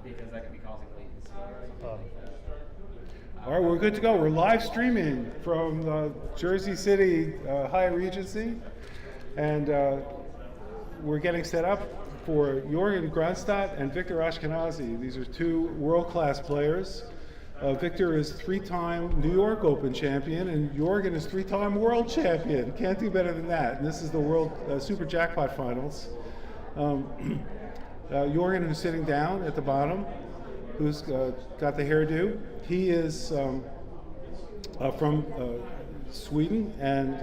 because that could be causing latency or something like that. All right, we're good to go. We're live streaming from Jersey City Hyatt Regency, and we're getting set up for Jorgen Granstedt and Victor Ashkenazi. These are two world-class players. Victor is three-time New York Open champion, and Jorgen is three-time world champion. Can't do better than that. And this is the World Super Jackpot Finals. Jorgen, who's sitting down at the bottom, who's got the hairdo. He is from Sweden, and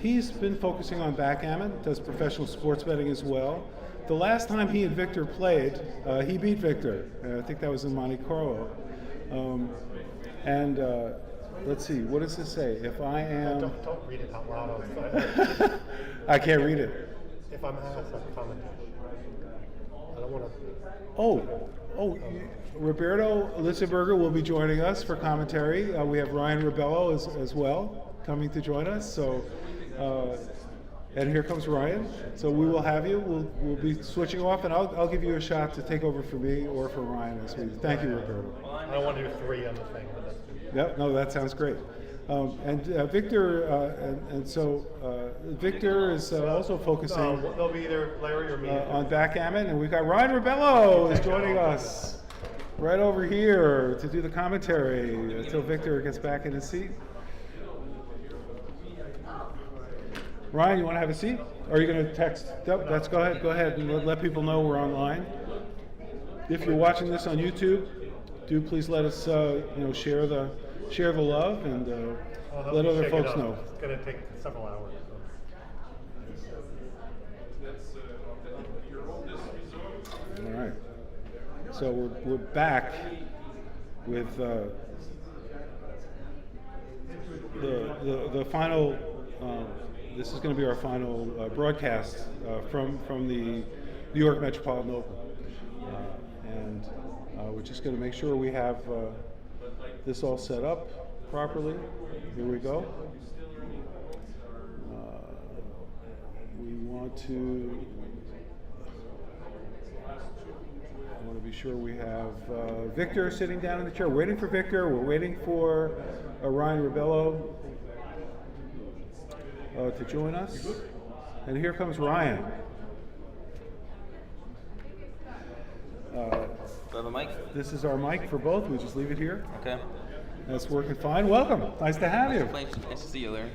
he's been focusing on backgammon, does professional sports betting as well. The last time he and Victor played, he beat Victor. I think that was in Monte Carlo. Let's see, what does this say? If I am... Don't read it out loud outside. I can't read it. If I'm asked, I'm commenting. I don't want to... Roberto Lissenberger will be joining us for commentary. We have Ryan Ribello as well coming to join us. So, and here comes Ryan. So we will have you. We'll be switching off, and I'll give you a shot to take over for me or for Ryan as we. Thank you, Roberto. I don't want to do three on the thing, but that's good. Yep. No, that sounds great. Victor, Victor is also focusing. They'll be either Larry or me. On backgammon, and we've got Ryan Ribello is joining us right over here to do the commentary until Victor gets back in his seat. Ryan, you want to have a seat? Or are you going to text? Yep, go ahead and let people know we're online. If you're watching this on YouTube, do please let us share the love and let other folks know. It's going to take several hours. All right. So we're back with the final. This is going to be our final broadcast from the New York Metropolitan Open, and we're just going to make sure we have this all set up properly. Here we go. We want to. I want to be sure we have Victor sitting down in the chair, waiting for Victor. We're waiting for Ryan Ribello to join us. And here comes Ryan. Do I have a mic? This is our mic for both. We just leave it here. Okay. That's working fine. Welcome. Nice to have you. Nice to see you, Larry.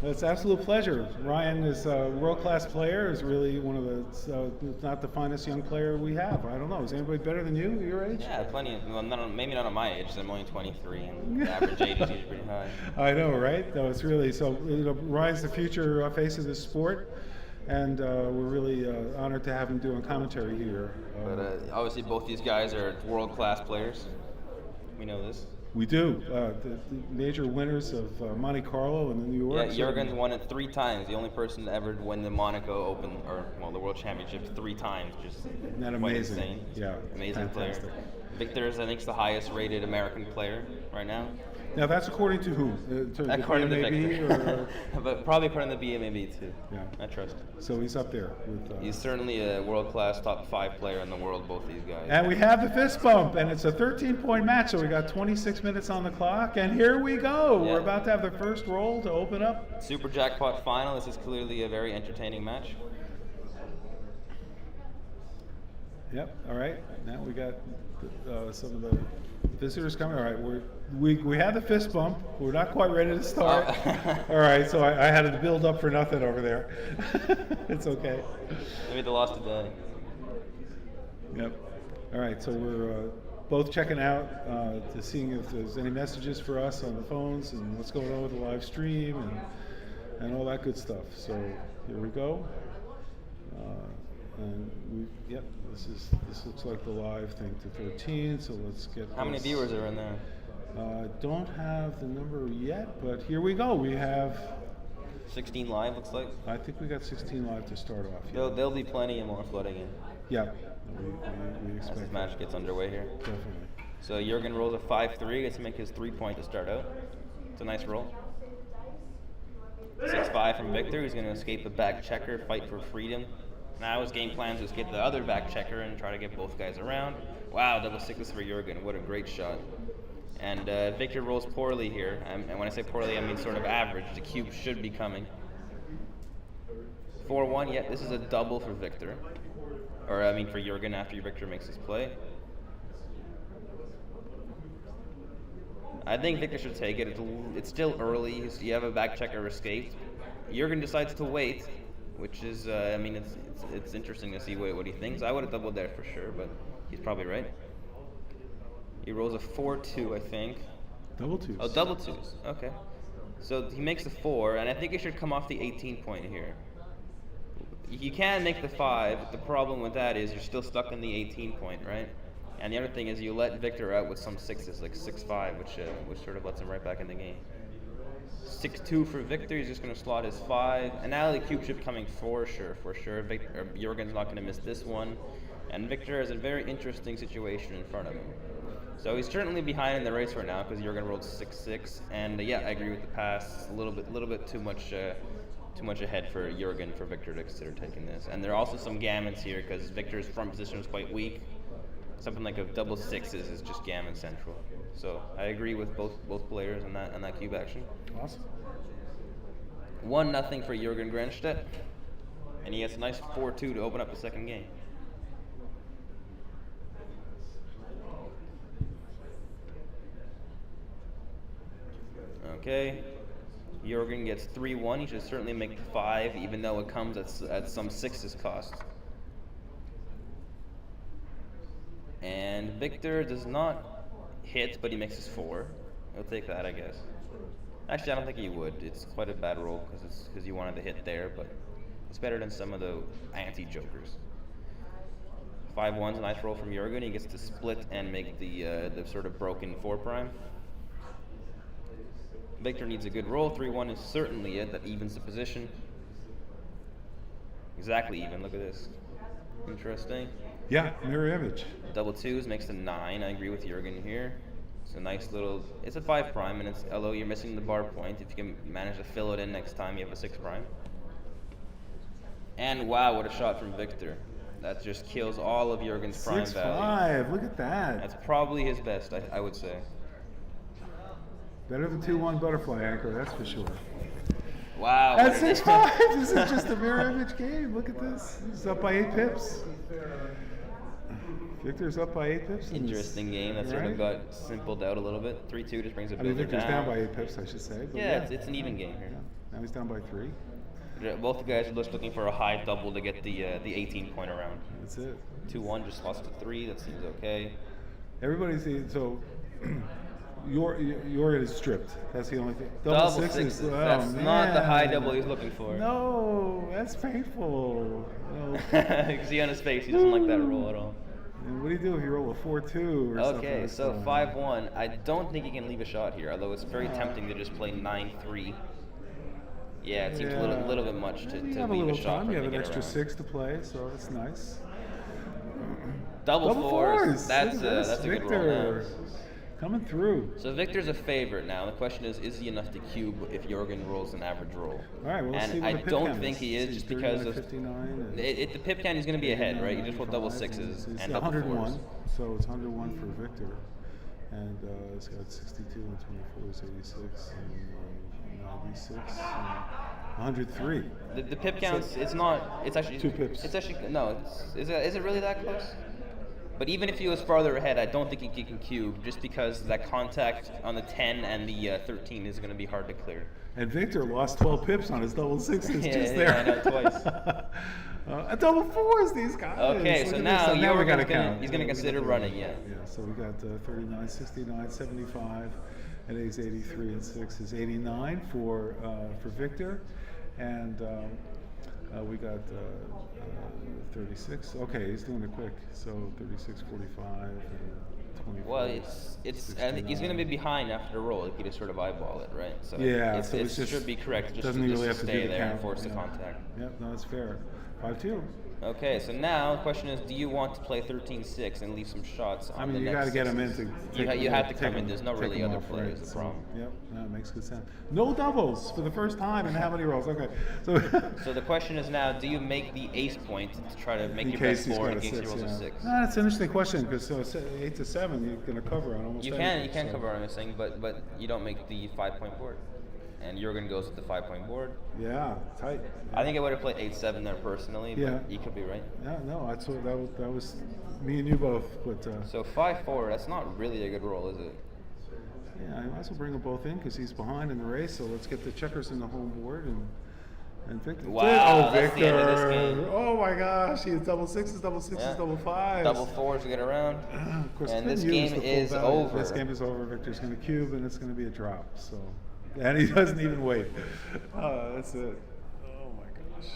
It's an absolute pleasure. Ryan is a world-class player, is really one of the, if not the finest young player we have. I don't know. Is anybody better than you at your age? Yeah, plenty. Well, maybe not at my age. I'm only 23, and the average age is usually pretty high. I know, right? No, it's really, so Ryan's the future face of this sport, and we're really honored to have him doing commentary here. But obviously both these guys are world-class players. We know this. We do. The major winners of Monte Carlo and the New York. Yeah, Jorgen's won it 3 times. The only person to ever win the Monaco Open, the World Championships 3 times. Just Isn't that quite amazing? insane. Yeah, Amazing fantastic. player. Victor is, I think, the highest rated American player right now. Now that's according to whom? To According to Victor. But probably according to the BMAB too. Yeah. I trust. So he's up there. With, He's certainly a world-class top 5 player in the world, both these guys. And we have the fist bump, and it's a 13-point match, so we got 26 minutes on the clock, and here we go. Yeah. We're about to have the first roll to open up. Super Jackpot final. This is clearly a very entertaining match. Yep. All right. Now we got some of the visitors coming. All right. We had the fist bump. We're not quite ready to start. All right. So I had to build up for nothing over there. It's okay. Maybe the lost today. Yep. All right. So we're both checking out to seeing if there's any messages for us on the phones and what's going on with the live stream and all that good stuff. So here we go. And yep, this looks like the live thing to 13. So let's get. How many viewers are in there? Don't have the number yet, but here we go. We have 16 live, looks like. I think we got 16 live to start off. Yeah. There'll be plenty and more flooding in. Yeah, we As expect this match gets underway here. Definitely. So Jorgen rolls a 5-3, gets to make his 3-point to start out. It's a nice roll. 6-5 from Victor, who's going to escape the back checker, fight for freedom. Now his game plan was get the other back checker and try to get both guys around. Wow, double sixes for Jorgen. What a great shot. And Victor rolls poorly here. And when I say poorly, I mean sort of average. The cube should be coming. 4-1, yeah, this is a double for Victor. Or, I mean, for Jorgen after Victor makes his play. I think Victor should take it. It's still early. You have a back checker escaped. Jorgen decides to wait, which is, I mean, it's interesting to see what he thinks. I would have doubled there for sure, but he's probably right. He rolls a 4-2, I think. Double twos. Oh, double twos. Okay. So he makes the 4, and I think he should come off the 18 point here. You can make the 5, but the problem with that is you're still stuck in the 18 point, right? And the other thing is you let Victor out with some 6s, like 6-5, which sort of lets him right back in the game. 6-2 for Victor. He's just going to slot his 5, and now the cube chip coming for sure. Jorgen's not going to miss this one, and Victor has a very interesting situation in front of him. So he's certainly behind in the race right now because Jorgen rolled 6-6, and yeah, I agree with the pass. A little bit too much ahead for Jorgen for Victor to consider taking this. And there are also some gammons here because Victor's front position is quite weak. Something like a double 6s is just gammon central. So I agree with both players on that cube action. Awesome. 1-0 for Jorgen Granstedt, and he has a nice 4-2 to open up the second game. Okay, Jorgen gets 3-1. He should certainly make the 5, even though it comes at some 6s cost. And Victor does not hit, but he makes his 4. He'll take that, I guess. Actually, I don't think he would. It's quite a bad roll because you wanted to hit there, but it's better than some of the anti-jokers. 5-1's a nice roll from Jorgen. He gets to split and make the sort of broken 4 prime. Victor needs a good roll. 3-1 is certainly it. That evens the position. Exactly even. Look at this. Interesting. Yeah, mirror image. Double 2s makes the 9. I agree with Jorgen here. It's a nice little. It's a 5 prime, and it's although you're missing the bar point, if you can manage to fill it in next time, you have a 6 prime. And wow, what a shot from Victor. That just kills all of Jorgen's prime value. 6-5. Look at that. That's probably his best, I would say. Better than 2-1 butterfly anchor, that's for sure. Wow. At 6-5, this is just a mirror image game. Look at this. He's up by 8 pips. Victor's up by 8 pips. Interesting game. That sort of got simpled out a little bit. 3-2 just brings it down. Victor's down by 8 pips, I should say. But yeah, it's an even game here. Yeah. Now he's down by 3. Both the guys are just looking for a high double to get the 18 point around. That's it. 2-1 just lost to 3. That seems okay. Everybody's so. Jorgen is stripped. That's the only thing. Double 6s. sixes. Oh, That's man. not the high double he's looking for. No, that's painful. No. You can see on his face, he doesn't like that roll at all. And what do you do if you roll a 4-2 or something? Okay, so 5-1. I don't think he can leave a shot here, although it's very tempting to just play 9-3. Yeah, it seems a little bit much to you have leave a little a shot. time. You have an get extra around. 6 to play, so it's nice. Double fours. That's a good roll now. Coming through. So Victor's a favorite now. The question is he enough to cube if Jorgen rolls an average roll? All right, well, let's see and what I the pip don't count think is. he is He's just because of 39, the pip count. He's going to be ahead, right? You just roll double 6s It's and double 101, 4s. so it's 101 for Victor, and it's got 62 and 24 is 86 and 96 and 103. The pip counts. It's not. It's actually 2 pips. It's actually no. Is it really that close? But even if he was farther ahead, I don't think he can cube, just because that contact on the 10 and the 13 is going to be hard to clear. And Victor lost 12 pips on his double 6s Yeah, just yeah, there. I know, twice. A double 4s, these guys. Okay, Look so at now this. We got to Jorgen's count. he's going to consider running, yeah. Yeah, so we got 39, 69, 75, and he's 83 and 6 is 89 for Victor, and we got 36. Okay, he's doing it quick. So 36, 45, and 24. Well, it's I think he's going to be behind after the roll if you just sort of eyeball it, right? So yeah, it just should be correct. Just doesn't to really have to stay do the there count. and force the Yeah. contact. Yep, no, that's fair. 5-2. Okay, so now the question is, do you want to play 13-6 and leave some shots on I mean, the you next got to get sixes? them in to. You have to take come in. them- There's no take really them other off, players. right? The problem. Yep, that makes good sense. No doubles for the first time in how many rolls? Okay, so. So the question is now, do you make the ace point to try to make in your case best he's four got in a case he six, rolls yeah. a 6? No, that's an interesting question because 8 to 7 you're going to cover on almost. You anything, can so. cover on this thing, but you don't make the 5-point board. And Jorgen goes with the 5-point board. Yeah, tight. I think I would have played 8-7 there personally, but Yeah. you could be right. Yeah, no, I thought that was me and you both, but So 5-4, that's not really a good roll, is it? yeah, I might as well bring them both in because he's behind in the race. So let's get the checkers in the home board and Victor. Wow, oh, that's the end of this Victor! game. Oh my gosh, he has double sixes, Yeah. double fives. Double fours to get around. Of course, And couldn't this use game the full is value. over. This game is over. Victor's going to cube, and it's going to be a drop. So, and he doesn't even wait. That's it. Oh my gosh.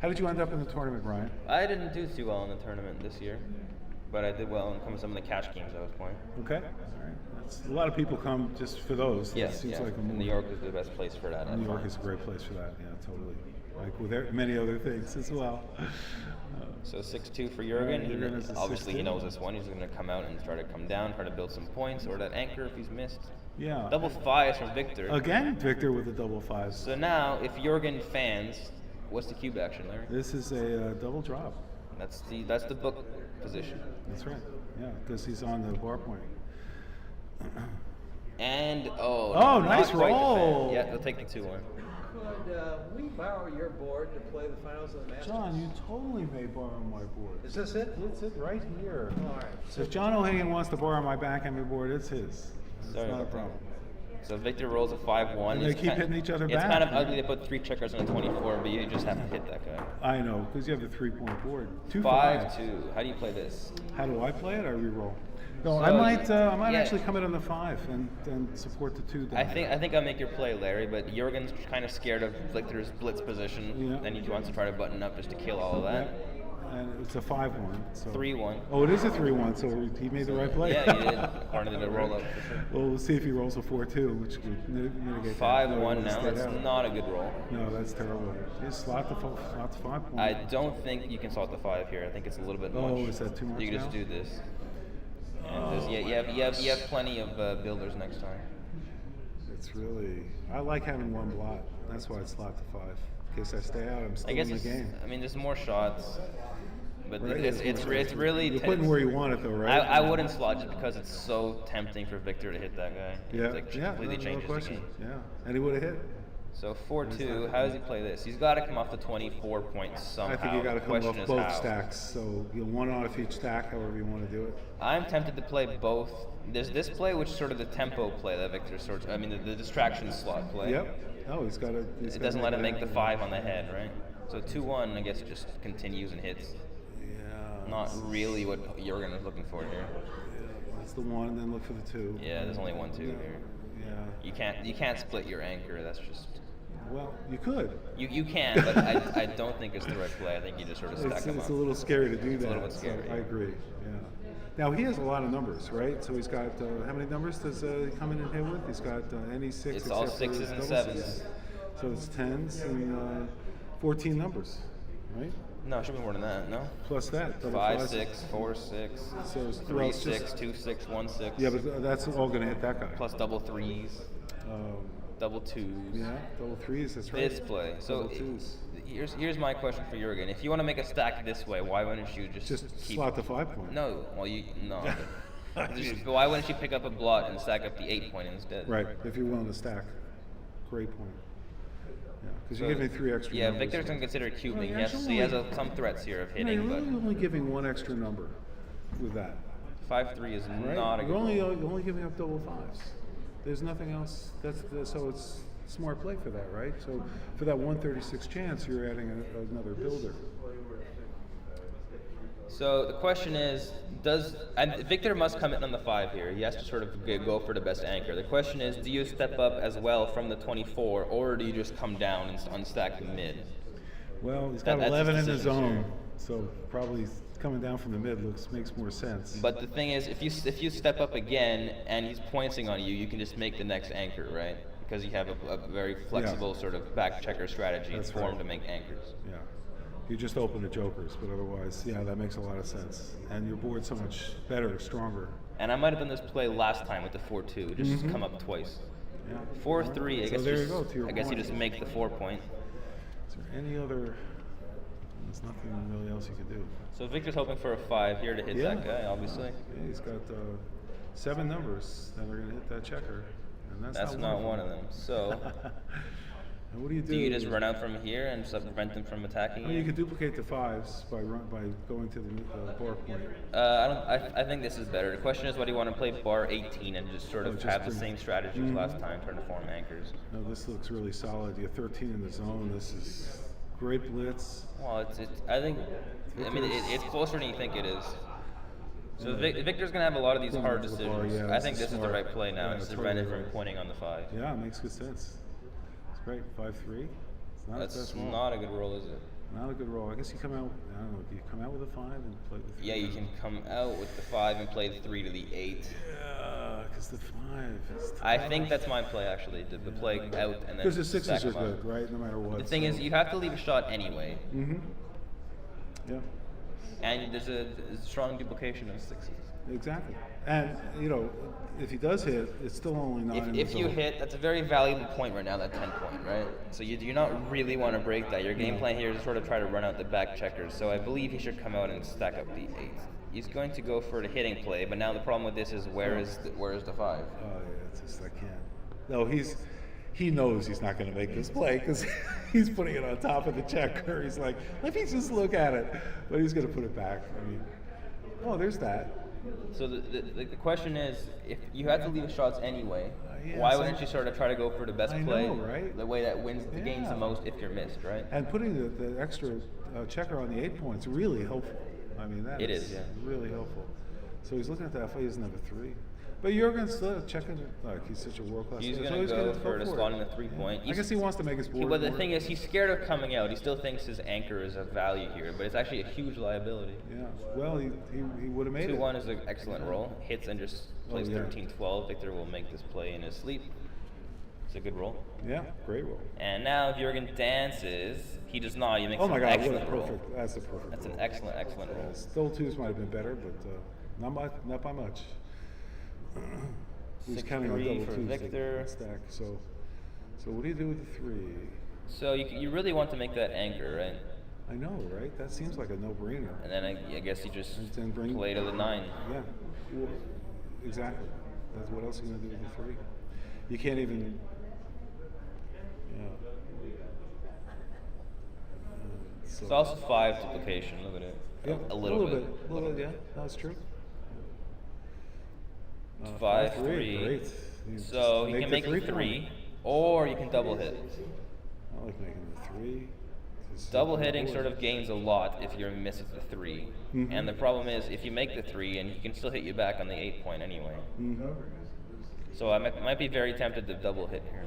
How did you end up in the tournament, Brian? I didn't do too well in the tournament this year, but I did well in some of the cash games I was playing. Okay. All right. A lot of people come just for those. It Yes, seems yeah. like a New York is the best place for that. I New York find. is a great place for that. Yeah, totally. Like with many other things as well. So 6-2 for Jorgen. Yeah, Jorgen is a Obviously, he 6-2. knows this one. He's going to come out and try to come down, try to build some points, or that anchor if he's missed. Yeah. Double fives from Victor. Again, Victor with the double fives. So now, if Jorgen fans, what's the cube action, Larry? This is a double drop. That's the book position. That's right. Yeah, because he's on the bar point. And Oh, not nice quite the fan. roll. Yeah, they'll take the 2-1. Could we borrow your board to play the finals of the Masters? John, you totally may borrow my board. Is this it? It's it right here. All right. So if John O'Hagan wants to borrow my backgammon board, it's his. It's Sorry not a about that. problem. So Victor rolls a 5-1. And they It's keep kind- hitting each other It's back, kind of right? ugly to put 3 checkers on a 24, but you just have to hit that guy. I know, because you have the 3-point board. 2 fives. 5-2. How do you play this? How do I play it? I re-roll. No, So, I might yeah. actually come in on the 5 and support the 2. I think I'll make your play, Larry, but Jorgen's kind of scared of Victor's blitz position, Yeah. and he wants to try to button up just to kill all of that. And it's a 5-1. So. 3-1. Oh, it is a 3-1, so he made the right play. Yeah, he did. Harder than a roll up for sure. Well, we'll see if he rolls a 4-2, which could mitigate 5-1 that. now. Stay That's down. not a good roll. No, that's terrible. Just slot the 5 point. I don't think you can slot the 5 here. I think it's a little bit much. Oh, is that too much You can just now? do this. And just, you have plenty of builders next time. It's really. I like having one blot. That's why I slot the 5. In case I stay out, I'm still I guess in the it's, game. I mean, there's more shots, but Right? it's really. You're putting where you want it, though, right? I wouldn't slot just because it's so tempting for Victor to hit that guy. Yeah, It's like yeah, completely no changes the question. game. Yeah, and he would have hit. So 4-2. How does he play this? He's got to come off the 24 points somehow. I think you got to The come off question is both how. stacks. So you one off each stack, however you want to do it. I'm tempted to play both. There's this play, which is sort of the tempo play that Victor sorts. I mean, the distraction slot play. Yep. Oh, he's got to. It doesn't let him make the 5 on the head, right? So 2-1, I guess, just continues and hits. Yeah. Not really what Jorgen is looking for here. Yeah, that's the 1, and then look for the 2. Yeah, there's only 1-2 here. Yeah. You can't split your anchor. That's just Well, you could. you can, but I don't think it's the right play. I think you just sort of stack them It's up. a little scary to do that. a little bit scary, So I yeah. agree. Yeah. Now he has a lot of numbers, right? So he's got how many numbers does he come in and hit with? He's got any 6. It's all except for 6s and double 7s. sixes. So it's 10s and 14 numbers, right? No, it should be more than that. No. Plus that. double 5, fives. 6, 4, 6, So it's 3, it's just- 6, 2, 6, 1, 6. Yeah, but that's all going to hit that guy. Plus double 3s, Um, double 2s. yeah, double 3s. That's right. This play. So Double 2s. here's my question for Jorgen. If you want to make a stack this way, why wouldn't you just keep? slot the 5 point. No. Well, no. Why wouldn't you pick up a blot and stack up the 8 point instead? Right. If you're willing to stack. Great point. Yeah, because you So, give me 3 extra. Yeah, numbers. Victor's gonna consider cubing. No, He you're has, actually he has only- some threats here of No, hitting, you're but only giving 1 extra number with that. 5-3 is Right? not a good. You're only giving up double 5s. There's nothing else. So it's smart play for that, right? So for that 136 chance, you're adding another builder. So the question is, and Victor must come in on the 5 here. He has to sort of go for the best anchor. The question is, do you step up as well from the 24, or do you just come down and unstack the mid? Well, he's got That's his 11 in his decision zone, here. so probably coming down from the mid makes more sense. But the thing is, if you step up again and he's pointing on you, you can just make the next anchor, right? Because you have a very flexible sort of back checker strategy That's formed right. to make anchors. Yeah. You just open the jokers, but otherwise, yeah, that makes a lot of sense. And your board's so much better, stronger. And I might have done this play last time with the 4-2, just come up twice. Yeah. 4-3, I So guess. there you just, go, to your I guess you point. just make the 4 point. Is there any other? There's nothing really else you can do. So Victor's hoping for a 5 here to hit that guy, obviously. Yeah, he's got 7 numbers that are going to hit that checker, and That's not one of them. So And what do you do? do you just run out from here and just prevent them from attacking I mean, you could duplicate the 5s by going to the bar point. I think this is better. The question is, what do you want to play bar 18 and just sort of just have the bring- same strategy as last time, trying to form anchors? No, this looks really solid. You have 13 in the zone. This is great blitz. Well, I think, I mean, it's closer than you think it is. So Victor's going to have a lot of these Going hard to the bar, decisions. yeah, I think this this is is the smart. right play now, Yeah, just to totally prevent it from right. pointing on the 5. Yeah, it makes good sense. It's great. 5-3. It's not That's best roll. not a good roll, is it? Not a good roll. I guess you come out. I don't know. Do you come out with a 5 and play the 3? Yeah, you can come out with the 5 and play the 3 to the 8. Yeah, because the 5 is. I think that's my play, actually, to play out and then Because the 6s stack are 'em up. good, right? No matter what. The thing is, you have to leave a shot anyway, Yeah, and there's a strong duplication of 6s. exactly. And if he does hit, it's still only 9. If you hit, that's a very valuable point right now, that 10 point, right? So you do not really want to break that. Your game plan here is to sort of try to run out the back checkers. So I believe he should come out and stack up the 8. He's going to go for the hitting play, but now the problem with this is where is the 5? Oh yeah, it's just I can't. No, he knows he's not going to make this play because he's putting it on top of the checker. He's like, let me just look at it, but he's going to put it back. I mean, oh, there's that. So the question is, if you had to leave shots anyway, yeah, why so- wouldn't you sort of try to go for the best I play, know, right? the way that wins the games Yeah. the most if you're missed, right? And putting the extra checker on the 8 points really helpful. I mean, that It is is, yeah. really helpful. So he's looking at that. He doesn't have a 3. But Jorgen's still checking. Like he's such a world class. He's player, going to so go gonna for the it. slot in the 3 point. I guess he wants to make his board. But the more- thing is, he's scared of coming out. He still thinks his anchor is of value here, but it's actually a huge liability. Yeah. Well, he would have made it. 2-1 is an excellent roll. Hits and just plays yeah. 13-12. Victor will make this play in his sleep. It's a good roll. Yeah, great roll. And now if Jorgen dances, he does not. He makes Oh my an God, what a excellent roll. perfect. That's a perfect. That's an roll. excellent, excellent roll. Still 2s might have been better, but not by much. He's counting on 6-3 double for 2s to Victor. stack. So what do you do with the 3? So you really want to make that anchor, right? I know, right? That seems like a no-brainer. And then I guess you just And then bring- play to the 9. Yeah, well, exactly. That's what else are you gonna do with the 3? You can't even. Yeah. So, It's also 5 duplication. Look at it. yeah, A little bit. A little bit. Yeah, that's true. 5-3. Great. You So just you can make the it 3, or you can double hit. I like making the 3. Just Double hit the hitting board. sort of gains a lot if you're missing the 3. Mhm. And the problem is, if you make the 3, and he can still hit you back on the 8 point anyway. Mhm. So I might be very tempted to double hit here.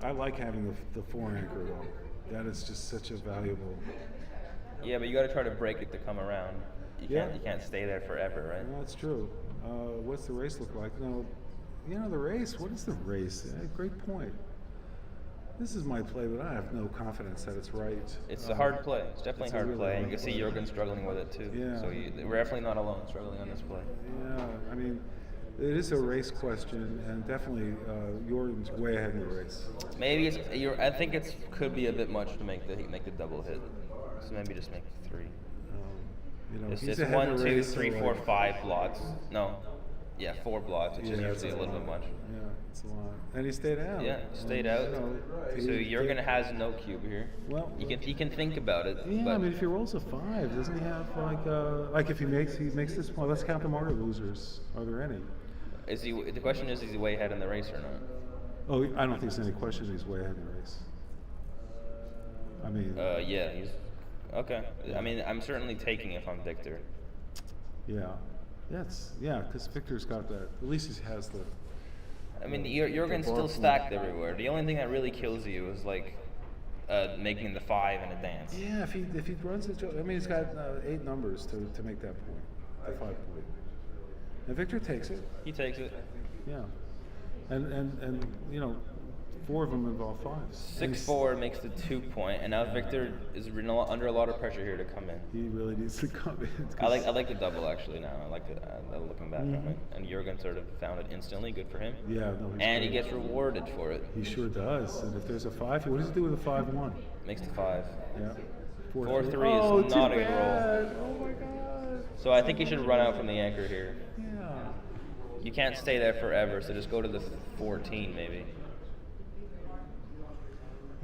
I like having the 4 anchor though. That is just such a valuable. Yeah, but you got to try to break it to come around. Yeah. You can't stay there forever, right? No, that's true. What's the race look like? No, the race. What is the race? Yeah, great point. This is my play, but I have no confidence that it's right. It's a hard play. It's definitely it's a a hard really play. hard You can see play. Jorgen struggling with it too. Yeah. So we're definitely not alone struggling on this play. Yeah, I mean, it is a race question, and definitely Jorgen's way ahead in the race. Maybe I think it could be a bit much to make the double hit. So maybe just make 3. It's He's just ahead 1, in the 2, race, 3, so, 4, like, 5 blots. No. Yeah, 4 blots, which is yeah, it's usually a little bit lot. much. Yeah, it's a lot. And he stayed out. Yeah, stayed And, out. So Jorgen has no cube here. Well, he can think about it. Yeah, but I mean, if he rolls a 5, doesn't he have like if he makes this point? Let's count the market losers. Are there any? the question is he way ahead in the race or not? Oh, I don't think there's any question he's way ahead in the race. I mean, Yeah, he's okay. I mean, I'm certainly taking if I'm Victor. yeah, because Victor's got that. At least he has the. I mean, Jorgen's still stacked everywhere. The only thing that really kills you is like making the 5 in a dance. Yeah, if he runs it, I mean, he's got 8 numbers to make that point, the 5 point. And Victor takes it. He takes it. Yeah, and 4 of them involve 5s. 6-4 makes the 2 point, and now Victor is under a lot of pressure here to come in. He really needs to come in. I like the double actually now. I like it. Looking back on it, and Jorgen sort of found it instantly. Good for him. Yeah, no, he's and he great. gets rewarded for it. He sure does. And if there's a 5, what does he do with a 5-1? Makes the 5. Yeah. 4-3 is oh, not too a good roll. bad. Oh my God. So I think you should run out from the anchor here. Yeah. You can't stay there forever, so just go to the 14 maybe.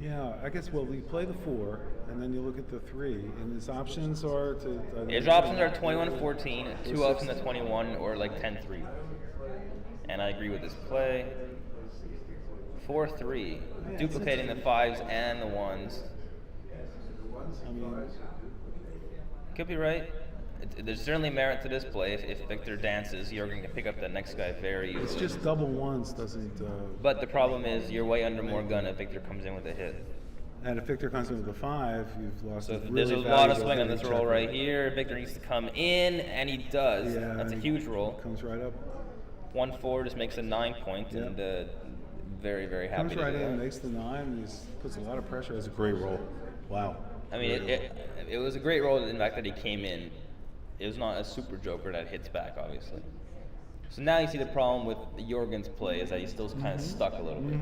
Yeah, I guess, well, you play the 4, and then you look at the 3, and his options are to... His options are 21-14, 2 out from the 21, or like 10-3. And I agree with this play. 4-3, duplicating the 5s and the 1s. I mean, Could be right. There's certainly merit to this play. If Victor dances, you're going to pick up the next guy very easily. it's just double 1s doesn't... But the problem is you're way under more gun if Victor comes in with a hit. and if Victor comes in with a 5, you've lost So a really there's a lot of valuable swing on this hitting roll checker. right here. Victor needs to come in, and he does. Yeah, That's a and huge roll. Comes right up. 1-4 just makes a 9 point, Yeah. and very, very happy Comes to right do in, that. makes the 9, puts a lot of pressure. It's a great roll. Wow. I mean, it was a great roll in the fact that he came in. It was not a super joker that hits back, obviously. So now you see the problem with Jorgen's play is that he's still kind of stuck a little bit.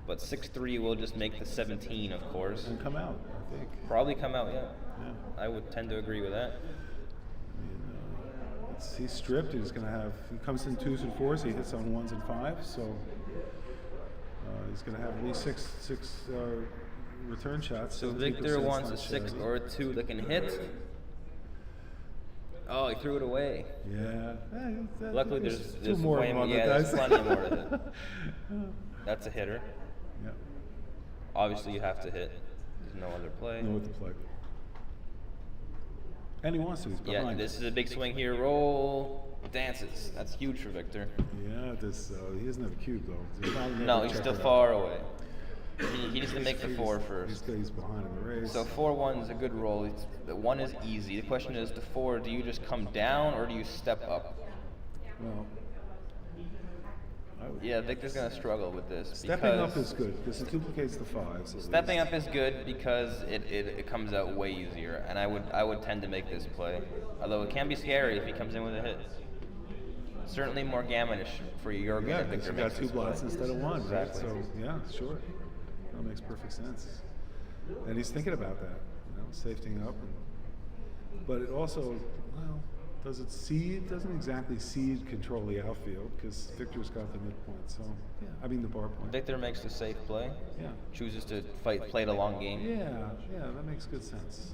But 6-3 will just make the 17, of course. And come out, I think. Probably come out, yeah. Yeah. I would tend to agree with that. I mean, he's stripped. He's going to have. He comes in 2s and 4s. He hits on 1s and 5s. So he's going to have at least six return shots. So 17% Victor wants a not 6 shabby. or a 2 that can hit. Oh, he threw it away. Yeah. Luckily, there's there's 2 more way of them on the yeah, dice. there's plenty more to hit. That's a hitter. Yeah. Obviously, you have to hit. There's no other play. Know what to play. And he wants to. He's behind. Yeah, this is a big swing here. Roll. Dances. That's huge for Victor. Yeah, this he doesn't have a cube though. There's not enough No, to he's check still it out. far away. He needs to make the 4 He's, first. he's behind in the race. So 4-1 is a good roll. The 1 is easy. The question is, the 4, do you just come down or do you step up? Well, I would, Yeah, Victor's going to struggle with this. stepping up because is good because it duplicates the 5s. at Stepping least. up is good because it comes out way easier, and I would tend to make this play. Although it can be scary if he comes in with a hit. Certainly more gammonish for Jorgen Yeah, if because Victor you got makes 2 this play. blots instead of 1, Exactly. right? So yeah, sure, that makes perfect sense. And he's thinking about that, safetying up. But it also, well, does it seed? Doesn't exactly seed control the outfield because Victor's got the midpoint. So yeah, I mean the bar point. Victor makes the safe play. Yeah. Chooses to play the long game. Yeah, that makes good sense.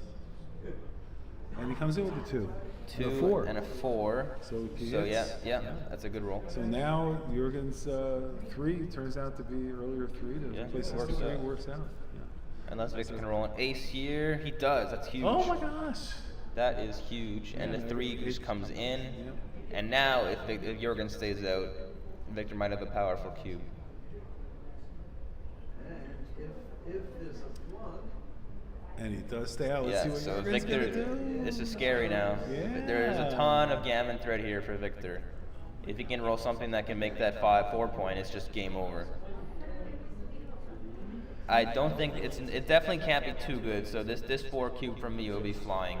And he comes in with a 2. 2 and a 4. and a 4. So he yeah, gets- that's a good roll. So now Jorgen's 3 turns out to be earlier 3 to Yeah, replace works his 3 out. works out. Yeah. Unless Victor can roll an ace here, he does. That's huge. Oh my gosh! That is huge. And the 3 just comes in. Yep. And now, if Jorgen stays out, Victor might have a powerful cube. And if this is one, And he does stay out. Let's Yeah, see what so Jorgen's Victor, gonna do. this is scary now. Yeah. There is a ton of gammon thread here for Victor. If he can roll something that can make that 4 point, it's just game over. I don't think it definitely can't be too good. So this 4 cube from me will be flying.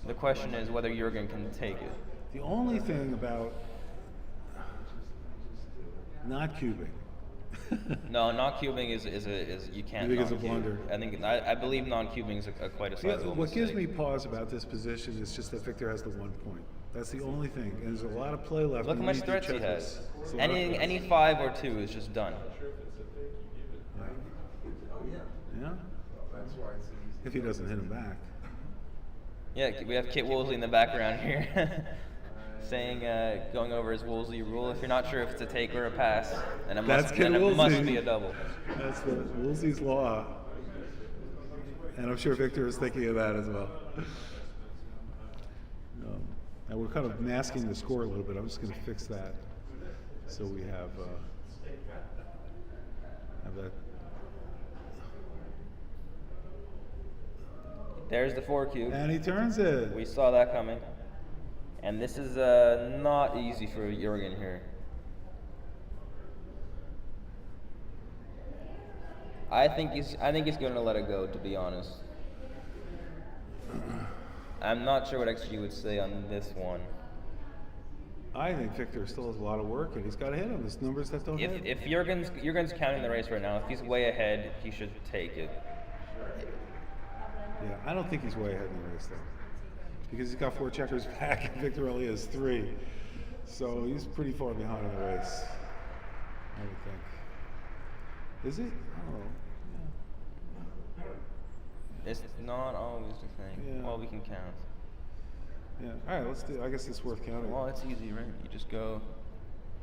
The question is whether Jorgen can take it. The only thing about not cubing. No, non-cubing is you can't. You think it's a non-cube. blunder? I believe non-cubing is quite a Yeah, sizable what gives me mistake. pause about this position is just that Victor has the 1 point. That's the only thing. And there's a lot of play left. Look how and much you need to threats he check has. this. It's a lot of threats. Any 5 or 2 is just done. Yeah. If he doesn't hit him back. Yeah, we have Kit Woolsey in the background here, saying, going over his Woolsey rule. If you're not sure if it's a take or a pass, then it must, That's Kit then it must Woolsey. be a double. That's the Woolsey's law. And I'm sure Victor is thinking of that as well. Now we're kind of masking the score a little bit. I'm just going to fix that so we have that. There's the 4 cube. And he turns it. We saw that coming. And this is not easy for Jorgen here. I think he's gonna let it go. To be honest, I'm not sure what XG would say on this one. I think Victor still has a lot of work, and he's got to hit him. There's numbers that don't hit. If Jorgen's counting the race right now, if he's way ahead, he should take it. Yeah, I don't think he's way ahead in the race though, because he's got 4 checkers back, and Victor only has 3, so he's pretty far behind in the race. I would think. Is he? Oh, yeah. It's not always the thing. Yeah. Well, we can count. Yeah. All right, let's do. I guess it's worth counting. Well, it's easy, right? You just go.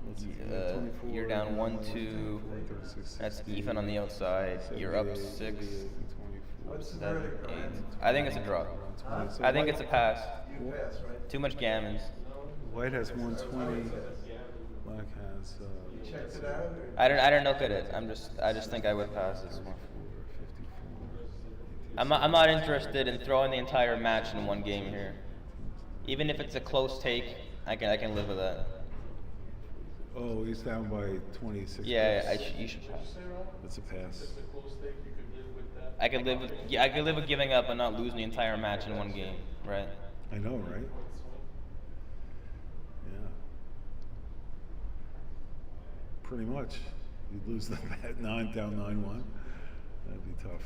Let's see, 24, You're down 1, 2. 36, That's 60, even on the outside. You're up 6, 24, 7, 8. I think it's a draw. 20. So I think it's a pass. You pass, right? Too much gammons. White has 120. Black has. You checked it out? Or? I don't know if it is. I just think I would pass this one. 54. I'm not interested in throwing the entire match in one game here. Even if it's a close take, I can live with that. Oh, he's down by 26. Yeah, you should pass. That's a pass. I could live with giving up and not losing the entire match in one game, right? I know, right? Yeah. Pretty much. You'd lose them at 9 down 9-1. That'd be tough.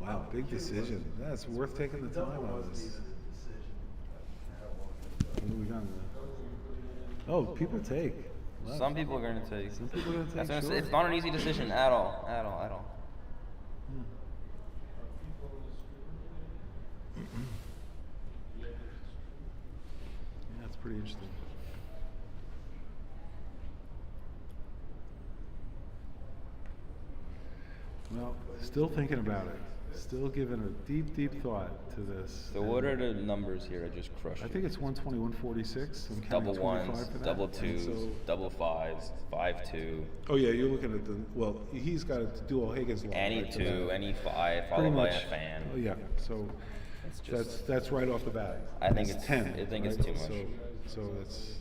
Wow, big decision. That's worth taking the time on this. What do we got? Oh, people take. Wow. Some people are going to take. Some people are going to take. Sure. It's not an easy decision at all. Yeah, that's pretty interesting. Well, still thinking about it. Still giving a deep, deep thought to this. So what are the numbers here? I just crushed I think it's 120, 146. I'm double counting 25 ones, for that. double And twos, so- double fives, 5-2, Oh yeah, you're looking at the. Well, he's got to do all Higgins law. any right, to 2, that. any 5, Pretty followed by much. a fan. Oh yeah, so It's just that's right off the bat. I think It's it's- 10. I think it's right? too much. So it's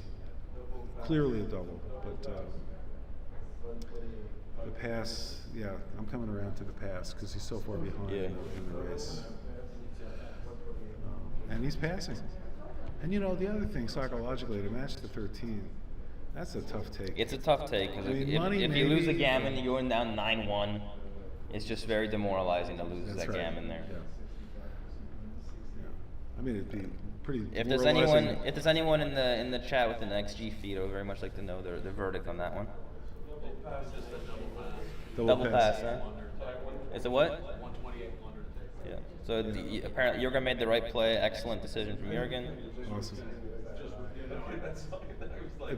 clearly a double, but the pass. Yeah, I'm coming around to the pass because he's so far behind Yeah. in the race. And he's passing. And you know, the other thing, psychologically, to match the 13, that's a tough take. it's a tough take because I mean, if money you lose the maybe- gammon, you're going down 9-1. It's just very demoralizing to lose That's that right. gammon there. Yeah. I mean, it'd be pretty. If there's anyone in the chat with an XG feed, I would very much like to know their verdict on that one. Double pass, huh? It's a what? Yeah. So apparently Jorgen made the right play. Excellent decision from Jorgen. Awesome.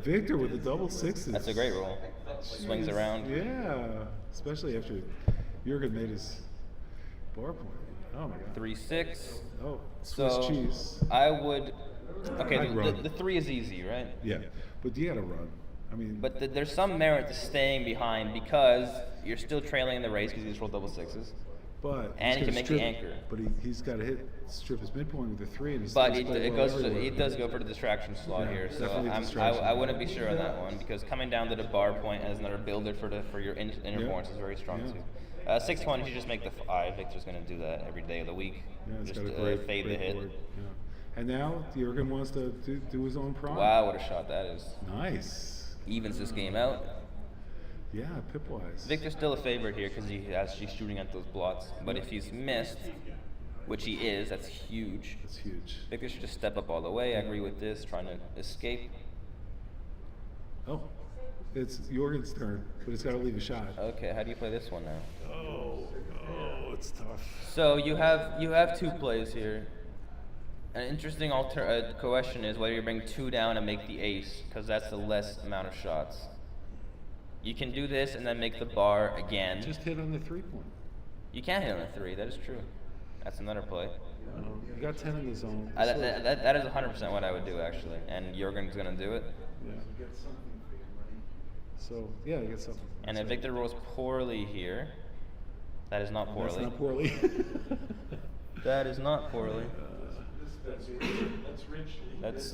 Victor with the double sixes. That's a great roll. Swings around. Yeah, especially after Jorgen made his bar point. Oh my god. 3-6. Oh, Swiss So cheese. I would. Okay, I'd run. the 3 is easy, right? Yeah, but you gotta run. I mean, But there's some merit to staying behind because you're still trailing in the race because you just rolled double sixes. but and he's he gonna can make strip, the anchor. But he's got to strip his midpoint with the 3, and he's But still it well goes. everywhere. It does go for the distraction slot Yeah, here. So definitely I distraction. wouldn't be sure on that one because coming down to the bar point as another builder for your inner Yeah. points is very strong Yeah. too. 6-1, you just make the 5. Victor's going to do that every day of the week. Yeah, it's just got a great, fade great the hit. board. Yeah. And now Jorgen wants to do his own prime. Wow, what a shot that is. Nice. Evens this game out. Yeah, pip-wise. Victor's still a favorite here because he's shooting at those blots. But if he's missed, which he is, that's huge. That's huge. Victor should just step up all the way. I agree with this, trying to escape. Oh, it's Jorgen's turn, but it's got to leave a shot. Okay, how do you play this one now? Oh, it's tough. So you have 2 plays here. An interesting question is whether you bring 2 down and make the ace, because that's the less amount of shots. You can do this and then make the bar again. Just hit on the 3-point. You can hit on a 3. That is true. That's another play. You got 10 in the zone. That is 100% what I would do actually, and Jorgen's gonna do it. Yeah. So yeah, you get something. And That's if right. Victor rolls poorly here, that is not poorly. That's not poorly. That is not poorly.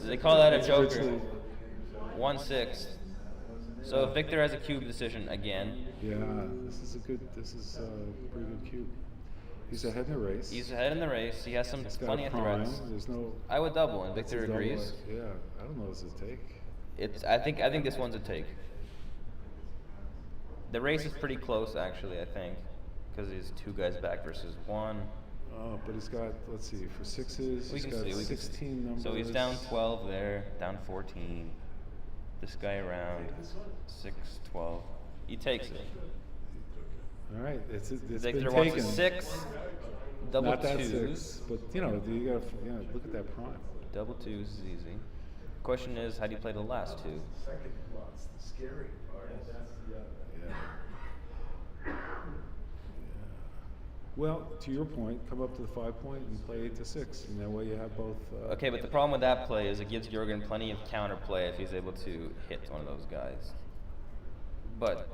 They call that a That's joker. richly- 1-6. So Victor has a cube decision again. Yeah, this is a pretty good cube. He's ahead in the race. He's ahead in the race. He has some He's got plenty a of prime. threats. There's no. I would double, and It's Victor a double. agrees. Yeah, I don't know. Does it take? I think this one's a take. The race is pretty close, actually. I think, because he's 2 guys back versus 1. Oh, but he's got. Let's see. For sixes, We he's can got see. We can 16 see. numbers. So he's down 12 there, down 14. This guy around 6, 12. He takes it. All right, it's Victor been wants taken. a 6, double Not that 2s. 6, but you know, you gotta look at that prime. Double 2s is easy. Question is, how do you play the last 2? Yeah. Well, to your point, come up to the 5 point and play 8 to 6, and that way you have both. Okay, but the problem with that play is it gives Jorgen plenty of counterplay if he's able to hit one of those guys. But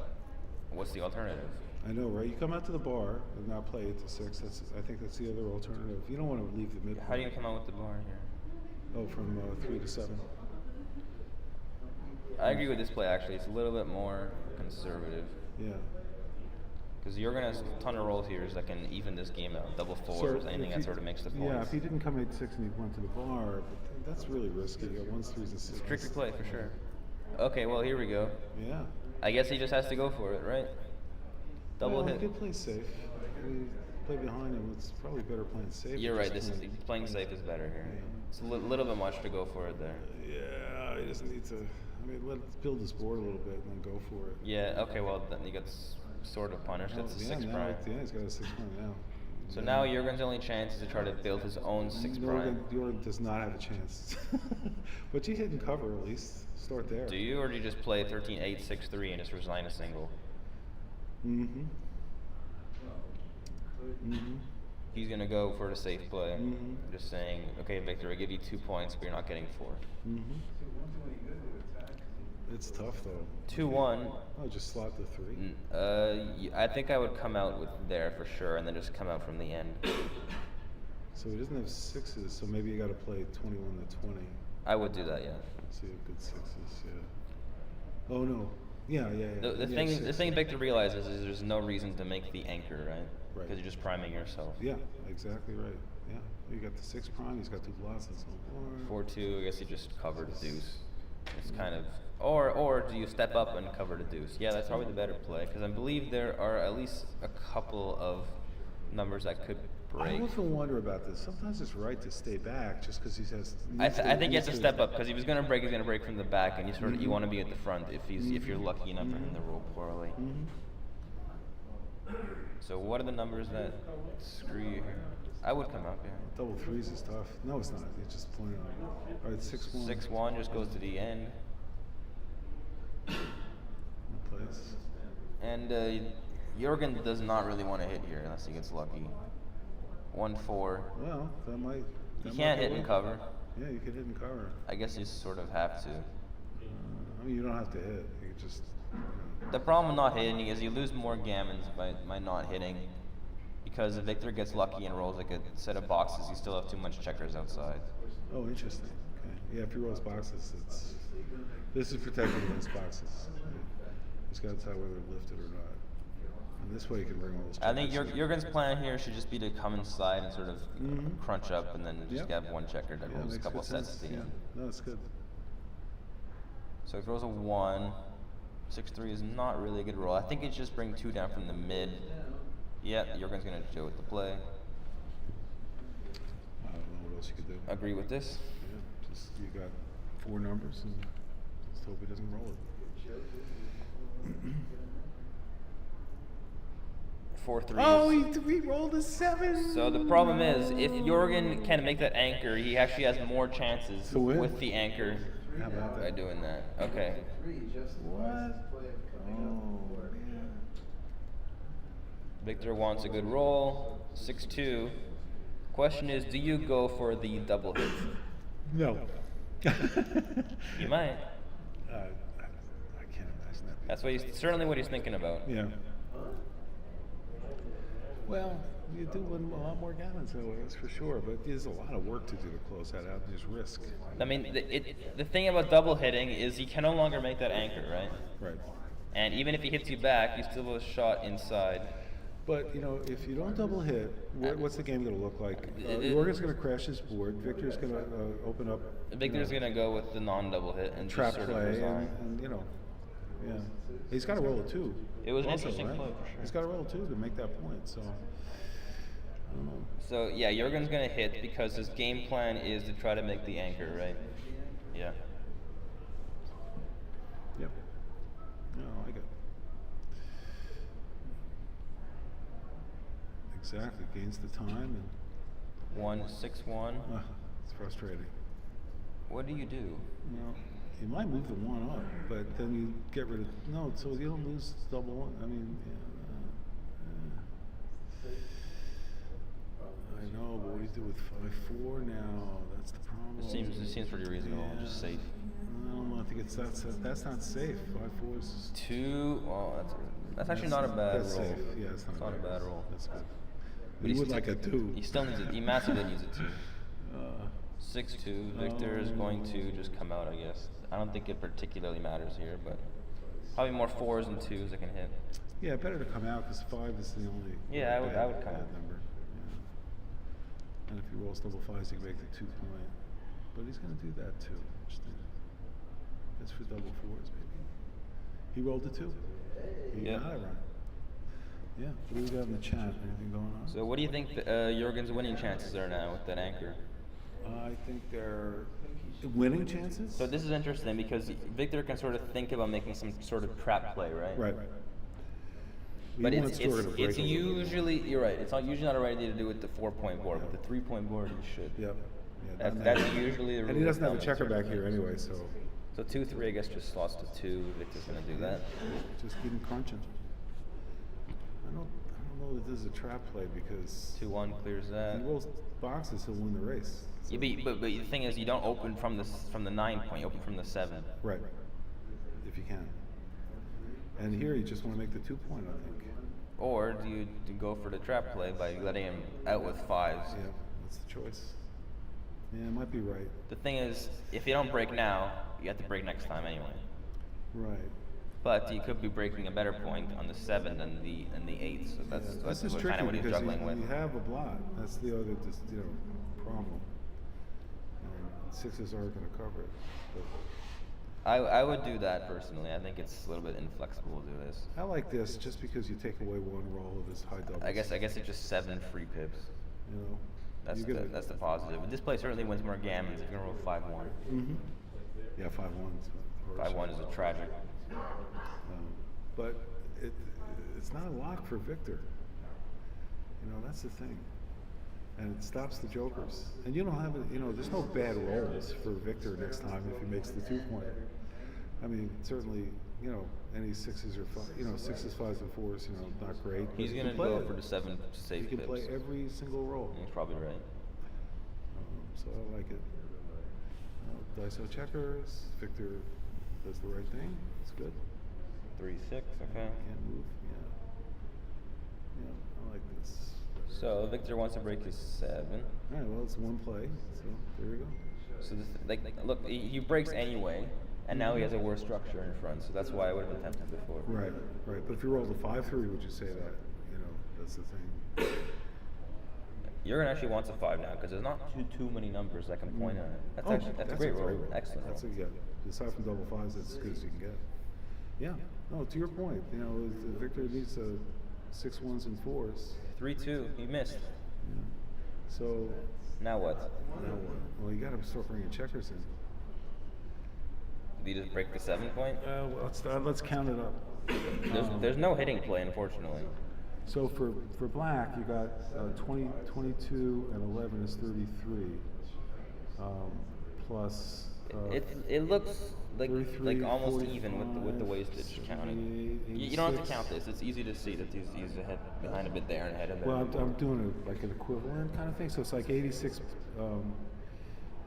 what's the alternative? I know, right? You come out to the bar and not play 8 to 6. I think that's the other alternative. You don't want to leave the midpoint. How do you come out with the bar here? Oh, from 3 to 7. I agree with this play, actually. It's a little bit more conservative. Yeah. Because Jorgen has a ton of roll heroes that can even this game out. Double 4s, anything if that he- sort of makes the points. Yeah, if he didn't come 8 to 6 and he went to the bar, but that's really risky. You got 1s, 3s, and 6s. It's a tricky play for sure. Okay, well, here we go. Yeah. I guess he just has to go for it, right? Double well, hit. He could play safe. I mean, play behind him. It's probably better playing safe. You're than right. just Playing safe is better here. Yeah. It's a little bit much to go for it there. Yeah, he doesn't need to. I mean, let's build his board a little bit and then go for it. Yeah. Okay. Well, then he gets sort of punished. That's a 6 now, prime. Yeah, he's got a 6 prime now. So now Jorgen's only chance is to try to build his own 6 prime. Jorgen does not have a chance. But you hit and cover at least. Start there. Do you, or do you just play 13, 8, 6, 3 and just resign a single? Mm-hmm. Mm-hmm. He's gonna go for the safe play. Mhm. Just saying, okay, Victor, I give you 2 points, but you're not getting 4. Mm-hmm. It's tough though. 2-1. Oh, just slot the 3. I think I would come out with there for sure, and then just come out from the end. So he doesn't have 6s, so maybe you got to play 21 to 20. I would do that, yeah. So you have good 6s, yeah. Oh no. Yeah. The thing Victor realizes is there's no reason to make the anchor, right? Right. Because you're just priming yourself. Yeah, exactly right. Yeah. You got the 6 prime, he's got 2 blots and so forth. 4-2, I guess you just cover the deuce. It's kind of, or do you step up and cover the deuce? Yeah, that's probably the better play, because I believe there are at least a couple of numbers that could break. I often wonder about this. Sometimes it's right to stay back just because he has. I think he has to step up, because if he's going to break, he's going to break from the back, and you want to be at the front if you're lucky enough for him to roll poorly. Mm-hmm. So what are the numbers that screw you here? I would come up, yeah. Double 3s is tough. No, it's not. It's just playing on. All right, 6-1. 6-1 just goes to the end. Plays. And Jorgen does not really want to hit here unless he gets lucky. 1-4. Well, that might. You can't hit and cover. Yeah, you could hit and cover. I guess you sort of have to. I mean, you don't have to hit. You could just. The problem with not hitting is you lose more gammons by not hitting. Because if Victor gets lucky and rolls like a set of boxes, you still have too much checkers outside. Oh, interesting. Okay. Yeah, if he rolls boxes, it's. This is protected against boxes. He's got to decide whether to lift it or not. And this way you can bring all those. I think checkers in. Jorgen's plan here should just be to come inside and sort of crunch up and then just Yep. have one checker that rolls a makes couple good sets sense. at the Yeah. end. No, it's good. So he throws a 1. 6-3 is not really a good roll. I think it's just bring 2 down from the mid. Yeah, Jorgen's going to do with the play. I don't know what else you could do. Agree with this? Yeah, just you got 4 numbers and just hope he doesn't roll it. 4-3. Oh, he rolled a 7. So the problem is, if Jorgen can make that anchor, he actually has more chances To win? with the anchor How about by that? doing that. Okay. What? Oh, man. Victor wants a good roll. 6-2. Question is, do you go for the double hit? No. You might. I can't imagine that. That's what certainly what he's thinking about. Yeah. Well, you do win a lot more gammons that way, that's for sure. But there's a lot of work to do to close that out. There's risk. I mean, the thing about double hitting is he can no longer make that anchor, right? Right. And even if he hits you back, you still have a shot inside. But you know, if you don't double hit, what's the game going to look like? Jorgen's going to crash his board. Victor's going to open up. Victor's going to go with the non-double hit and trap just sort of play, resign. and you know, yeah, he's got to roll a 2. It was an also, interesting right? play for sure. He's got to roll a 2 to make that point. So I don't know. So yeah, Jorgen's going to hit because his game plan is to try to make the anchor, right? Yeah. Yep. No, I like it. Exactly, gains the time and 1-6-1. it's frustrating. What do you do? You know, you might move the 1 up, but then you get rid of so you don't lose double 1. I mean, I know, but what do you do with 5-4 now? That's the problem. It seems pretty reasonable, just safe. I don't know. I think that's not safe. 5-4 is 2. Oh, that's actually not a bad that's roll. safe. Yeah, it's not a bad roll. That's good. But He would like a 2. He still needs it. He massively needs it too. 6-2. Victor is going to just come out, I guess. I don't think it particularly matters here, but probably more 4s and 2s that can hit. Yeah, better to come out because 5 is the only Yeah, I would come bad out. number. Yeah. And if he rolls double 5s, he can make the 2 point. But he's going to do that too. Interesting. That's for double 4s, maybe. He rolled a 2. He Yeah. got it right. Yeah. What do we got in the chat? Anything going on? So what do you think Jorgen's winning chances are now with that anchor? I think they're winning chances. So this is interesting because Victor can sort of think about making some sort of trap play, right? Right. But You it's, want Jorgen to break it's a little bit. usually, you're right, it's not usually not a right idea to do with the 4-point board, but the 3-point board you should. Yep. Yeah, That's usually the rule. and he doesn't have a of thumb. checker back here anyway, so So 2-3, I guess, just slots to 2. Victor's going to do that. just keep him crunching. I don't know that this is a trap play because 2-1 clears that. he rolls boxes, he'll win the race. So- Yeah, but the thing is, you don't open from the 9 point. You open from the 7. Right. If you can. And here you just want to make the 2 point, I think. Or do you go for the trap play by letting him out with 5s? Yeah, that's the choice. Yeah, it might be right. The thing is, if you don't break now, you have to break next time anyway. Right. But you could be breaking a better point on the 7 than the 8. So that's This is kind tricky of what he's because juggling with. you have a blot. That's the other problem. And 6s aren't going to cover it. But I would do that personally. I think it's a little bit inflexible to do this. I like this just because you take away 1 roll of his high doubles. I guess it's just 7 free pips. You know, That's the positive. But this play certainly wins more gammons if you can roll 5-1. Yeah, 5-1s. 5-1 is a tragic. But it's not a lock for Victor. You know, that's the thing. And it stops the jokers. And you don't have, there's no bad rolls for Victor next time if he makes the 2 point. I mean, certainly, any 6s or 6s, 5s, and 4s, not great. but He's he going to can play go it. for the 7 safe He can pips. play every single roll. He's probably right. So I like it. Daiso checkers. Victor does the right thing. It's good. 3-6, okay. Can't move. Yeah, I like this. So Victor wants to break his 7. All right, well, it's 1 play, so there we go. So look, he breaks anyway, and now he has a worse structure in front. So that's why I would have attempted before. Right. But if you rolled a 5-3, would you say that? That's the thing. Jorgen actually wants a 5 now because there's not too many numbers that can point at it. That's a great roll. Excellent roll. That's what you get. Aside from double 5s, that's as good as you can get. Yeah. No, to your point, Victor needs 6 1s and 4s. 3-2, he missed. Yeah. So Now what? now what? Well, you got to start bringing checkers in. Do you just break the 7 point? Well, let's count it up. There's no hitting play, unfortunately. So for black, you got 20, 22, and 11 is 33. Plus. It looks like 33, almost 45, even with the wastage counting. 78, You don't have to 86. count this. It's easy to see that he's ahead behind a bit there and ahead of there. Well, I'm doing it like an equivalent kind of thing. So it's like 86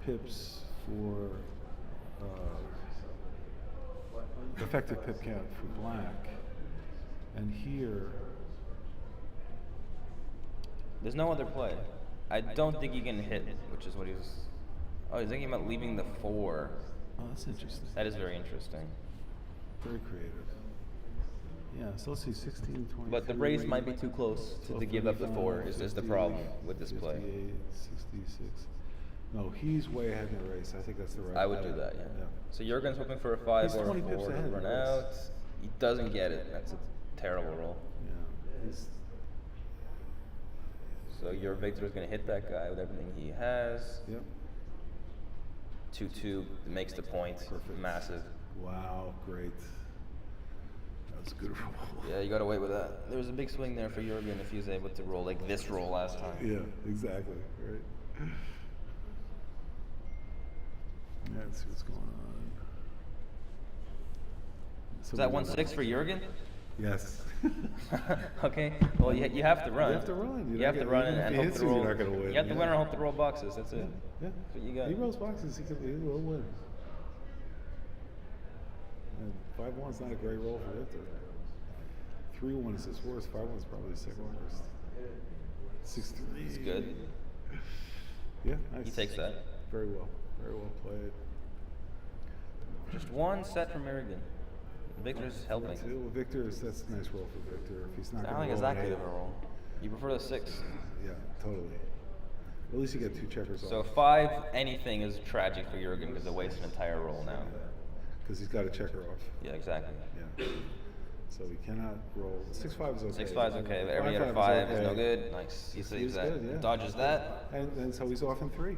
pips for effective pip count for black, and here There's no other play. I don't think he can hit, which is what he was. Oh, he's thinking about leaving the 4. Oh, that's interesting. That is very interesting. Very creative. Yeah, so let's see, 16, 20. But the raise might be too close to give up the 4 is the problem with this play. 58, 66. No, he's way ahead in the race. I think that's the right. I would do that, yeah. So Jorgen's hoping for a 5 He's or a 20 pips 4 to ahead in run the race. out. He doesn't get it. That's a terrible roll. Yeah. He's, So your Victor's going to hit that guy with everything he has. yep. 2-2 makes the point. Perfect. Massive. Wow, great. That was a good roll. Yeah, you got to wait with that. There was a big swing there for Jorgen if he was able to roll like this roll last time. Yeah, exactly. Right. Yeah, let's see what's going on. Is that 1-6 for Jorgen? Yes. Okay. Well, you have to run. You have to run. You have to run and hope to roll. You're not going to win. You have to win or hope to roll boxes. That's it. Yeah. That's what you got. He rolls boxes. He will win. And 5-1's not a great roll for Victor. 3-1 is his worst. 5-1 is probably his second worst. 6-3. It's good. Yeah, nice. He takes that. Very well. Very well played. Just one set from Jorgen. Victor's helping. That's a nice roll for Victor. If he's not I don't going think to it's that good of a roll. You prefer the 6. Yeah, totally. At least you get 2 checkers So off. 5 anything is tragic for Jorgen because it wastes an entire roll now. Because he's got a checker off. Yeah, exactly. Yeah. So he cannot roll. 6-5 is okay. 6-5 is okay, but every 5-5 other 5 is okay. no good. Nice. He He's saves that. good, yeah. Dodges that. And so he's off in 3.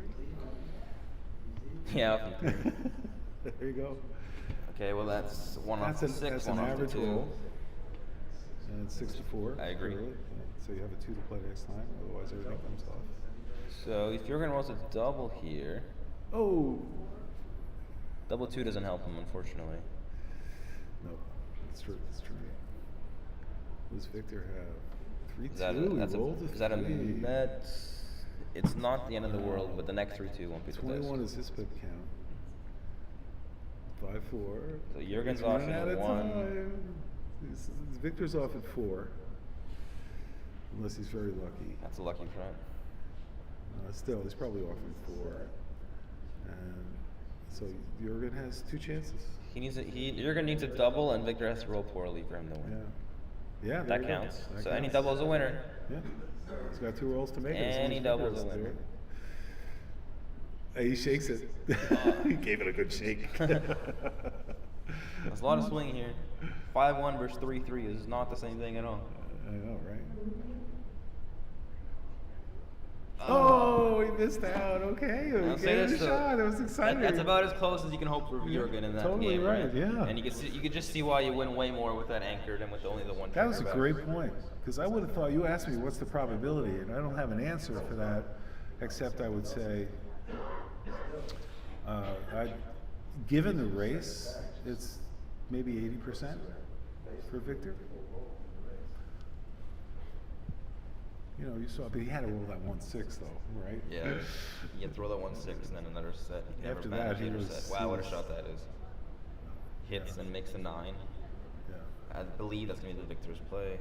Yeah. There you go. Okay, well that's 1 off That's the 6, that's 1 an off the average 2. roll. And it's 6-4. I agree. Clearly. Yeah. So you have a 2 to play next time. Otherwise, everything comes off. So if Jorgen rolls a double here, Oh. double 2 doesn't help him, unfortunately. No, that's true. That's true. Does Victor have 3-2? Is that is that a net? It's not the end of the world, but the next 3-2 won't be the 21 best. is his pip count. 5-4. So Jorgen's He's off running in out of 1. time. Victor's off at 4. Unless he's very lucky. That's a lucky try. Still, he's probably off in 4. And so Jorgen has 2 chances. Jorgen needs a double, and Victor has to roll poorly for him to win. Yeah. Yeah, there That you go. counts. That So any counts. double is a winner. Yeah. He's got 2 rolls to make it. Any double is a winner. Hey, he shakes it. He gave it a good shake. There's a lot of swing here. 5-1 versus 3-3 is not the same thing at all. I know, right? Oh, he missed out. Okay, I'll he say gave it a this, though. shot. It was exciting. That's about as close as you can hope for Jorgen in that Totally game, right, yeah. And you could just see why you win way more with that anchor than with only the one. That was a trigger great back. point, because I would have thought, you asked me what's the probability, and I don't have an answer for that, except I would say, given the race, it's maybe 80% for Victor. You know, you saw, but he had to roll that 1-6 though, right? Yeah. You can throw that 1-6 and then another set. You can After never that, manage he either was- set. Wow, what a he shot that is. Hits and makes a 9. Yeah. I believe that's going to be the Victor's play.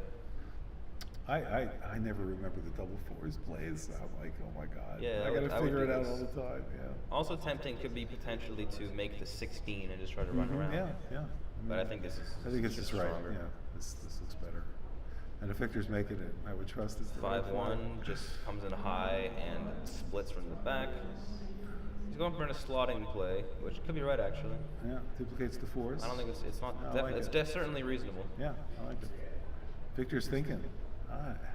I never remember the double 4s plays. I'm like, oh my god. Yeah, I gotta I would figure do it out this. all the time. Yeah. Also tempting could be potentially to make the 16 and just try to run around. Yeah. But I think this is. I think it's just just right. stronger. Yeah. This looks better. And if Victor's making it, I would trust it's the right 5-1 just comes in high and splits from the back. He's going for a slotting play, which could be right actually. Yeah, duplicates the 4s. I don't think it's not. I like it. Certainly reasonable. Yeah, I like it. Victor's thinking,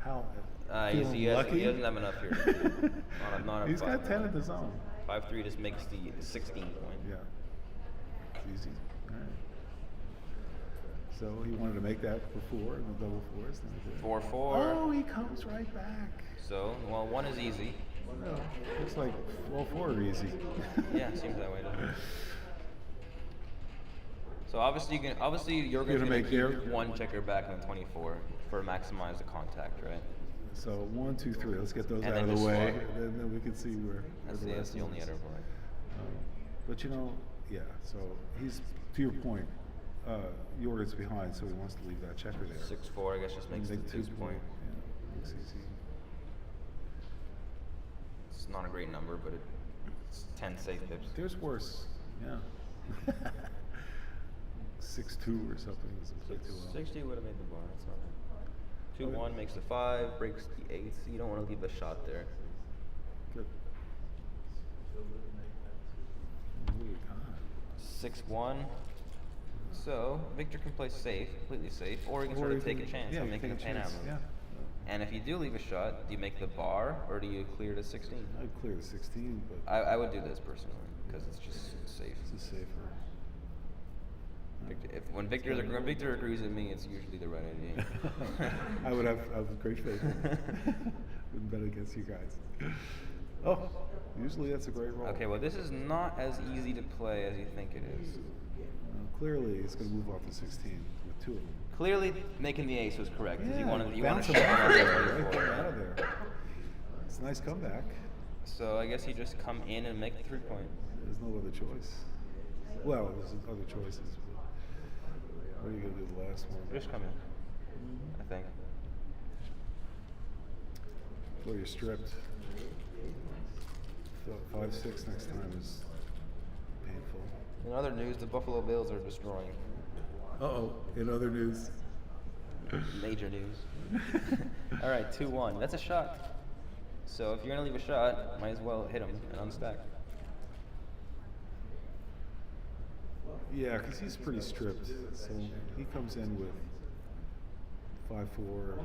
how He feeling doesn't lucky. have enough here. not a He's got 10 5-1. at the zone. 5-3 just makes the 16 point. Yeah, it's easy. All right. So he wanted to make that for 4 and the double 4s. Then he did. 4-4. Oh, he comes right back. So, well, 1 is easy. No, looks like all 4 are easy. Yeah, seems that way, doesn't it? So obviously you're going to make keep their 1 checker back on the 24 for maximize the contact, right? So 1, 2, 3. Let's get those And out then of the just way, slot. and then we can see where. That's the only is. other point. But you know, yeah. So he's, to your point, Jorgen's behind, so he wants to leave that checker there. 6-4, I guess, just makes the Make 2 2 point. Yeah, makes it easy. not a great number, but it's 10 safe pips. There's worse. Yeah. 6-2 or something doesn't play too well. 60 would have made the bar. That's not bad. 2-1 makes the 5, breaks the 8. So you don't want to leave a shot there. Good. What do you got? 6-1. So Victor can play safe, completely safe, or he can sort of take a chance on making a take 10 out of it. Yeah. And if you do leave a shot, do you make the bar or do you clear to 16? I'd clear the 16, but I would do this personally because it's just safe. it's a safer. When Victor agrees with me, it's usually the right idea. I would have great faith in him. Wouldn't bet against you guys. Oh, usually that's a great roll. Okay, well this is not as easy to play as you think it is. Clearly, it's going to move off the 16 with 2 of them. Clearly, making the ace was correct because you want to bounce shut him him out out of there. there, right? Get him out of there. It's a nice comeback. So I guess you just come in and make the 3-point. There's no other choice. Well, there's other choices. But what are you going to do the last one? Just come in, I think. Before you're stripped. 5-6 next time is painful. In other news, the Buffalo Bills are destroying. Uh-oh, in other news. Major news. All right, 2-1. That's a shot. So if you're going to leave a shot, might as well hit him and unstack. Yeah, because he's pretty stripped. So he comes in with 5-4.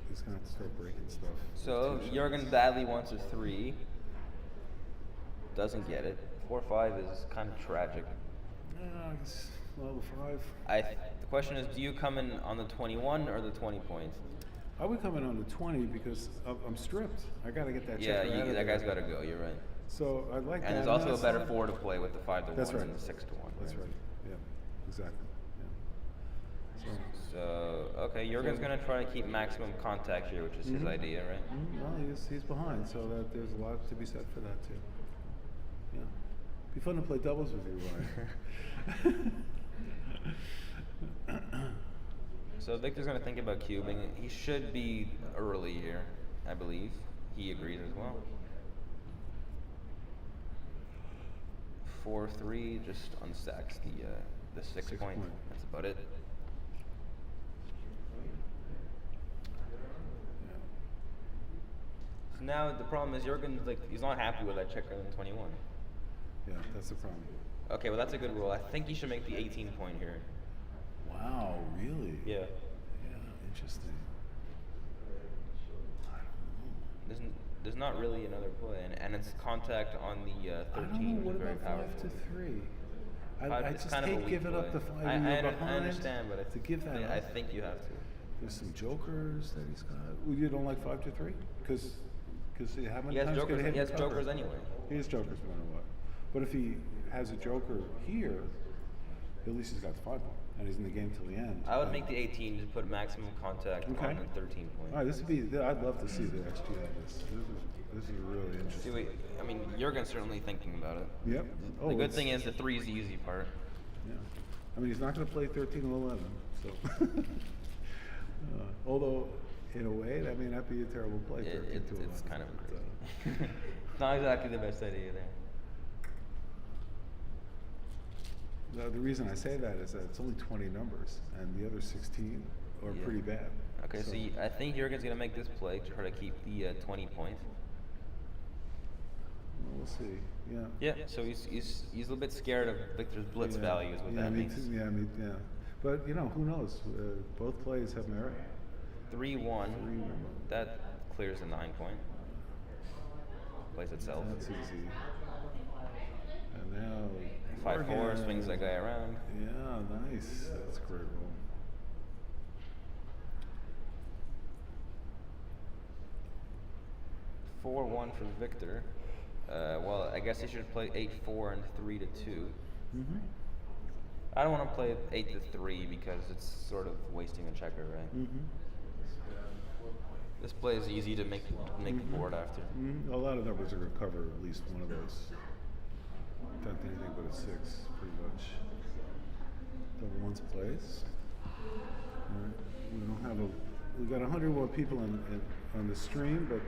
He's going to have to start breaking stuff. So Jorgen badly wants a 3. Doesn't get it. 4-5 is kind of tragic. I guess, well, the 5. The question is, do you come in on the 21 or the 20 points? I would come in on the 20 because I'm stripped. I got to get that checker out of that there. guy's got to go. You're right. So I'd like that. And there's also a better 4 to play with the 5-1 That's right. and the 6-1. That's right. Yeah, exactly. Yeah. So okay, Jorgen's gonna try to keep maximum contact here, which is his idea, right? Well, he's behind, so that there's a lot to be said for that too. Yeah, be fun to play doubles with you, Ryan. So Victor's gonna think about cubing. He should be early here, I believe. He agrees as well. 4-3 just unstacks the 6 point. That's about it. So now the problem is Jorgen's he's not happy with that checker in 21. Yeah, that's the problem. Okay, well that's a good rule. I think he should make the 18 point here. Wow, really? Yeah. Yeah, interesting. I don't know. There's not really another play, and it's contact on the 13. I don't know. What is very about powerful. 5-3? I It's just kind of a hate weak giving up the play. 5 you're behind. I understand, but to give that I up. think you have to. There's some jokers that he's got. Well, you don't like 5-3 because how many He has times jokers. could He has cover? jokers anyway. He has jokers no matter what. But if he has a joker here, at least he's got the 5 point, and he's in the game till the end. I would make the 18 to put maximum contact Okay. on the 13 point. All right, this would be. I'd love to see the XG of this. This is really interesting. See, I mean, Jorgen's certainly thinking about it. Yep. The good thing is the 3 is the easy part. Yeah. I mean, he's not going to play 13 and 11. So, although in a way that may not be a terrible play. 13 to 11. It's kind of crazy. It's not exactly the best idea there. The reason I say that is that it's only 20 numbers, and the other 16 are pretty bad. Okay, so I think Jorgen's going to make this play to try to keep the 20 points. Well, we'll see. Yeah. Yeah, so he's a little bit scared of Victor's blitz values, what that me means. too. Yeah. But who knows? Both plays have merit. 3-1. That clears the 9 point. Plays itself. That's easy. And now 5-4 swings that guy around. Yeah, nice. That's a great roll. Four 4-1 for Victor. Well, I guess he should play 8-4 and 3-2. Mm-hmm. I don't want to play 8-3 because it's sort of wasting a checker, right? Mm-hmm. This play is easy to make the board after. Mm-hmm. A lot of numbers are going to cover at least one of those. Don't think anything but a 6, pretty much. Double ones plays. All right. We don't have we got 101 people on the stream, but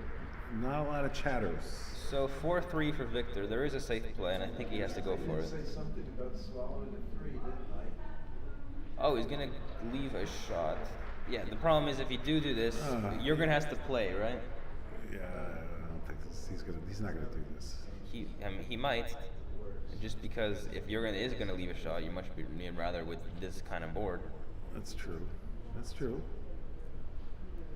not a lot of chatters. So 4-3 for Victor. There is a safe play, and I think he has to go for it. Say something about swallowing a 3, didn't I? Oh, he's gonna leave a shot. Yeah, the problem is if you do this, Jorgen has to play, right? Yeah, I don't think he's not gonna do this. I mean, he might. Just because if Jorgen is gonna leave a shot, you much rather with this kind of board. That's true. That's true.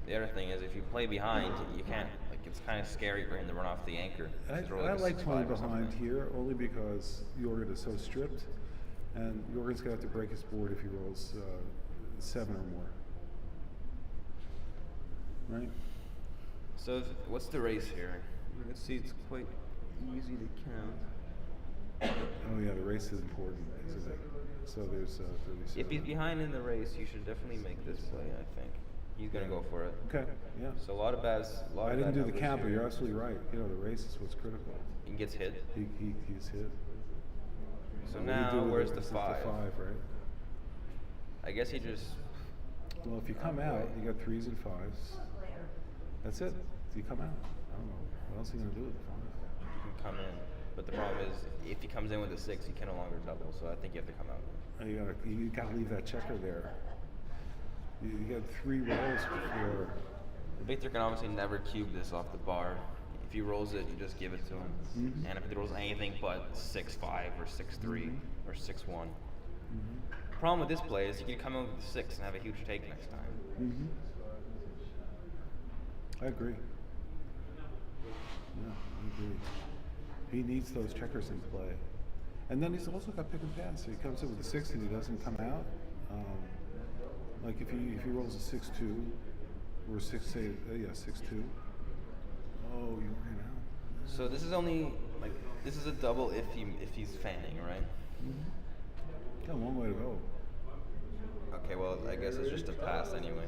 The other thing is if you play behind, you can't. Like it's kind of scary for him to run off the anchor. I like playing behind here only because Jorgen is so stripped, and Jorgen's gonna have to break his board if he rolls 7 or more. Right? So what's the race here? Let's see. It's quite easy to count. Oh yeah, the race is important, isn't it? So there's 37. If he's behind in the race, you should definitely make this play. I think he's gonna go for it. Okay, yeah. So a lot of bad. I didn't do the count, but you're absolutely right. You know, the race is what's critical. He gets hit. He's hit. So What do you now, do with where's it? the It's 5? The 5, right? I guess he just. Well, if you come out, you got 3s and 5s. That's it. You come out. I don't know. What else are you gonna do with the 5? You can come in, but the problem is if he comes in with a 6, he can no longer double. So I think you have to come out. You gotta leave that checker there. You got 3 rolls before. Victor can obviously never cube this off the bar. If he rolls it, you just give it to him. Mhm. And if he rolls anything but 6-5 or 6-3 or 6-1. The problem with this play is you can come in with a 6 and have a huge take next time. I agree. Yeah, I agree. He needs those checkers in play. And then he's also got pick and pass. So he comes in with a 6 and he doesn't come out. Like if he rolls a 6-2 or 6-2. Oh, you ran out. So this is only like this is a double if he's fanning, right? Got a long way to go. Okay, well I guess it's just a pass anyway.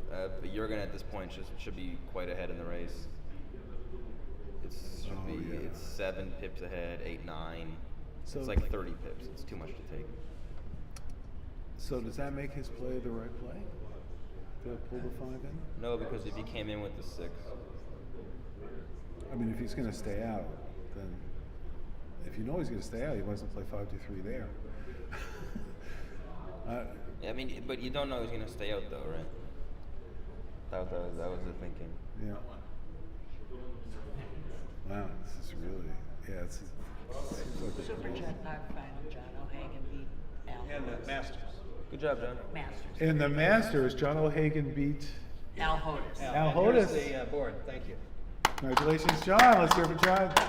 But Jorgen at this point should be quite ahead in the race. It's 7 pips ahead, 8, 9. So it's like 30 pips. It's too much to take. So does that make his play the right play? To pull the 5 in? No, because if he came in with the 6, I mean, if he's going to stay out, then if you know he's going to stay out, you might as well play 5-2-3 there. I mean, but you don't know he's going to stay out though, right? That was the thinking. Yeah. Wow, this is really, it seems like a Super Jackpot final, John O'Hagan beat Al And Hodes. the Masters. Good job, John. Masters. In the Masters, John O'Hagan beat. Al Hodes. Al and here's Hodes. the board. Thank you. Congratulations, John. Let's hear for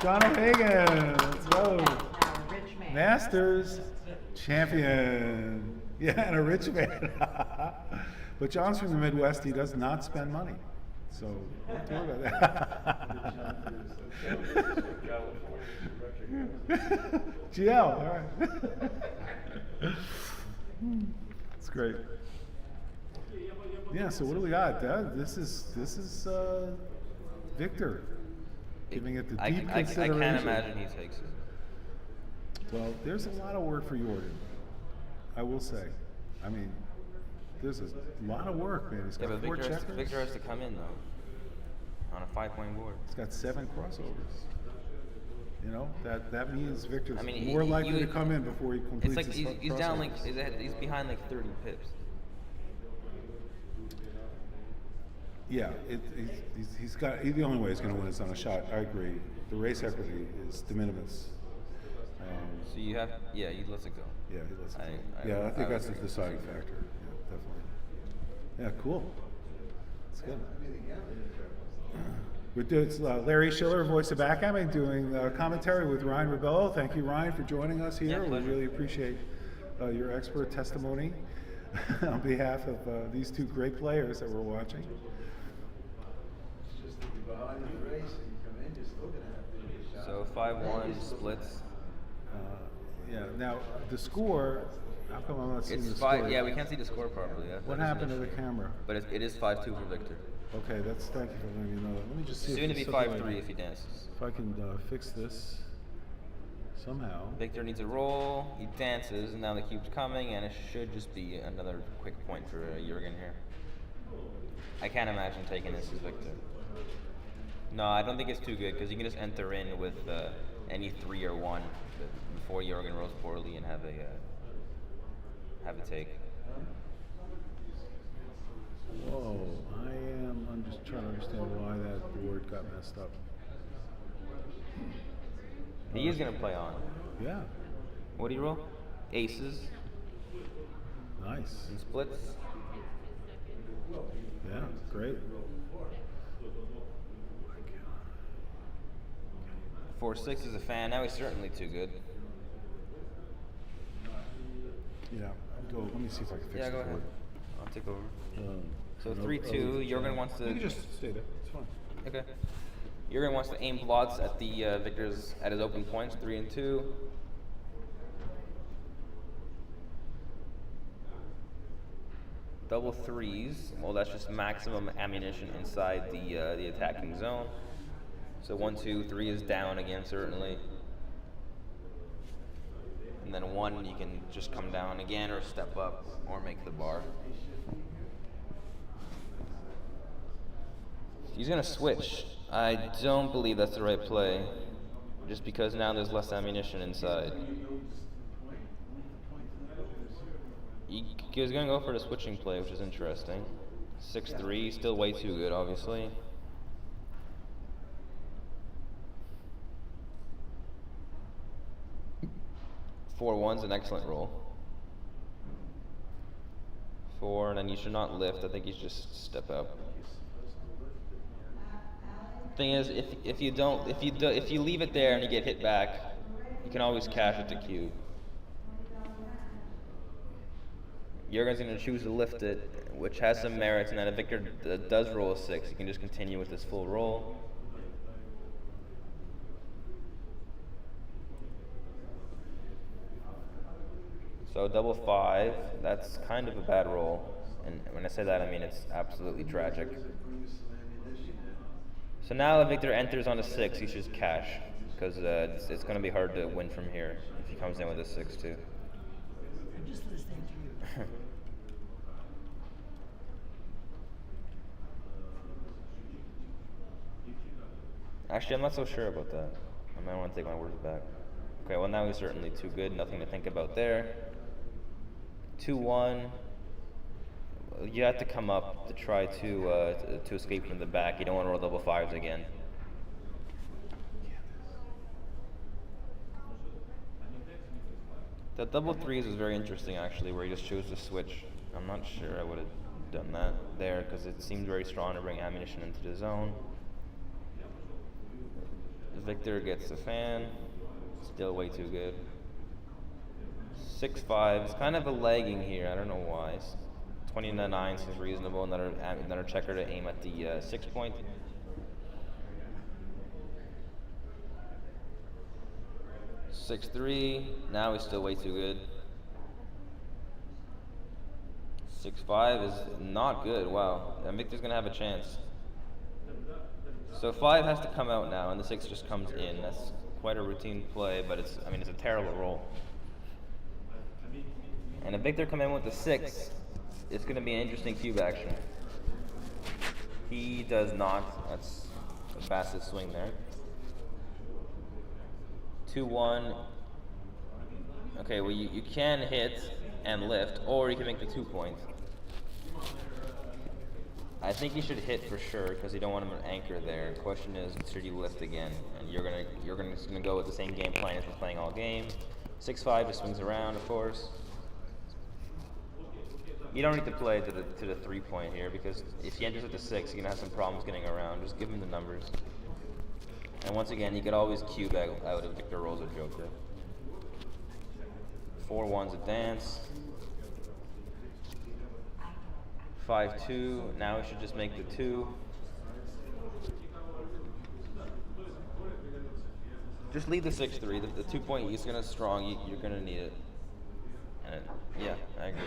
John O'Hagan. Let's go. Now a rich man. Masters champion. Yeah, and a rich man. But John's from the Midwest. He does not spend money. So don't worry about that. GL, all right. It's great. Yeah, so what do we got? This is Victor giving it the deep I consideration. can't imagine he takes it. Well, there's a lot of work for Jorgen, I will say. I mean, there's a lot of work, man. He's Yeah, got but 4 checkers. Victor has to come in though, on a 5-point board. He's got 7 crossovers. You know, that means Victor's I mean, more likely to come in before he completes It's like his he's down like crossovers. he's behind like 30 pips. Yeah, he's the only way he's going to win is on a shot. I agree. The race equity is de minimis. So you have, you let it go. Yeah, he lets it go. I think that's the deciding factor. Yeah, definitely. Yeah, cool. That's good. It's Larry Shiller, voice of Backgammon, doing commentary with Ryan Rebello. Thank you, Ryan, for joining us here. Yeah, we pleasure. really appreciate your expert testimony on behalf of these 2 great players that we're watching. It's just that you're behind the race and you come in, just looking at it. So 5-1 splits. Yeah. Now the score. How come I'm not seeing It's the 5. score? Yeah, we can't see the score properly. What happened to the camera? But it is 5-2 for Victor. Okay, thank you for letting me know that. Let me just see. Soon to if be there's something 5-3 if he dances. If I can fix this somehow. Victor needs a roll. He dances, and now the cube's coming, and it should just be another quick point for Jorgen here. I can't imagine taking this as Victor. No, I don't think it's too good because you can just enter in with any 3 or 1 before Jorgen rolls poorly and have a take. Whoa, I'm just trying to understand why that board got messed up. He is gonna play on. Yeah, What do you roll? Aces nice. and splits. Yeah, great. 4-6 is a fan. Now he's certainly too good. Yeah, let me see if I can fix Yeah, the go ahead. board. I'll take over. So No, 3-2. Jorgen wants to. You can just stay there. It's fine. Okay. Jorgen wants to aim blots at the victors at his open points, 3 and 2. Double threes. Well, that's just maximum ammunition inside the attacking zone. So 1, 2, 3 is down again, certainly. And then 1, you can just come down again, or step up, or make the bar. He's gonna switch. I don't believe that's the right play, just because now there's less ammunition inside. He was gonna go for the switching play, which is interesting. 6-3, still way too good, obviously. 4-1's an excellent roll. 4, and then you should not lift. I think you should just step up. Thing is, if you leave it there and you get hit back, you can always cash it to cube. Jorgen's going to choose to lift it, which has some merits, and then if Victor does roll a 6, you can just continue with this full roll. So double 5, that's kind of a bad roll, and when I say that I mean it's absolutely tragic. So now if Victor enters on a 6, he should cash, because it's going to be hard to win from here if he comes in with a 6 too. I'm just listening to you. Actually, I'm not so sure about that. I might want to take my words back. Okay, well now he's certainly too good, nothing to think about there. 2-1. You have to come up to try to escape from the back. You don't want to roll double 5s again. The double 3s is very interesting actually, where he just chose to switch. I'm not sure I would have done that there because it seemed very strong to bring ammunition into the zone. Victor gets the fan. Still way too good. 6-5. It's kind of a lagging here. I don't know why. 20-9 seems reasonable. Another checker to aim at the 6 point. Six 3. Now he's still way too good. 6-5 is not good. Wow. And Victor's gonna have a chance. So 5 has to come out now, and the 6 just comes in. That's quite a routine play, but it's a terrible roll. And if Victor come in with the 6, it's going to be an interesting cube action. He does not. That's the fastest swing there. 2-1. Okay, well you can hit and lift, or you can make the 2 point. I think you should hit for sure because you don't want him to anchor there. The question is, should you lift again? And you're just gonna go with the same game plan as we're playing all game. 6-5 just swings around, of course. You don't need to play to the 3 point here because if he enters at the 6, you're gonna have some problems getting around. Just give him the numbers. And once again, you could always cube out if Victor rolls a joker. 4-1's a dance. 5-2. Now we should just make the 2. Just leave the 6-3. The 2 point is gonna strong. You're gonna need it. And yeah, I agree.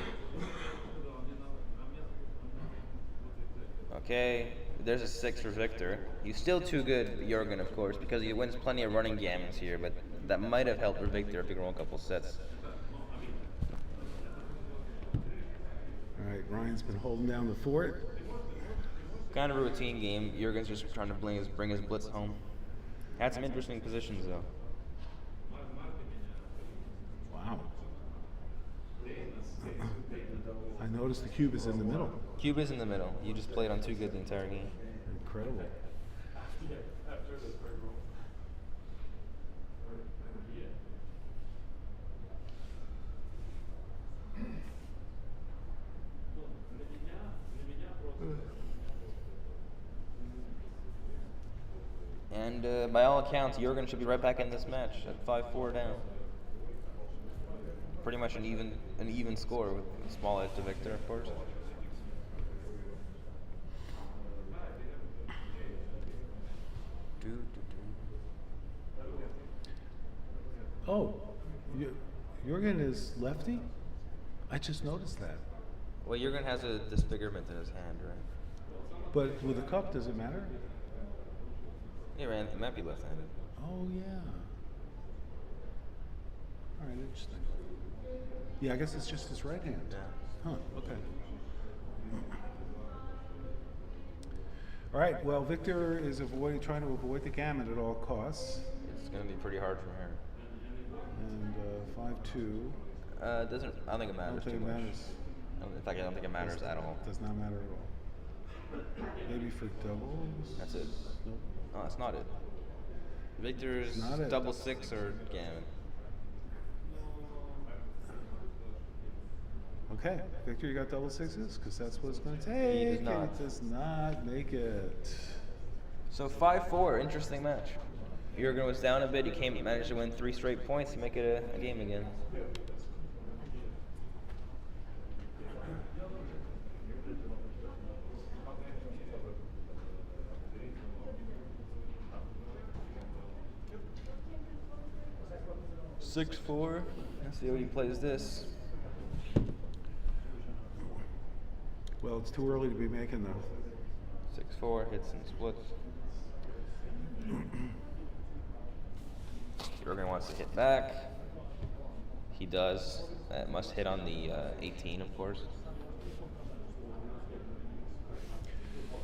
Okay, there's a 6 for Victor. He's still too good, Jorgen, of course, because he wins plenty of running gammons here. But that might have helped for Victor if he could roll a couple sets. All right, Ryan's been holding down the fort. Kind of a routine game. Jorgen's just trying to bring his blitz home. Had some interesting positions though. Wow. I noticed the cube is in the middle. Cube is in the middle. You just played on too good the entire game. Incredible. And by all accounts, Jorgen should be right back in this match at 5-4 down. Pretty much an even score with a small edge to Victor, of course. Oh, Jorgen is lefty? I just noticed that. Well, Jorgen has a disfigurement in his hand, right? But with a cup, does it matter? Yeah, right. It might be left-handed. Oh, yeah. All right, interesting. Yeah, I guess it's just his right hand. Yeah. Huh, okay. All right, well, Victor is trying to avoid the gammon at all costs. It's going to be pretty hard from here. And 5-2. I don't think it matters too much. In fact, I don't think it matters at all. Does not matter at all. Maybe for doubles? That's it. Nope. No, that's not it. Victor's Not it. double six or gammon. Okay, Victor, you got double sixes? Because that's what it's going to take. He does not. It does not make it. So 5-4, interesting match. Jorgen was down a bit. He managed to win 3 straight points to make it a game again. Six, 4. Let's see how he plays this. Well, it's too early to be making the 6-4, hits and splits. Jorgen wants to hit back. He does. That must hit on the 18, of course.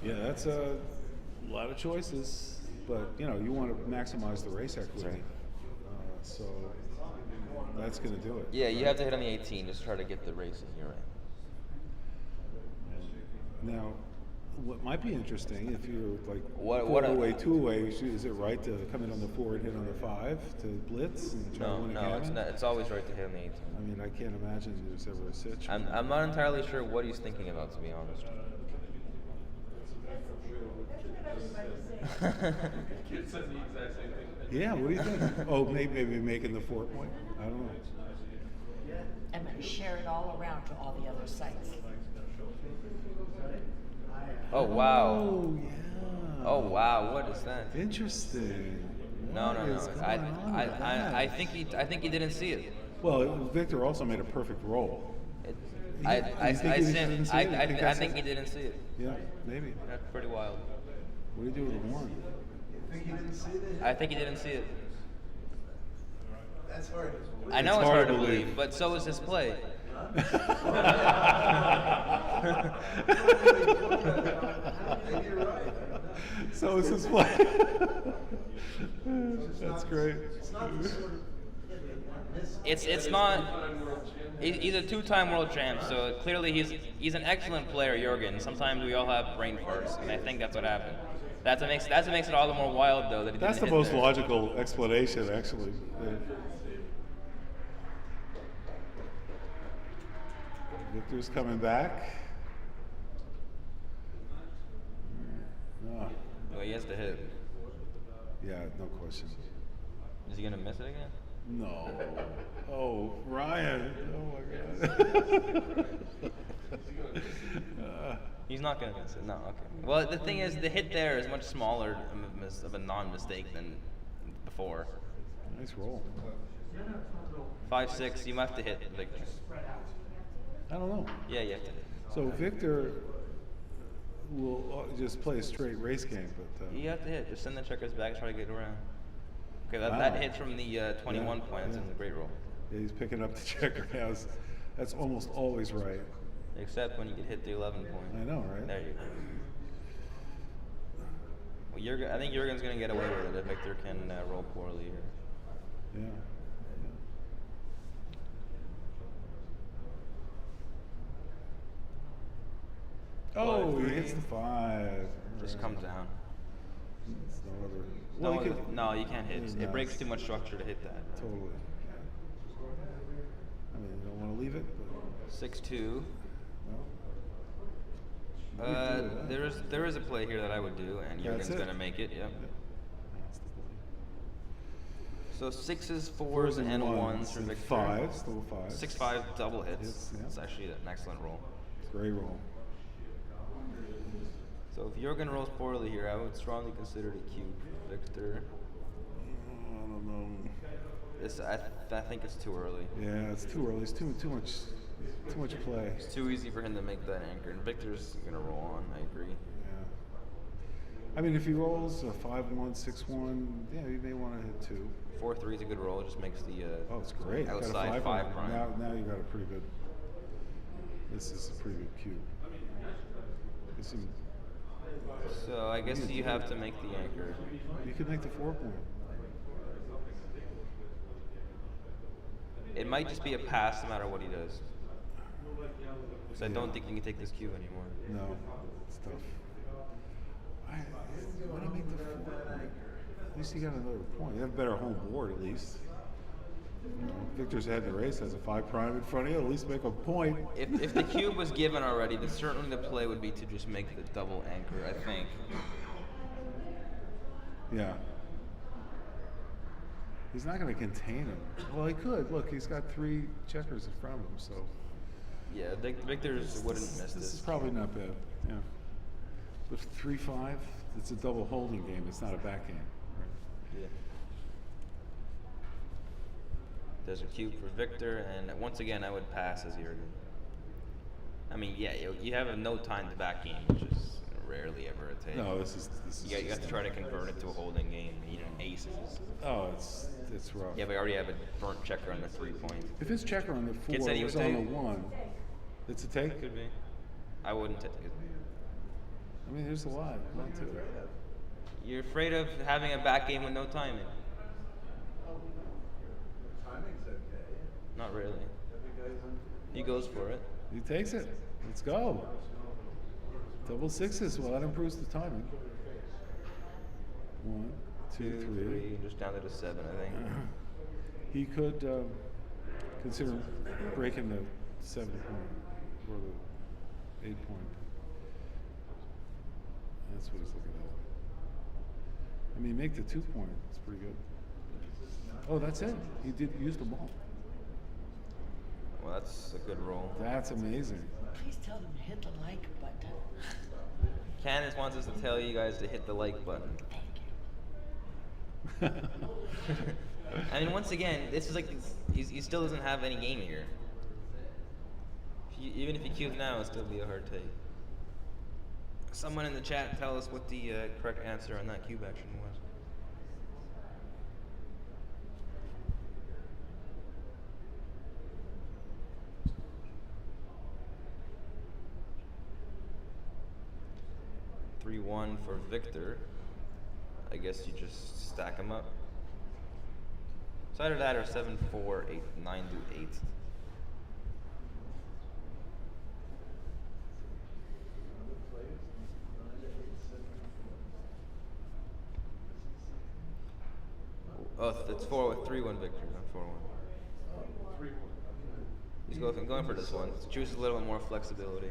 Yeah, that's a lot of choices, but you know you want to maximize the race equity. Right. So that's going to do it. Yeah, you have to hit on the 18 just to try to get the race in. You're right. Now, what might be interesting if you're like What 4 away, 2 away, is it right to come in on the 4 and hit on the 5 to blitz and try to win a No, gammon? it's not. It's always right to hit on the 18. I mean, I can't imagine there's ever a sitch. I'm not entirely sure what he's thinking about, to be honest. Yeah, what do you think? Oh, maybe making the 4 point. I don't know. And then share it all around to all the other sites. Oh wow. Oh yeah. Oh wow. What is that? Interesting. No. What is going on with that? I think he didn't see it. Well, Victor also made a perfect roll. I You think he didn't see it? I think he didn't see it. Yeah, maybe. That's pretty wild. What do you do with a 1? Think you didn't see that? I think he didn't see it. That's hard. I know it's hard to believe, but so is his play. Maybe you're right. So is his play. That's great. It's not the sort of hit that you miss. It's not. He's a 2-time world champ, so clearly he's an excellent player, Jorgen. Sometimes we all have brain farts, and I think that's what happened. That's what makes it all the more wild, though. That he That's the didn't hit most there. logical explanation, actually. Victor's coming back. Ah, Well, he has to hit. yeah, no question. Is he gonna miss it again? No. Oh, Ryan. Oh my God. He's not gonna miss it. No. Okay. Well, the thing is, the hit there is much smaller of a non-mistake than before. Nice roll. 5-6. You might have to hit Victor. I don't know. Yeah, you have to hit. So Victor will just play a straight race game, but You have to hit. Just send the checkers back and try to get around. Okay, that Wow. hits from the 21 Yeah, points yeah. in the great roll. yeah, he's picking up the checker now. That's almost always right. Except when you get hit the 11 point. I know, right? There you go. Well, I think Jorgen's gonna get away with it if Victor can roll poorly here. Yeah. Oh, he hits the 5. Just Right. comes down. It's no other. No, Well, he could- no, you can't hit. No, It breaks it's- too much structure to hit that. Totally. Yeah. I mean, you don't want to leave it, but 6-2. well. You could do that. There is a play here that I would do, and That's Jorgen's it. gonna make it. Yep. That's the play. So 6s, 4s, and 1s for and Victor. 5s, still 5s. 6-5 double hits. Hits, yeah. It's actually an excellent roll. Great roll. So if Jorgen rolls poorly here, I would strongly consider it a cube for Victor. I don't know. I think it's too early. Yeah, it's too early. It's too much play. It's too easy for him to make that anchor, and Victor's gonna roll on. I agree. Yeah. I mean, if he rolls a 5-1, 6-1, yeah, you may want to hit 2. 4-3 is a good roll. It just makes the Oh, it's great. Got a outside 5 on it. prime. Now you got a pretty good. This is a pretty good cube. This is, So I guess you have to make the anchor. you could make the 4-point. It might just be a pass no matter what he does. Because I don't think you can take this cube anymore. No, it's tough. Why not make the 4-point? At least you got another point. You have a better home board at least. You know, Victor's ahead in the race, has a 5 prime in front of you. At least make a point. If the cube was given already, then certainly the play would be to just make the double anchor, I think. Yeah. He's not going to contain him. Well, he could. Look, he's got 3 checkers in front of him, so. Yeah, Victor's wouldn't miss This is this. probably not bad. Yeah. But 3-5, it's a double holding game. It's not a back game. Right? Yeah. There's a cube for Victor, and once again, I would pass as Jorgen. I mean, yeah, you have a no time to back game, which is rarely ever a take. No, this is. You have to try to convert it to a holding game. You need an ace. Oh, it's rough. Yeah, but I already have a burnt checker on the 3-point. If his checker on the 4 Kid said he was would on take. the 1, it's a take. Could be. I wouldn't take it. I mean, there's a lot. 1, 2. You're afraid of having a back game with no timing. Timing's okay. Not really. Every guy's on. He goes for it. He takes it. Let's go. Double 6s. Well, that improves the timing. 1, 2, 3. Just down to the 7, I think. He could consider breaking the 7-point or the 8-point. That's what he's looking at. I mean, make the 2-point. It's pretty good. Oh, that's it. He did use the ball. Well, that's a good roll. That's amazing. Please tell them to hit the like button. Candace wants us to tell you guys to hit the like button. Thank you. I mean, once again, this is like he still doesn't have any game here. Even if he cubes now, it'll still be a hard take. Someone in the chat tell us what the correct answer on that cube action was. (3-1) for Victor. I guess you just stack them up. So either that or 7-4, 8, 9 to 8. Oh, it's 3-1 Victor, not 4-1. He's going for this one. Chooses a little bit more flexibility.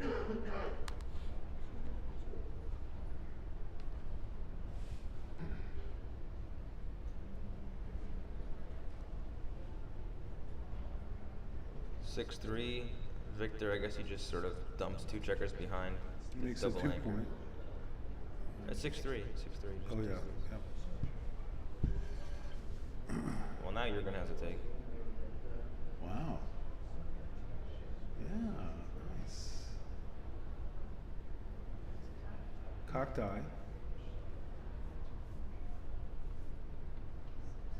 (6-3) Victor, I guess he just sort of dumps 2 checkers behind. Makes a Double 2-point. It's 6-3. 6-3. Oh, yeah. Well, now you're gonna have to take. Wow. Yeah, nice. Cocked eye.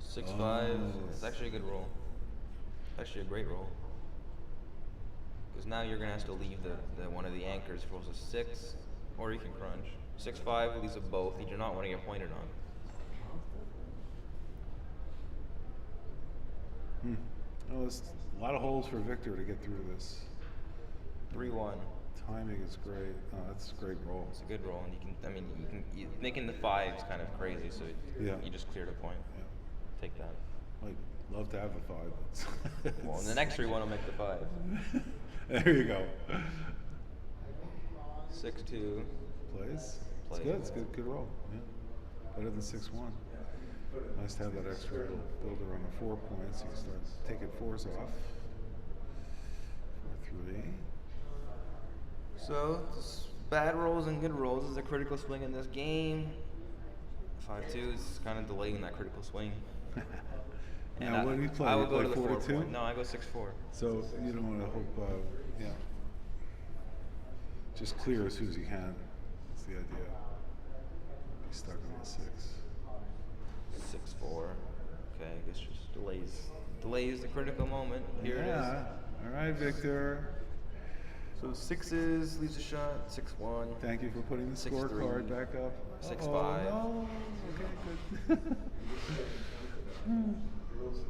6-5. Oh. It's actually a good roll. Actually a great roll. Because now you're gonna have to leave the one of the anchors. Rolls a 6. Or you can crunch. 6-5 leaves a both. You do not want to get pointed on. Oh, there's a lot of holes for Victor to get through this. 3-1. Timing is great. Oh, that's a great roll. It's a good roll, and making the 5's kind of crazy, so Yeah. you just cleared a point. Yeah. Take that. I'd love to have the 5. But Well, and the next 3-1 will make the 5. There you go. 6-2. Plays. It's Play. good. It's good. Good roll. Yeah. Better than 6-1. Nice to have that extra little builder on the 4 points. You can start taking 4s off. 4-3. So, bad rolls and good rolls is a critical swing in this game. 5-2 is kind of delaying that critical swing. And Now, what do you play? I will You go play to the 4 to 4 2? point. No, I go 6-4. So you don't want to hope, yeah. Just clear as soon as you can. That's the idea. Be stuck on the 6. 6-4. Okay, I guess just delays the critical moment. Here it is. Yeah. All right, Victor. So 6s leaves a shot. 6-1. Thank you for putting the 6-3. scorecard back up. 6-5. Oh, no. Okay, good. Rolls a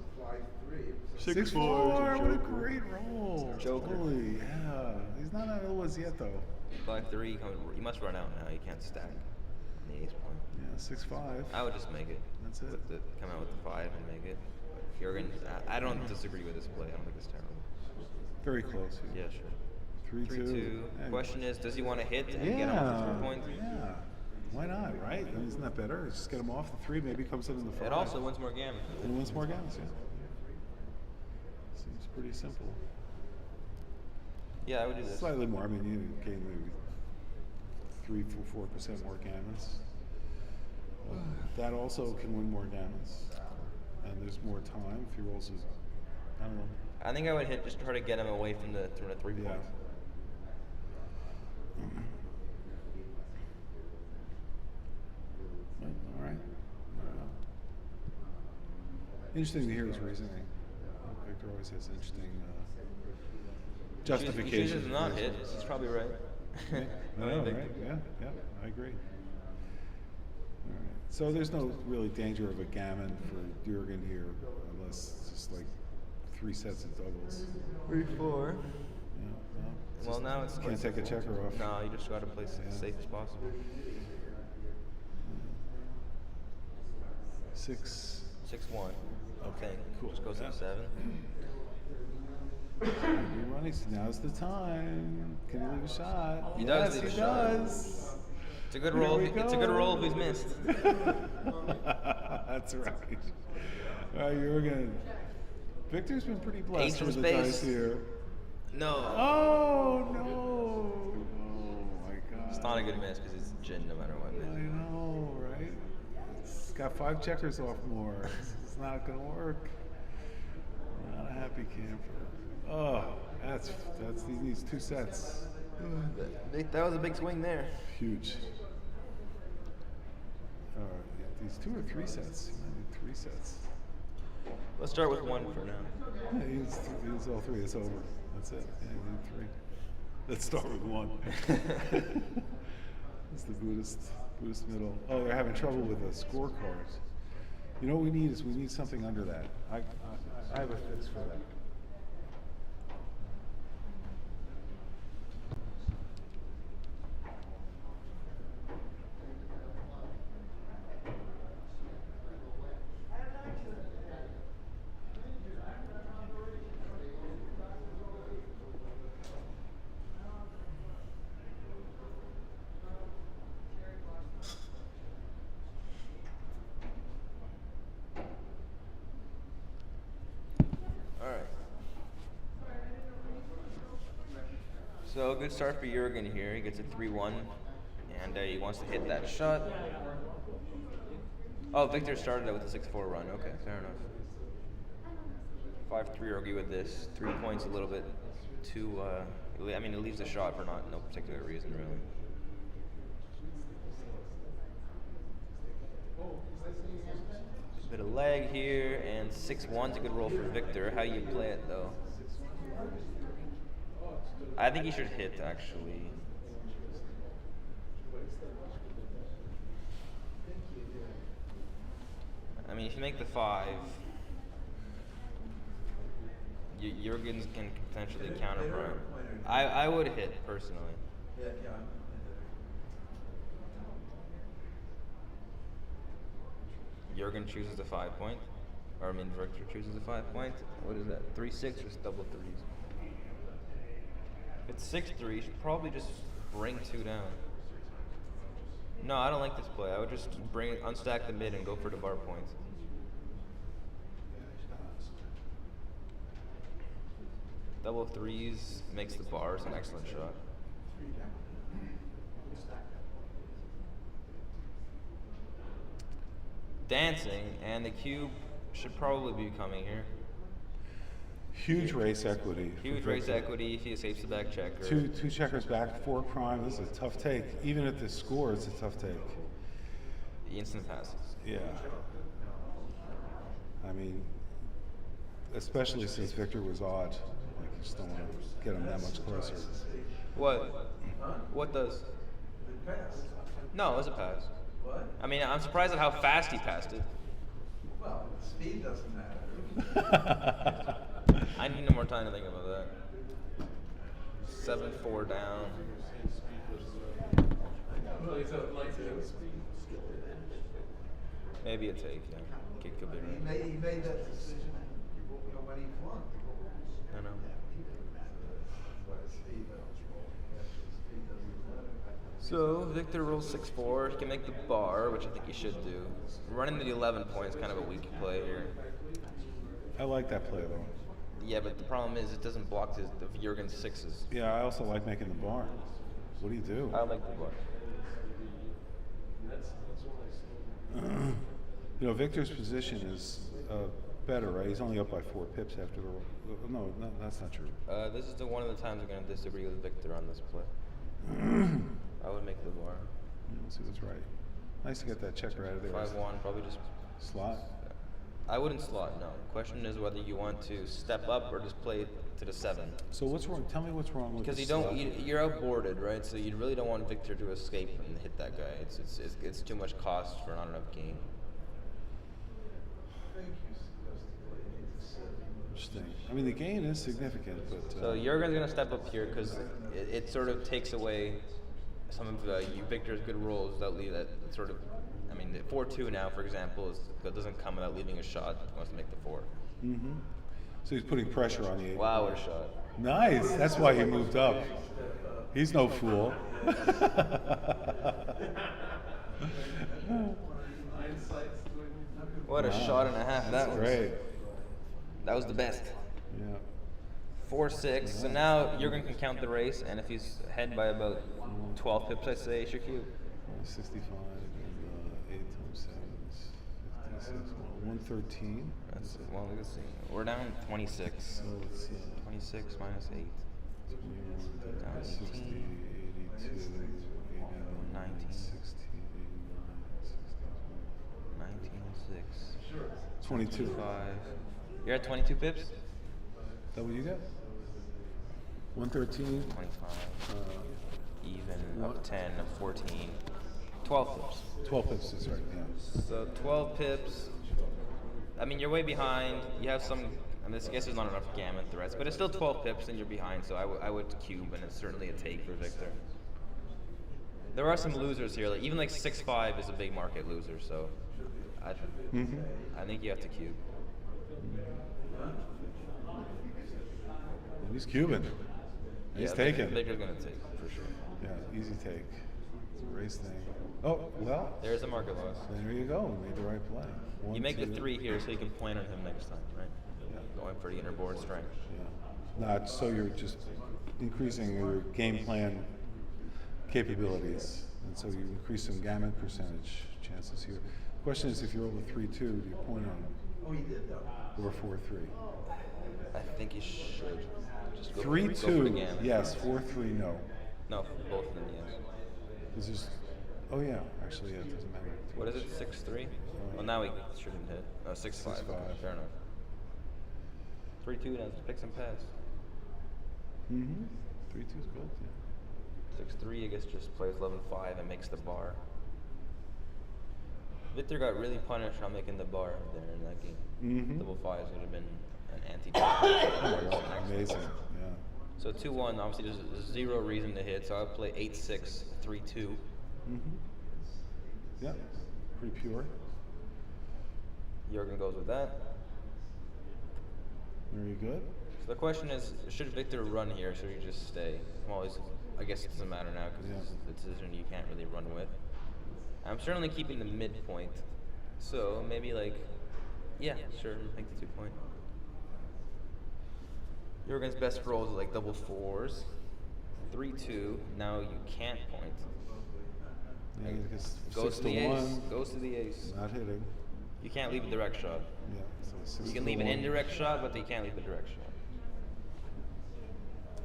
5-3. 6-4. What a great roll. Joker. Holy, yeah. He's not out of the woods yet, though. 5-3. You must run out now. You can't stack on the ace point. Yeah, 6-5. I would just make it. That's it. Come out with the 5 and make it. But Jorgen, I don't disagree with this play. I don't think it's terrible. Very close. Yeah, sure. 3-2. 3-2. Question is, does he want to hit and get him off the 3 points? Yeah. Why not, right? I mean, isn't that better? Just get him off the 3, maybe comes in the 5. It also wins more gammon. And wins more games, yeah. Seems pretty simple. Yeah, I would do this. Slightly more. I mean, you gain maybe 3-4% more gammons. That also can win more gammons. And there's more time if he rolls his, I don't know. I think I would hit, just try to get him away from the 3 Yeah. points. All right. Interesting to hear his reasoning. Victor always has interesting justification. He chooses to not hit. He's probably right. I know, right? Yeah, I agree. All right. So there's no really danger of a gammon for Jorgen here, unless it's just like 3 sets of doubles. 3-4. Yeah, well, Well, now it's can't take a checker off. No, you just got to play as safe as possible. 6. 6-1. Okay, cool. Just goes Yeah. to 7. You're running. So now's the time. Can he leave a shot? He does Yes, leave a he shot. does. It's a good Here roll. we It's a good go. roll if he's missed. That's right. All right, Jorgen. Victor's been pretty blessed Ace from with the space. dice here. No. Oh no! Oh my God! It's not a good miss because it's gin no matter what. I know, right? It's got 5 checkers off more. It's not gonna work. Not a happy camper. Oh, he needs 2 sets. That was a big swing there. Huge. These 2 or 3 sets. He might need 3 sets. Let's start with 1 for now. Yeah, he needs all 3. It's over. That's it. Yeah, you need 3. Let's start with 1. It's the Buddhist middle. Oh, they're having trouble with the scorecards. You know what we need is we need something under that. I have a fix for that. So good start for Jorgen here. He gets a 3-1, and he wants to hit that shot. Oh, Victor started it with a 6-4 run. Okay, fair enough. 5-3 argue with this. 3 points a little bit too. I mean, it leaves the shot for no particular reason really. Bit of leg here, and 6-1's a good roll for Victor. How you play it though? I think he should hit actually. I mean, if you make the 5, Jorgen's can potentially counter Brian. I would hit personally. Yeah, yeah. Jorgen chooses the 5 point. Or I mean, Victor chooses the 5 point. What is that? 3-6 or double threes? If it's 6-3, you should probably just bring 2 down. No, I don't like this play. I would just unstack the mid and go for the bar points. Double threes makes the bars an excellent shot. Dancing, and the cube should probably be coming here. Huge race equity. Huge race equity if he escapes the back checker. Two checkers back, 4 prime. This is a tough take. Even at this score, it's a tough take. The instant passes. Yeah. I mean, especially since Victor was odd. Like, you just don't want to get him that much closer. What? What does? No, it was a pass. What? I mean, I'm surprised at how fast he passed it. Well, speed doesn't matter. I need no more time to think about that. 7-4 down. Maybe a take, yeah. Kick could be right. He made that decision when he flunked. I know. So, Victor rolls 6-4. He can make the bar, which I think he should do. Running the 11 points is kind of a weak play here. I like that play, though. Yeah, but the problem is it doesn't block the Jorgen's 6s. Yeah, I also like making the bar. What do you do? I like the bar. You know, Victor's position is better, right? He's only up by 4 pips after the roll. No, that's not true. This is one of the times I'm going to disagree with Victor on this play. I would make the bar. Yeah, let's see what's right. Nice to get that checker out of there. 5-1, probably just Slot? I wouldn't slot, no. The question is whether you want to step up or just play to the 7. So what's wrong? Tell me what's wrong with Because the you don't, slot. you're outboarded, right? So you really don't want Victor to escape and hit that guy. It's too much cost for not enough game. Interesting. I mean, the gain is significant, but... So Jorgen's going to step up here because it sort of takes away some of Victor's good rolls that leave that sort of... I mean, 4-2 now, for example, that doesn't come without leaving a shot. He wants to make the 4. Mm-hmm. So he's putting pressure on the 8. Wow, what a shot. Nice. That's why he moved up. He's no fool. What a shot and a half that was. Great. That was the best. Yeah. 4-6. So now Jorgen can count the race, and if he's ahead by about 12 pips, I say, sure cube. 65 and 8 times 7 is 56. 113. That's well. Let's see. We're down 26. So it's 26 minus 8. 21, Down 60, 18. 82, 89, 19. 60, 89, 60. 19, 6. 22. 5. You're at 22 pips? Is that what you got? 113. 25. Even. Up 10. Up 14. 12 pips. 12 pips is right, yeah. So 12 pips. I mean, you're way behind. You have some. I mean, I guess there's not enough gammon threats, but it's still 12 pips and you're behind. So I would cube, and it's certainly a take for Victor. There are some losers here. Like even like 6-5 is a big market loser. So I think you have to cube. He's Cuban. He's taking. Victor's gonna take for sure. Yeah, easy take. It's a race thing. Oh, well, There's a market loss. there you go. Made the right play. One, You make the two. 3 here so you can point on him next time, right? Yeah. Going for the inner board strength. Yeah. Not so you're just increasing your game plan capabilities, and so you increase some gammon percentage chances here. Question is, if you're over 3-2, do you point on them? Oh, he did though. Or 4-3? I think you should just go 3-2, for the gammon. yes. 4-3, no. No, both of them, yes. This is. Oh yeah, actually, yeah, it doesn't matter. What is it, 6-3? Well, now we shouldn't hit. 6-5. 6-5. Fair enough. 3-2 now, pick some pass. 3-2 is good. 6-3, I guess just plays 11-5 and makes the bar. Victor got really punished on making the bar there in that game. Mm-hmm. Double fives would have been an anti. Oh my God, amazing. Yeah. So 2-1, obviously there's zero reason to hit, so I'll play 8-6, 3-2. Mm-hmm. Yeah, pretty pure. Jorgen goes with that. Very good. So the question is, should Victor run here, or should he just stay? Well, I guess it doesn't matter now because it's a decision you can't really run with. I'm certainly keeping the midpoint, so maybe like, yeah, sure, make the 2 point. Jorgen's best rolls are like double fours, 3-2. Now you can't point. Yeah, because Goes 6 to to the 1. ace. Goes to the ace. Not hitting. You can't leave a direct shot. Yeah, so 6 You can to leave an 1. indirect shot, but you can't leave a direct shot.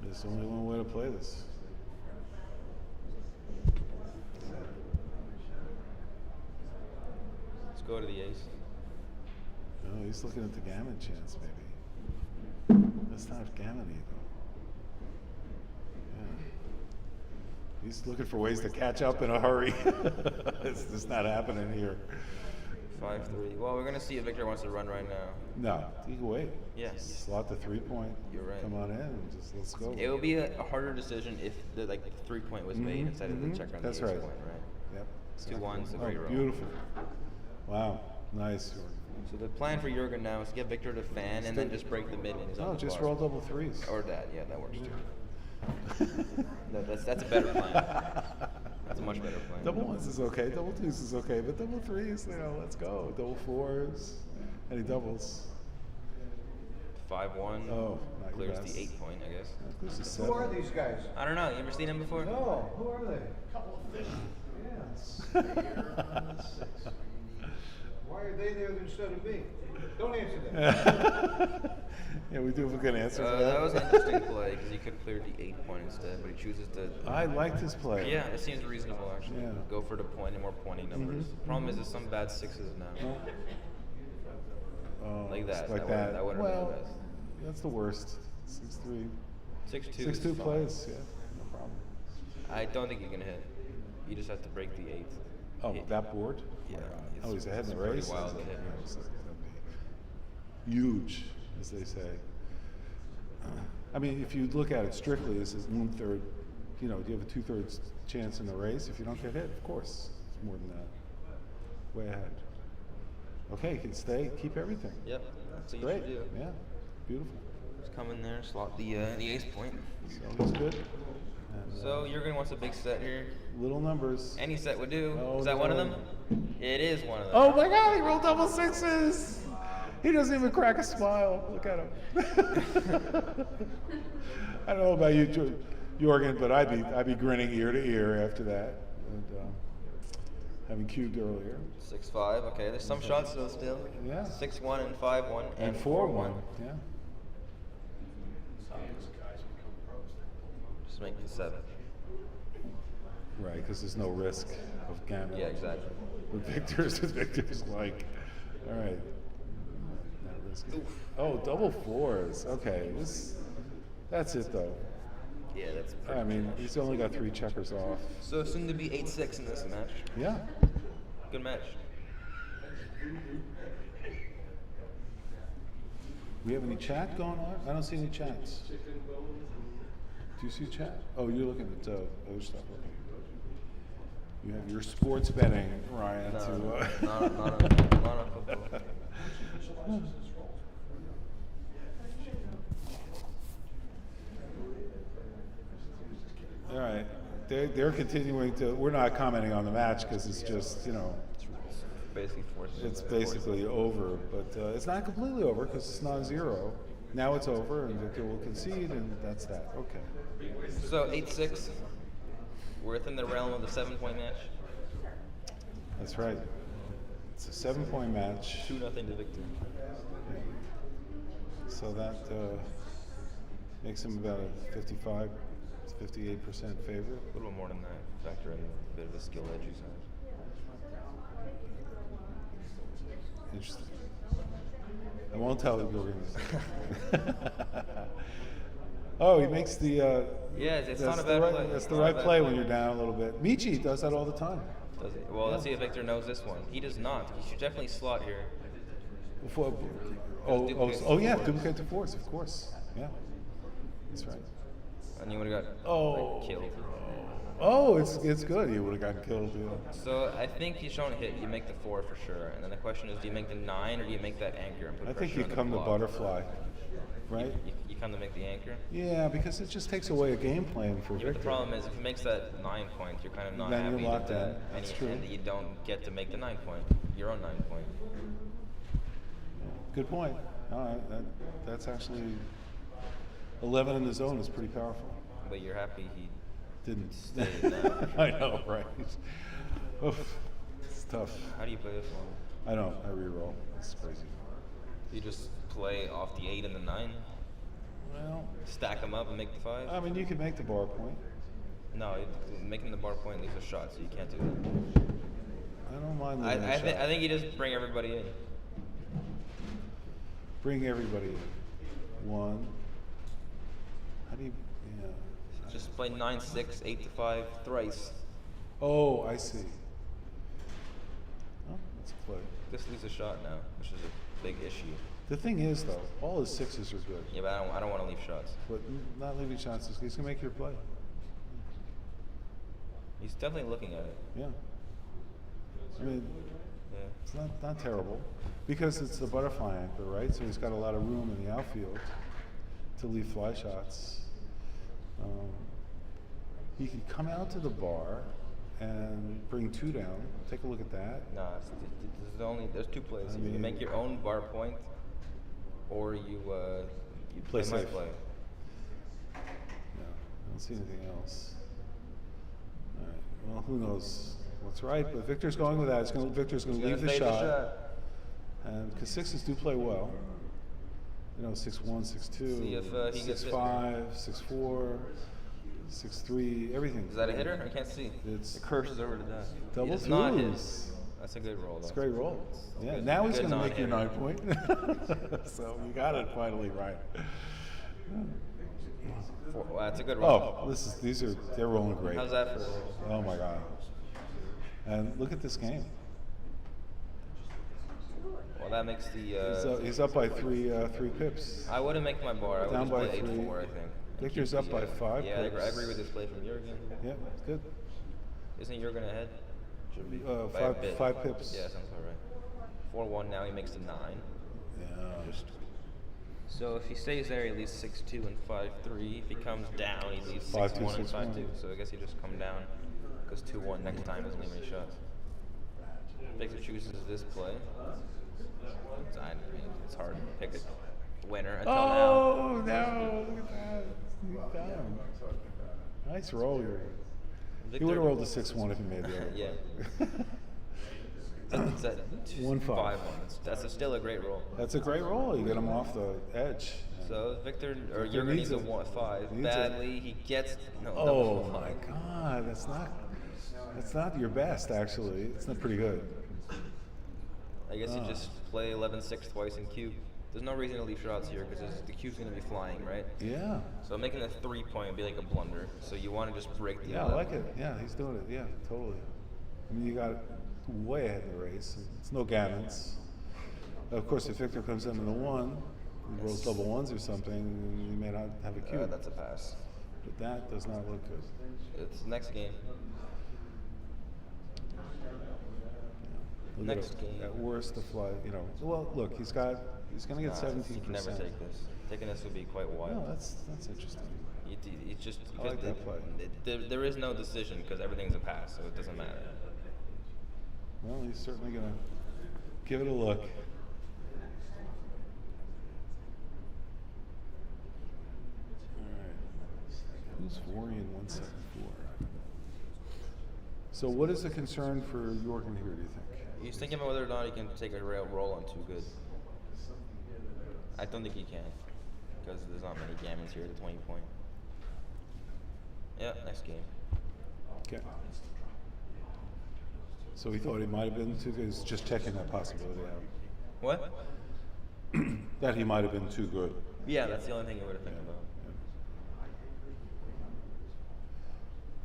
There's only one way to play this. Let's go to the ace. Oh, he's looking at the gammon chance, maybe. That's not gammon either. Yeah. He's looking for ways to catch up in a hurry. It's just not happening here. 5-3. Well, we're gonna see if Victor wants to run right now. No, you can wait. Yes. Slot the 3 point. You're right. Come on in and just let's go. It would be a harder decision if the 3 point was made instead of the check on That's the ace right. point, right? Yep. 2-1's a great roll. Beautiful. Wow. Nice. So the plan for Jorgen now is to get Victor to fan and then just break the mid when he's on Oh, the just bar. roll double threes. Or that, yeah, that works too. That's a better plan. That's a much better plan. Double ones is okay. Double twos is okay. But double threes, let's go. Double fours. Any doubles? 5-1 Oh, not clears your best. the 8 point, I guess. This is Who are 7. these guys? I don't know. You ever seen him before? No, who are they? Couple of fish. Yes. Why are they there instead of me? Don't answer that. Yeah, we do have a good answer for That was an interesting play because he could have cleared the 8 point instead, but he chooses to. I like this play. Yeah, it seems reasonable actually. Yeah. Go for the point and more pointing numbers. Problem is, there's some bad sixes now. Oh, Like that. Like That that. would've been Well, the best. that's the worst. 6-3. 6-2. 6-2 is fine. plays. Yeah, no problem. I don't think you can hit. You just have to break the 8. Oh, Hit. that board? Yeah. Oh, he's ahead in the pretty race. wild to hit. Yeah, that'd be huge, as they say. I mean, if you look at it strictly, this is 1/3. Do you have a 2/3 chance in the race? If you don't get hit, of course, it's more than that. Way ahead. Okay, you can stay, keep everything. Yep. That's what Great. you should do. Yeah, beautiful. Just come in there, slot the ace point. So that's good. And, So Jorgen wants a big set here. little numbers. Any set would do. Oh, Is that one of no. them? It is one of them. Oh my God! He rolled double sixes. He doesn't even crack a smile. Look at him. I don't know about you, Jorgen, but I'd be grinning ear to ear after that, and having cubed earlier. 6-5. Okay, there's some shots though still. Yeah. 6-1 and 5-1 And 4-1. 4-1. Yeah. Just make the 7. Right, because there's no risk of gammon. Yeah, exactly. With Victor's like, all right. Not risky. Oh, double fours. Okay, that's it though. Yeah, that's. I mean, he's only got 3 checkers off. So soon to be 8-6 in this match. Yeah. Good match. We have any chat going on? I don't see any chats. Do you see chat? Oh, you're looking at other stuff. Okay. You have your sports betting, Ryan. No, to, not on football. All right. They're continuing to. We're not commenting on the match because it's just Basically forces. it's basically over. But it's not completely over because it's non-zero. Now it's over, and Victor will concede, and that's that. Okay. So 8-6. We're within the realm of the 7-point match. That's right. It's a 7-point match. 2-0 to Victor. So that makes him about a 55, 58% favorite. A little more than that. Factor in a bit of a skill edge he's had. Interesting. I won't tell you. Oh, he makes the. Yeah, it's that's not a the bad right, play. That's It's the not a right bad play play. when you're down a little bit. Michi does that all the time. Does he? Well, let's see if Victor knows this one. He does not. He should definitely slot here. Before, Duplicate yeah, to fours. duplicate to fours, of course. Yeah, that's right. And you would have got like, killed. Oh, it's good. He would have gotten killed. Yeah. So I think he's showing a hit. You make the 4 for sure. And then the question is, do you make the 9 or do you make that anchor and put I think pressure you on the come to block? butterfly, right? You come to make the anchor. Yeah, because it just takes away a game plan for Yeah, Victor. but the problem is, if he makes that 9 point, you're kind of not Then you're happy locked with in. that, That's and, true. and you don't get to make the 9 point, your own 9 point. Good point. All right, that's actually 11 in the zone is pretty powerful. But you're happy he Didn't. stayed now. I know, right? Oof, it's tough. How do you play this one? I know. I reroll. It's crazy. You just play off the 8 and the 9, Well, stack them up and make the 5? I mean, you could make the bar point. No, making the bar point leaves a shot, so you can't do that. I don't mind I, leaving I, a th- shot. I think you just bring everybody in. Bring everybody in. 1. How do you? Yeah. Just play 9, 6, 8 to 5 thrice. Oh, I see. Oh, that's a play. This leaves a shot now, which is a big issue. The thing is, though, all his 6s are good. Yeah, but I don't want to leave shots. But not leaving shots, he's gonna make your play. He's definitely looking at it. Yeah. I mean, Yeah. it's not terrible because it's the butterfly anchor, right? So he's got a lot of room in the outfield to leave fly shots. He could come out to the bar and bring 2 down. Take a look at that. Nah, there's 2 plays. I You mean- make your own bar point, or you Play my safe. play. Yeah, I don't see anything else. All right. Well, who knows what's right? But Victor's going with that. Victor's going to leave the Fade shot. And because 6s do play well. You know, 6-1, 6-2, See if he gets it. 6-5, 6-4, 6-3, everything. Is that a hitter? I can't see. It's It curses over to that. double He does not hit. twos. That's a good roll. It's a though. great roll. Yeah, good- now he's good going to make your non-hitter. 9 point. So you got it finally right. Well, that's a good roll. Oh, they're rolling great. How's that for? Oh my God. And look at this game. Well, that makes the. He's up by three pips. I wouldn't make my bar. I would Down just by play 3. 8-4, I think. and Victor's keep up the, by 5 Yeah, I pips. agree with this play from Jorgen. Yeah, good. Isn't Jorgen ahead? Should be. By a Five, bit. 5 pips. Yeah, sounds about right. 4-1 now. He makes the 9. Yeah. So if he stays there, he leaves 6-2 and 5-3. If he comes down, he leaves 5-2, 6-1 and 6-1. 5-2. So I guess he just come down. Goes 2-1 next time. Doesn't leave any shots. Victor chooses this play. It's hard to pick a winner until now. Oh no! Look at that. He's down. Nice roll here. He Victor- would have rolled a 6-1 if he made the other. Yeah. play. It's at 1-5. 5-1. Still a great roll. That's a great roll. You get him off the edge. So Victor or Victor Jorgen needs needs a it. 5 Needs it. badly. He gets no. Oh double my five. God! That's not your best actually. It's not pretty good. I guess you just play 11-6 twice in cube. There's no reason to leave shots here because the cube's going to be flying, right? Yeah. So making a 3 point would be like a blunder. So you want to just break the. Yeah, I 11. like it. Yeah, he's doing it. Yeah, totally. I mean, you got it way ahead in the race. It's no gammons. Of course, if Victor comes in with a 1, he rolls double 1s or something, you may not have a cube. That's a pass. But that does not look good. It's next game. Look Next at, game. At worst, the fly. You know. Well, look, he's going to get 17%. You can never take this. Taking this would be quite wild. No, that's interesting. It's just I because like that play. there is no decision because everything's a pass, so it doesn't matter. Well, he's certainly going to give it a look. All right. Who's Vorian 174? So, what is the concern for Jorgen here? Do you think? He's thinking about whether or not he can take a rail roll on too good. I don't think he can because there's not many gammons here at the 20 point. Yeah, next game. Okay. So he thought he might have been too good. He's just checking that possibility out. What? That he might have been too good. Yeah, that's the only thing I would have think about.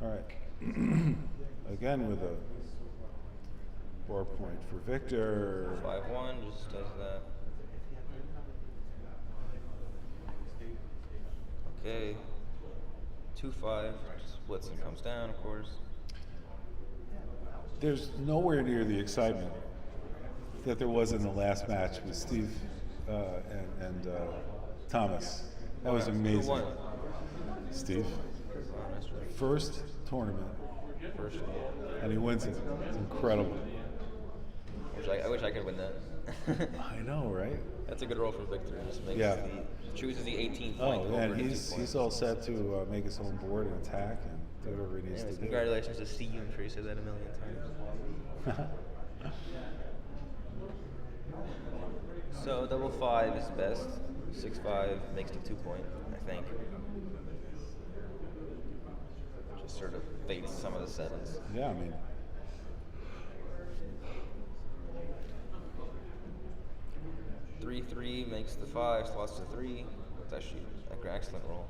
All right. Again with a 4 point for Victor. 5-1 just does that. Okay. 2-5 splits and comes down, of course. There's nowhere near the excitement that there was in the last match with Steve and Thomas. That was amazing. Who won? Steve. Oh, nice try. First tournament, First. and he wins it. It's incredible. I wish I could win that. I know, right? That's a good roll from Victor. He just makes Yeah. chooses the 18th Oh, point. over and the 2 he's points. all set to make his own board and attack and do whatever he needs Anyways, to do. congratulations to see you. I'm sure you said that a million times. So double 5 is best. 6-5 makes the 2 point, I think. Just sort of fades some of the sevens. Yeah, I mean, 3-3 makes the 5, slots to 3. It's actually an excellent roll.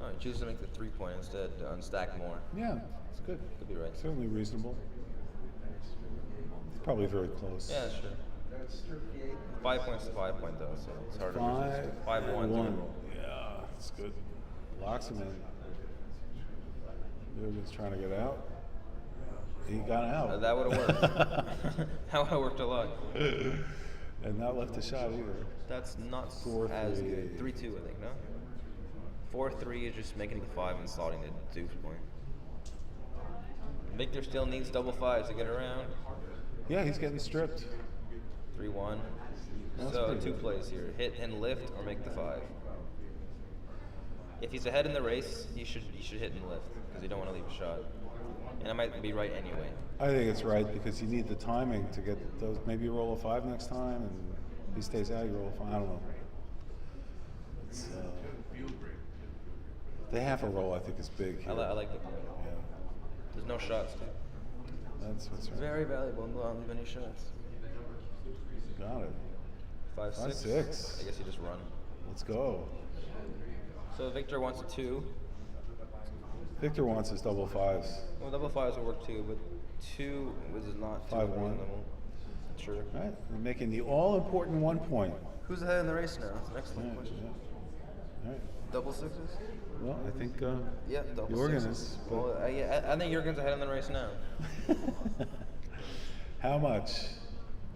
Oh, he chooses to make the 3 point instead to unstack more. yeah, it's good. Could be right. Certainly reasonable. It's probably very close. Yeah, sure. 5 points to 5 point though, so it's hard to 5-1. 5-1. Yeah, that's good. Locks him in. Jorgen's trying to get out. He got out. That would have worked. That would have worked a lot. And not left a shot either. That's not 4-3. as good. 3-2, I think, no? 4-3 is just making the 5 and slotting the deuce point. Victor still needs double 5s to get around. Yeah, he's getting stripped. 3-1. That's So pretty 2 good. plays here: hit and lift, or make the 5. If he's ahead in the race, he should hit and lift because you don't want to leave a shot. And I might be right anyway. I think it's right because you need the timing to get those. Maybe you roll a 5 next time, and he stays out. You roll a 5. I don't know. It's, the half a roll, I think, is big. Here. I like it. Yeah, There's no shots, too. that's what's right. Very valuable. Not leave any shots. Got it. 5-6. 5-6. I guess you just run. Let's go. So Victor wants a 2. Victor wants his double 5s. Well, double 5s will work too, but 2 was not too 5-1. reasonable. Sure. Right, we're making the all-important 1 point. Who's ahead in the race now? That's an excellent Yeah, question. yeah. All right. Double 6s? Well, I think Yeah, double Jorgen 6s. is. but- Well, I think Jorgen's ahead in the race now. How much?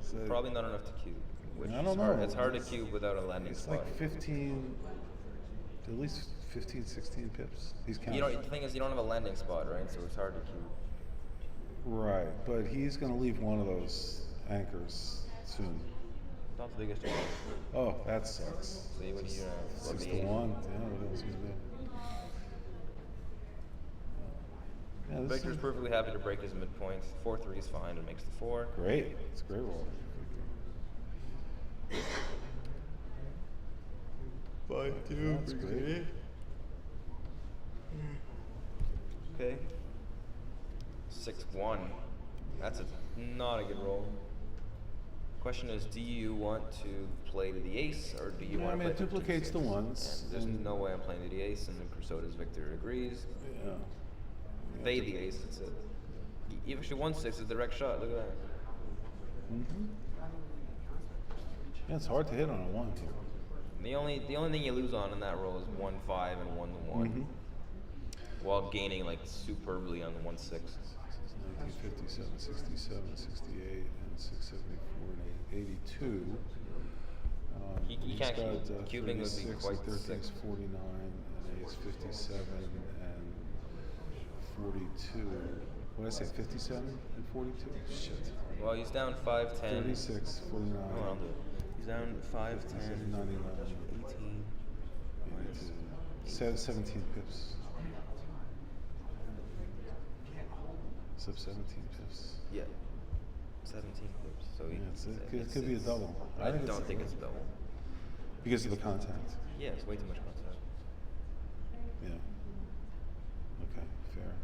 Is it- Probably not enough to cube. Which I don't is hard. know. It's hard to cube without a landing It's spot. like 15, at least 15, 16 pips. He's counting. You know, the thing is, you don't have a landing spot, right? So it's hard to cube. Right, but he's going to leave one of those anchors soon. Not the biggest one. Oh, that sucks. See, what do you have? 6 to 1. Yeah, what else is there? Yeah, this Victor's is perfectly happy to break his midpoint. 4-3 is fine and makes the 4. great. It's a great roll. 5-2. That's great. Okay. 6-1. That's not a good roll. Question is, do you want to play to the ace, or do you Yeah, want I mean, to it play 15, duplicates the 6? ones, Yeah, there's and- no way I'm playing to the ace, and so does Victor agrees. Yeah. Fade the ace, that's it. Even if she 1-6 is a direct shot, look at that. Mm-hmm. Yeah, it's hard to hit on a 1. The only thing you lose on in that roll is 1-5 and 1-1, Mhm. while gaining like superbly on the 1-6. 1957, 67, 68, and 674, and 82. You He's can't got, cube. Cubing would be 36, quite 13 is sick. 49, and ace 57, and 42. What did I say, 57 and 42? Shit. Well, he's down 5-10. 36, 49. Oh, I'll do it. He's down 5-10, 99, 18. 82. 17 pips. Sub 17 pips. Yeah. 17 pips. So Yeah, it could be a double. I think don't think it's a double. because of the contact. Yeah, it's way too much contact. Yeah. Okay, fair.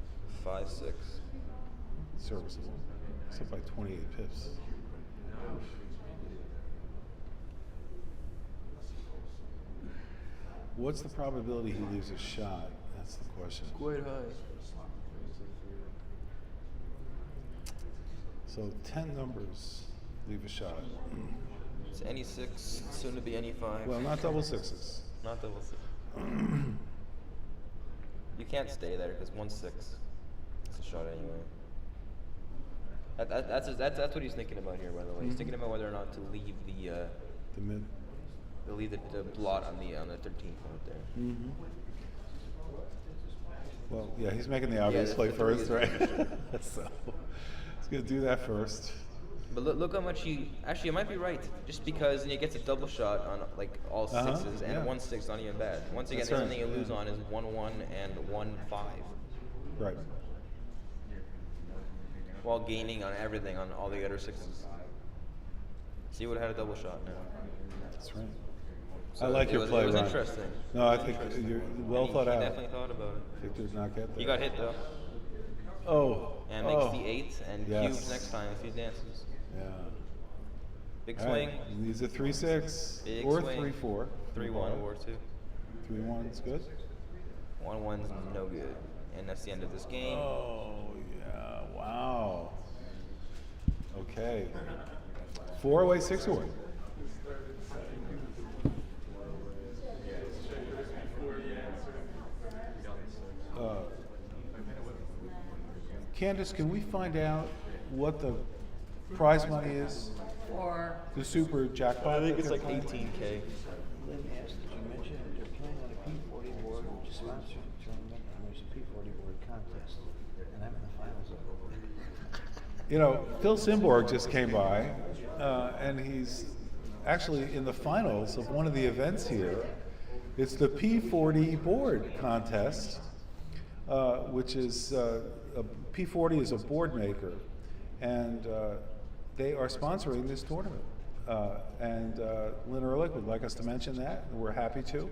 5-6. Serviceable. Except by 28 pips. What's the probability he leaves a shot? That's the question. Quite high. So 10 numbers leave a shot. It's any 6, soon to be any 5. Well, not double sixes. Not double 6. You can't stay there because 1-6. It's a shot anyway. That's what he's thinking about here, by the way. He's thinking about whether or not to leave the mid. leave the blot on the 13th point there. Mm-hmm. Well, yeah, he's making the obvious the play three first, is right? for sure. So he's gonna do that first. But look how much he actually. It might be right, just because he gets a double shot on like all sixes, and yeah. 1-6 not even bad. Once again, That's the right, only thing you lose yeah. on is 1-1 and 1-5, Right. while gaining on everything on all the other 6s. So he would have had a double shot now. That's right. So I like your play, It was Ron. interesting. No, I think you're well thought He out. definitely thought about it. Victor's not get there. He got hit though, Oh. and makes the 8 and Yes. cubes next time if he dances. Yeah. Big All swing, right. Needs a 3-6 Big or swing. 3-4. 3-1 or 2. 3-1's good. 1-1's no good, and that's the end of this game. Oh yeah! Wow. Okay. 4 away, 6 away. Candace, can we find out what the prize money is? Or The super jackpot? I think that it's they're like playing? 18K. Lynn asked, did you mention that they're playing on a P40 board, which is sponsored the tournament, and there's a P40 board contest, and I'm in the finals of it. You know, Phil Simborg just came by, and he's actually in the finals of one of the events here. It's the P40 board contest, which is P40 is a board maker, and they are sponsoring this tournament. And Lynn Ehrlich would like us to mention that, and we're happy to.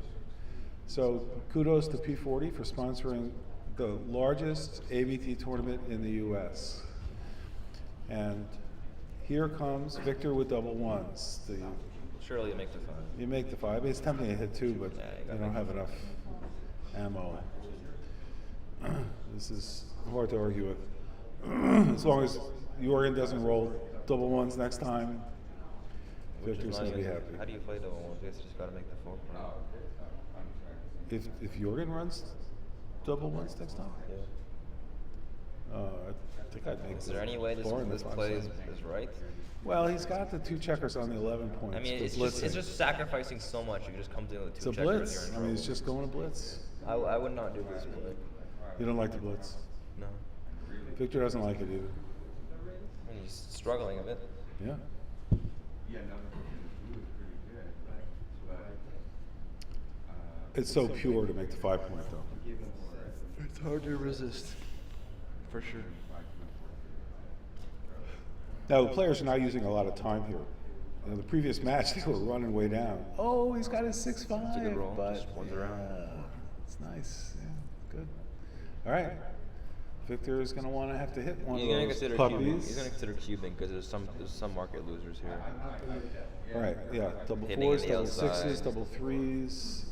So kudos to P40 for sponsoring the largest ABT tournament in the U.S. And here comes Victor with double ones. Surely you make the 5. You make the 5. I mean, it's tempting to hit 2, but Yeah, you gotta you don't make have enough ammo. This is hard to argue with. As long as Jorgen doesn't roll double ones next time, Which is Victor's not going to be even- happy. How do you play double 1? I guess you just got to make the 4 point. If Jorgen runs double ones next time, Yeah. I think I'd make Is there any way this 4 in the play is 5-7. right? Well, he's got the 2 checkers on the 11 points. I mean, for it's blitzing. just sacrificing so much. You just come to the 2 It's a checkers. blitz. You're in I trouble. mean, he's just going to blitz. I would not do this play. You don't like the blitz. No. Victor doesn't like it either. I mean, he's struggling a bit. Yeah. It's so pure to make the 5 point though. It's hard to resist, for sure. Now the players are not using a lot of time here. You know, the previous match they were running way down. Oh, he's got his 6-5. It's a good roll. But Just ones around. it's nice. Yeah, good. All right. Victor is going to want to have to hit one He's of gonna those consider puppies. cubing. He's gonna consider cubing because there's some market losers here. All right. Yeah. Double Hitting 4s, the double outside. 6s, double 3s.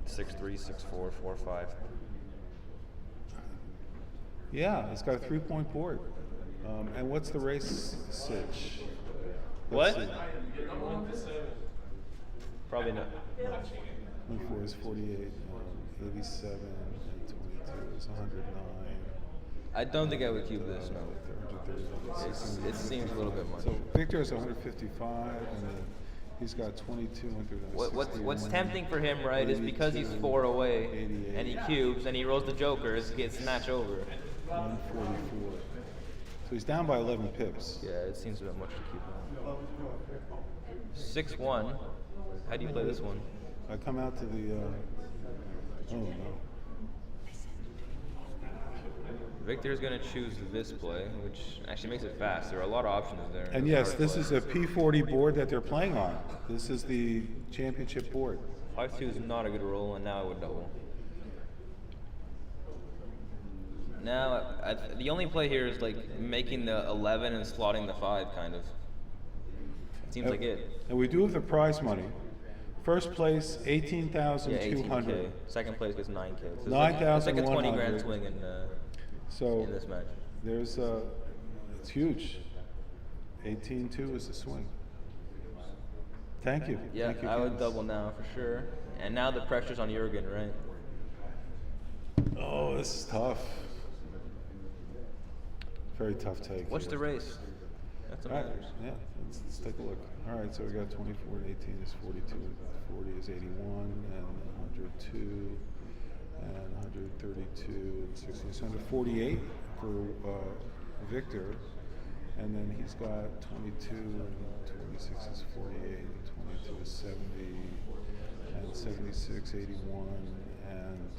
6-3, 6-4, 4-5. Yeah, it's got a 3-point board. And what's the race sitch? What? Let's see. Probably not. 24 is 48, 87, and 22 is 109. I don't think I would cube this. No. 130. It seems a little bit much. So Victor is 155, and then he's got 22. What's tempting for him, right, is because he's 4 away 88. and he cubes and he rolls the jokers, he gets match over. 144. So he's down by 11 pips. Yeah, it seems a bit much to keep on. 6-1. How do you play this one? I come out to the. Oh no. Victor's gonna choose this play, which actually makes it fast. There are a lot of options there. And yes, this is a P40 board that they're playing on. This is the championship board. 5-2 is not a good roll, and now I would double. Now, the only play here is like making the 11 and slotting the 5, kind of. It seems like it. And we do have the prize money First place, Yeah, 18,200. 18K. Second place gets 9K. So it's like a 20 9,100. grand swing So in this match. there's it's huge. 18-2 is the swing. Thank you. Yeah, Thank you, I would Kenneth. double now for sure. And now the pressure's on Jorgen, right? Oh, this is tough. Very tough take. What's the race? That's what All right, matters. yeah, let's take a look. All right, so we got 24 and 18 is 42, 40 is 81, and 102, and 132, and 16. So 148 for Victor, and then he's got 22, and 26 is 48, and 22 is 70, and 76, 81, and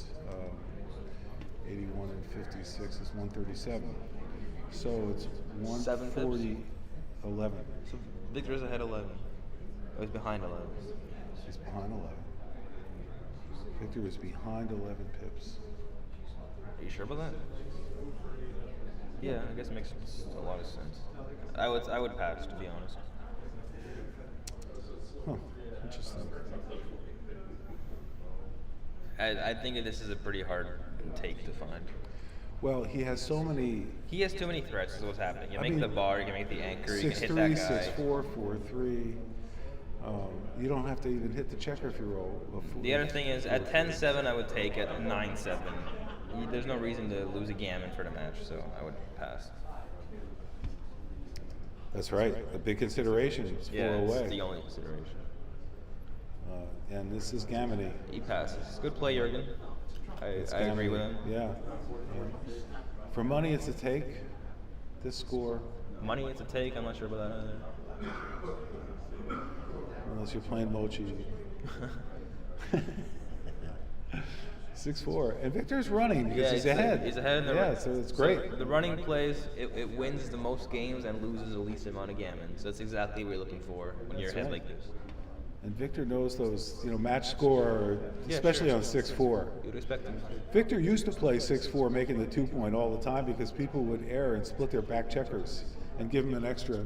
81 and 56 is 137. So it's 7 pips? 140, 11. So Victor's ahead 11. Oh, he's behind 11. He's behind 11. Victor is behind 11 pips. Are you sure about that? Yeah, I guess it makes a lot of sense. I would pass, to be honest. Huh, interesting. I think this is a pretty hard take to find. Well, he has so many. He has too many threats is what's happening. You I make mean, the bar, you can make the anchor, you can hit 6'3", that guy. 6'4", 4'3". You don't have to even hit the checker if you roll. The other thing is, at 10-7, I would take it. 9-7, there's no reason to lose a gammon for the match, so I would pass. That's right. A big consideration. It's 4 Yeah, away. it's the only consideration. And this is Gammony. He passes. Good play, Jorgen. I agree with him. Yeah. For money, it's a take. This score, Money, it's a take. I'm not sure about that either. unless you're playing Mochi. 6-4, and Victor's running because he's ahead. He's ahead in the yeah, so it's great. So the running plays, it wins the most games and loses the least amount of gammon. So that's exactly what you're looking for when you're That's ahead right. like this. And Victor knows those, match score, Yeah, especially sure. on 6-4. You would expect him. Victor used to play 6-4, making the 2-point all the time because people would err and split their back checkers and give him an extra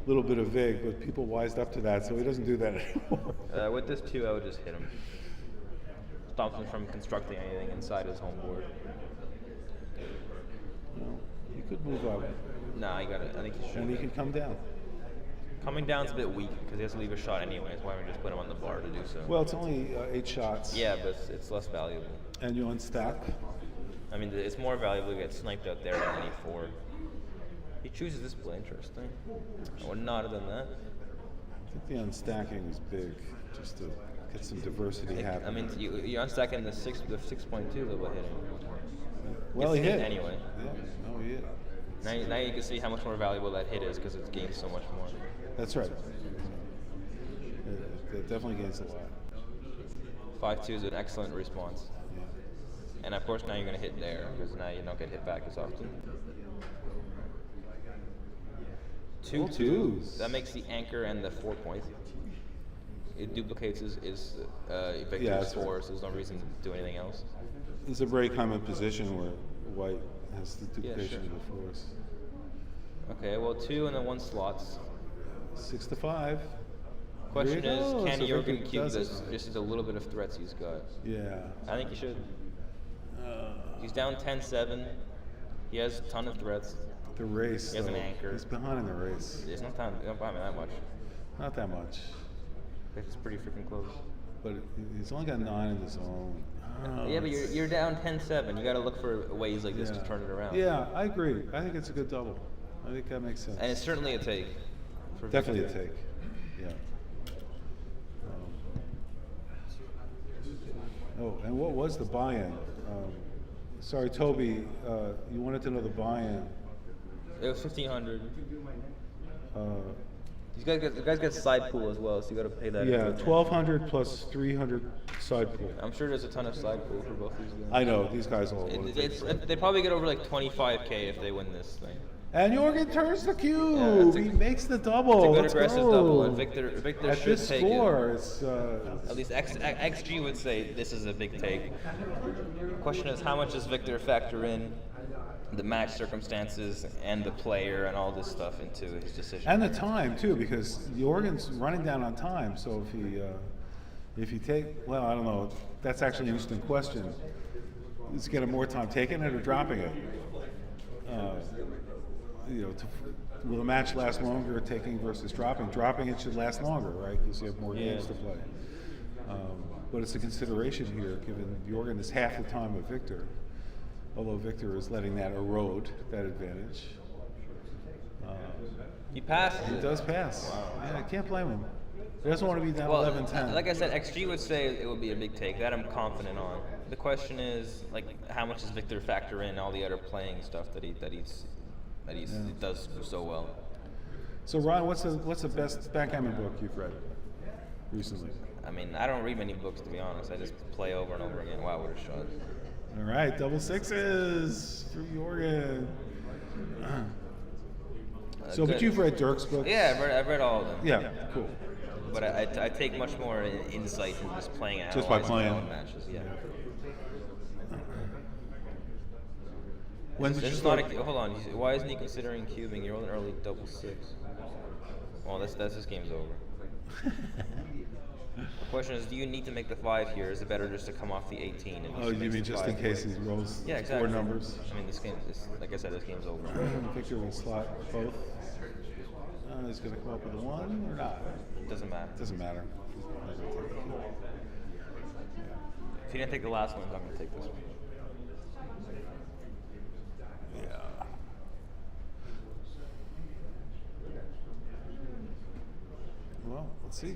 little bit of vig, but people wised up to that, so he doesn't do that anymore. With this 2, I would just hit him. Stop him from constructing anything inside his home board. He could move up, Nah, you got it. I think he should. and he could come down. Coming down's a bit weak because he has to leave a shot anyway. That's why we just put him on the bar to do so. Well, it's only 8 shots. Yeah, but it's less valuable. And you unstack. I mean, it's more valuable to get sniped out there than any 4. He chooses this play. Interesting. I would not have done that. I think the unstacking is big, just to get some diversity happening. I mean, you're unstacking the 6.2 that we're hitting. Well, he It's hit. anyway. Yeah, no, he hit. Now you can see how much more valuable that hit is because it gains so much more. That's right. It definitely gains a lot. 5-2 is an excellent response. Yeah. And of course now you're going to hit there because now you don't get hit back as often. 2-2. twos. That makes the anchor and the 4 points. It duplicates his Victor's Yeah, that's 4, right. so there's no reason to do anything else. It's a very common position where white has the duplication sure. of the force. Okay, well 2 and then 1 slots. 6-5. Question There you is, go. can So Jorgen Victor cube does this? it. Just as a little bit of threats he's got. Yeah. I think he should. He's down 10-7. He has a ton of threats. The race. He has an though. anchor. He's behind in the race. There's no time. Don't buy me that much. Not that much. It's pretty freaking close. But he's only got 9 in the zone. Oh, Yeah, but it's- you're down 10-7. You got to look for ways like this to yeah. turn it around. Yeah, I agree. I think it's a good double. I think that makes sense. And it's certainly a take. for Definitely a Victor. take. Yeah. Oh, and what was the buy-in? Sorry, Toby, you wanted to know the buy-in. It was 1,500. Uh, These guys get side pool as well, so you got to pay that. yeah, into it. 1,200 plus 300 side pool. I'm sure there's a ton of side pool for both these guys. I know, these guys all want to take It's, side. they probably get over like 25K if they win this thing. And Jorgen turns the cube. Yeah, it's a- he makes the It's double. a good Let's aggressive go. double, and Victor At should this take score, it. it's At least XG would say this is a big take. Question is, how much does Victor factor in the match circumstances and the player and all this stuff into his decision? and the time too, because Jorgen's running down on time. So if he If you take, well, I don't know. That's actually an interesting question. Is it getting more time taking it or dropping it? Will the match last longer taking versus dropping? Dropping it should last longer, right? Because you have more games to play. But it's a consideration here, given Jorgen is half the time of Victor, although Victor is letting that erode that advantage. He passes He it. does pass. Wow. Yeah, I can't blame him. He doesn't want to be down Well, 11-10. like I said, XG would say it would be a big take. That I'm confident on. The question is, like, how much does Victor factor in all the other playing stuff that he does so well? So Ron, what's the best backgammon book you've read recently? I mean, I don't read many books, to be honest. I just play over and over again. Wow, what a shot! All right, double sixes for Jorgen. So, but Good. you've read Dirk's books? Yeah, I've read all of them. Yeah, cool. But I take much more insight from just playing and Just by analyzing my playing. own matches. Yeah. When did This you is not start? hold on. Why isn't he considering cubing? You're on an early double six. Well, that's this game's over. The question is, do you need to make the 5 here? Is it better just to come off the 18? And Oh, you makes mean the just in 5 case he work? rolls Yeah, exactly. 4 numbers? I mean, like I said, this game's over. Victor will slot both. He's going to come up with a 1 or not? Doesn't matter. Doesn't matter. If you didn't take the last one, I'm not going to take this one. Yeah. Well, let's see.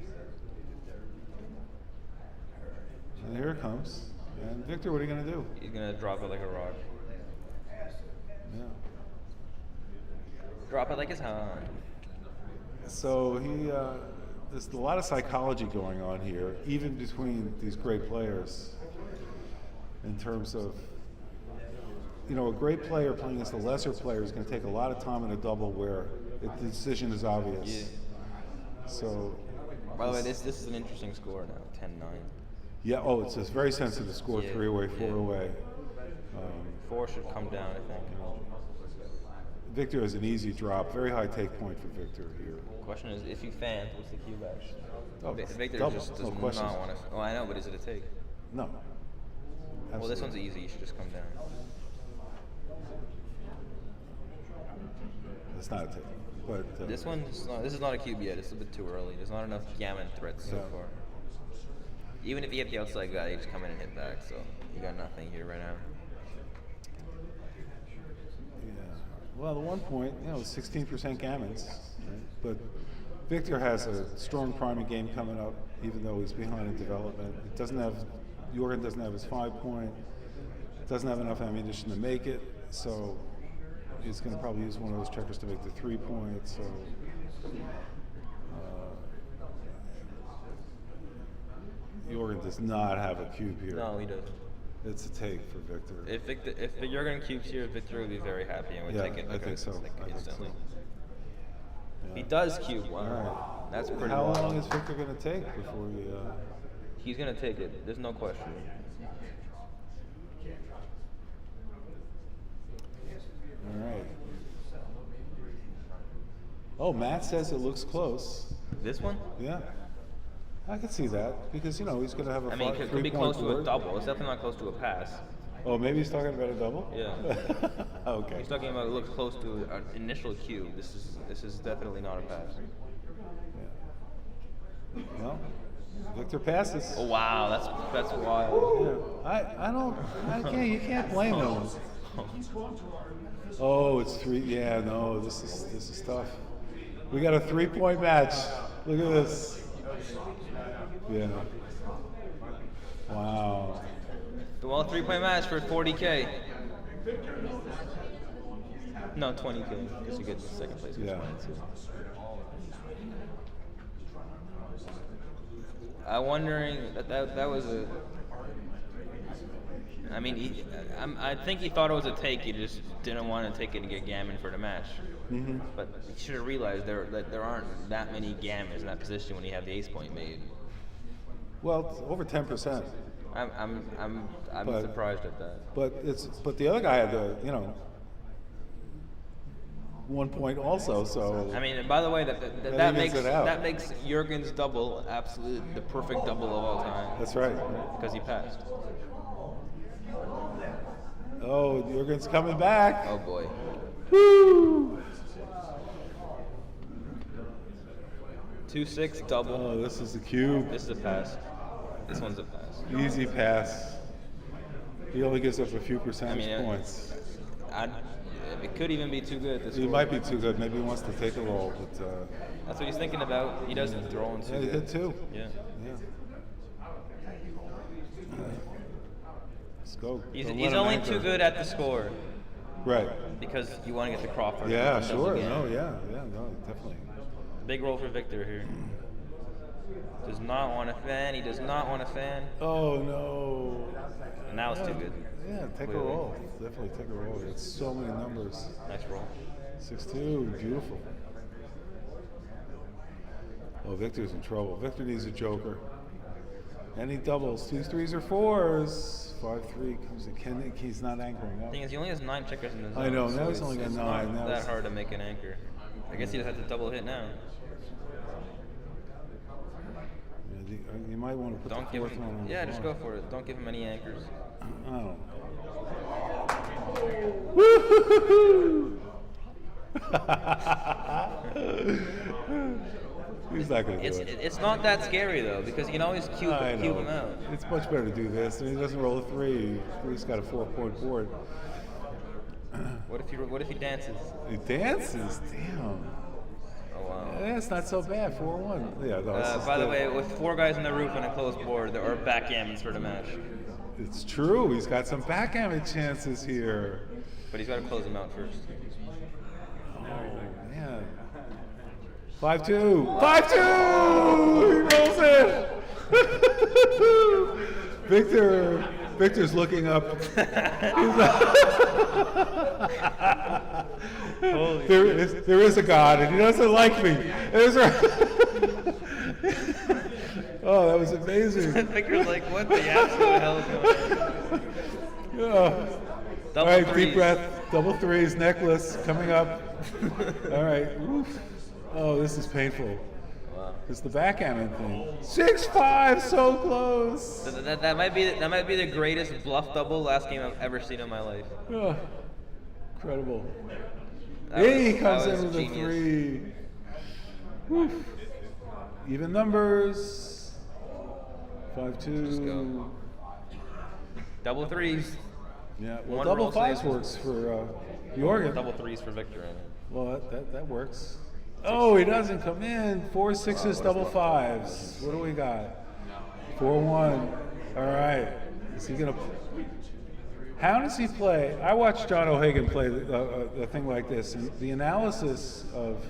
And here it comes. And Victor, what are you going to do? He's going to drop it like a rock. Yeah. Drop it like it's hot. So there's a lot of psychology going on here, even between these great players, in terms of, a great player playing against a lesser player is going to take a lot of time in a double where the decision is obvious. Yeah. So. By the way, this is an interesting score now, 10-9. Yeah. Oh, it's a very sensitive score, Yeah, 3 away, 4 yeah. away. 4 should come down, I think. Victor has an easy drop, very high take point for Victor here. Question is, if you fan, what's the cube action? Oh, Victor double, just does no question. not want to. Oh, I know, but is it a take? No. Well, this one's Absolutely. easy. You should just come down. It's not a take, but This is not a cube yet. It's a bit too early. There's not enough gammon threats so Yeah. far. Even if you hit the outside guy, you just come in and hit back. So you got nothing here right now. yeah. Well, the 1 point, 16% gammons, right? But Victor has a strong priming game coming up, even though he's behind in development. Jorgen doesn't have his 5 point, doesn't have enough ammunition to make it, so he's going to probably use one of those checkers to make the 3 points. So, Jorgen does not have a cube here. No, he doesn't. It's a take for Victor. If Jorgen cubes here, Victor would be very happy and would Yeah, take it I think so. like I think so. instantly. Yeah. He does cube. Wow, All right. that's pretty. How wild. long is Victor going to take before he? He's gonna take it. There's no question. All right. Oh, Matt says it looks close. This one? Yeah, I can see that because he's going to have a I mean, it could be close to a double. It's definitely not close to a pass. Oh, maybe he's talking about a double. Yeah. Okay. He's talking about it looks close to an initial cube. This is definitely not a pass. Yeah. Well, Victor passes. Oh wow, that's wild. Yeah. You can't blame him. Oh, it's 3. Yeah, no, this is tough. We got a 3-point match. Look at this. Yeah. Wow. Well, 3-point match for 40K. No, 20K because you get the second place. Yeah. I'm wondering that was a. I mean, I think he thought it was a take. He just didn't want to take it and get gammon for the match. Mm-hmm. But he should have realized there aren't that many gammons in that position when you have the ace point made. Well, it's over 10%. I'm But- surprised at that. But the other guy had the 1 point also. So I mean, and by the way, that evens makes it out. that makes Jorgen's double absolute the perfect double of all time that's right. because he passed. Oh, Jorgen's coming back. Oh boy. Woo! 2-6 double. Oh, this is the cube. This is a pass. This one's a pass. Easy pass. He only gives up a few percentage I mean, points. It could even be too good. This He score. might be too good. Maybe he wants to take a roll, but That's what he's thinking about. He doesn't throw in too yeah, he good. hit two. Yeah. Yeah. Let's go. He's Don't let him only anchor. too good at the score Right. because you want to get the Crawford. Yeah, and sure. again. No, yeah, no, definitely. Big roll for Victor here. Does not want a fan. He does not want a fan. Oh no. And now it's too good. Yeah, take a Wait, wait. roll. Definitely take a roll. It's so many numbers. Nice roll. 6-2, beautiful. Oh, Victor's in trouble. Victor needs a joker. Any doubles? 2s, 3s, or 4s. 5-3 comes to he's not anchoring up. Thing is, he only has 9 checkers in the zone. I know, so now he's only got it's 9, Not now that it's- hard to make an anchor. I guess he just has to double hit now. Yeah, you might want to put Don't the give fourth one on him. the Yeah, just go floor. for it. Don't give him any anchors. Oh. Woo-hoo-hoo-hoo! He's not going to do it. It's not that scary though because you can always cube I know. him out. It's much better to do this. And he doesn't roll a 3. He's got a 4-point board. What if he dances? He dances? Damn. Oh wow. Yeah, it's not so bad. 4-1. Yeah, no, it's just By the good. way, with 4 guys on the roof and a closed board, there are backgammons for the match. It's true. He's got some backgammon chances here. But he's got to close them out first. Oh, man. 5-2. 5-2! He rolls it! Victor's looking up. There is a God, and he doesn't like me. Oh, that was amazing. Victor's like, what the absolute hell is going on? Oh. Double All right, threes. deep breath. Double 3s, necklace coming up. All right. Oof. Oh, this is painful. Wow. It's the backgammon thing. 6-5, so close. That might be the greatest bluff double last game I've ever seen in my life. Oh, incredible. That He was- comes that in was with a genius. 3. Woof. Even numbers. Just 5-2. go. Double 3s. Yeah. Well, One double roll 5s saves. works for Jorgen. Double 3s for Victor. I mean. Well, that works. Oh, he doesn't come in. 4 6s, double 5s. What do we got? 4-1. All right. Is he gonna? How does he play? I watched John O'Hagan play a thing like this, and the analysis of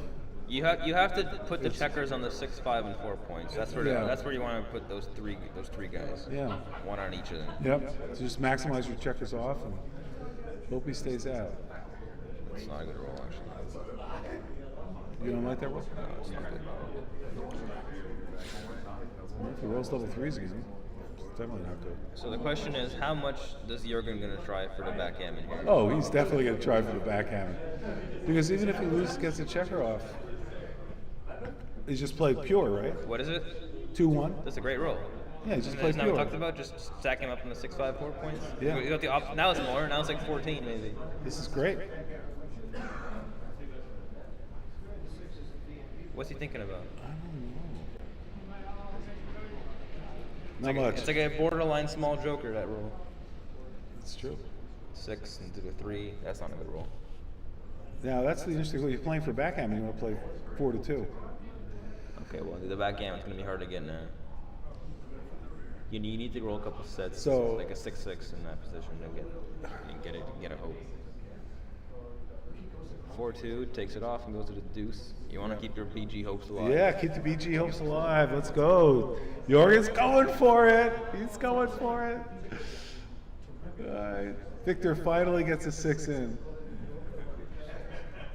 You have to put the checkers on the 6, 5, and 4 points. That's where Yeah. that's where you want to put those three guys. yeah. One on each of them. Yep. So just maximize your checkers off and hope he stays out. It's not a good roll actually. You don't like that roll? No, it's not good. Well, if he rolls double 3s again, it's definitely not good. So the question is, how much does Jorgen gonna try for the backgammon here? Oh, he's definitely going to try for the backgammon. Because even if he loses, gets a checker off, he's just played pure, right? What is it? 2-1. That's a great roll. Yeah, he just Isn't played that what we pure. talked about? Just stack him up in the 6, 5, 4 points? Yeah. We got the now it's more. Now it's like 14 maybe. This is great. What's he thinking about? Not much. It's like a borderline small joker, that roll. It's true. 6 into the 3. That's not a good roll. Now, that's the interesting thing. You're playing for backgammon, you want to play 4-2. Okay, well, the backgammon's going to be hard to get now. You need to roll a couple sets, So- like a 6-6 in that position to get a hope. 4-2 takes it off and goes to the deuce. You want to keep your BG hopes alive. Yeah, keep the BG hopes alive. Let's go. Jorgen's going for it. He's going for it. All right. Victor finally gets a 6 in.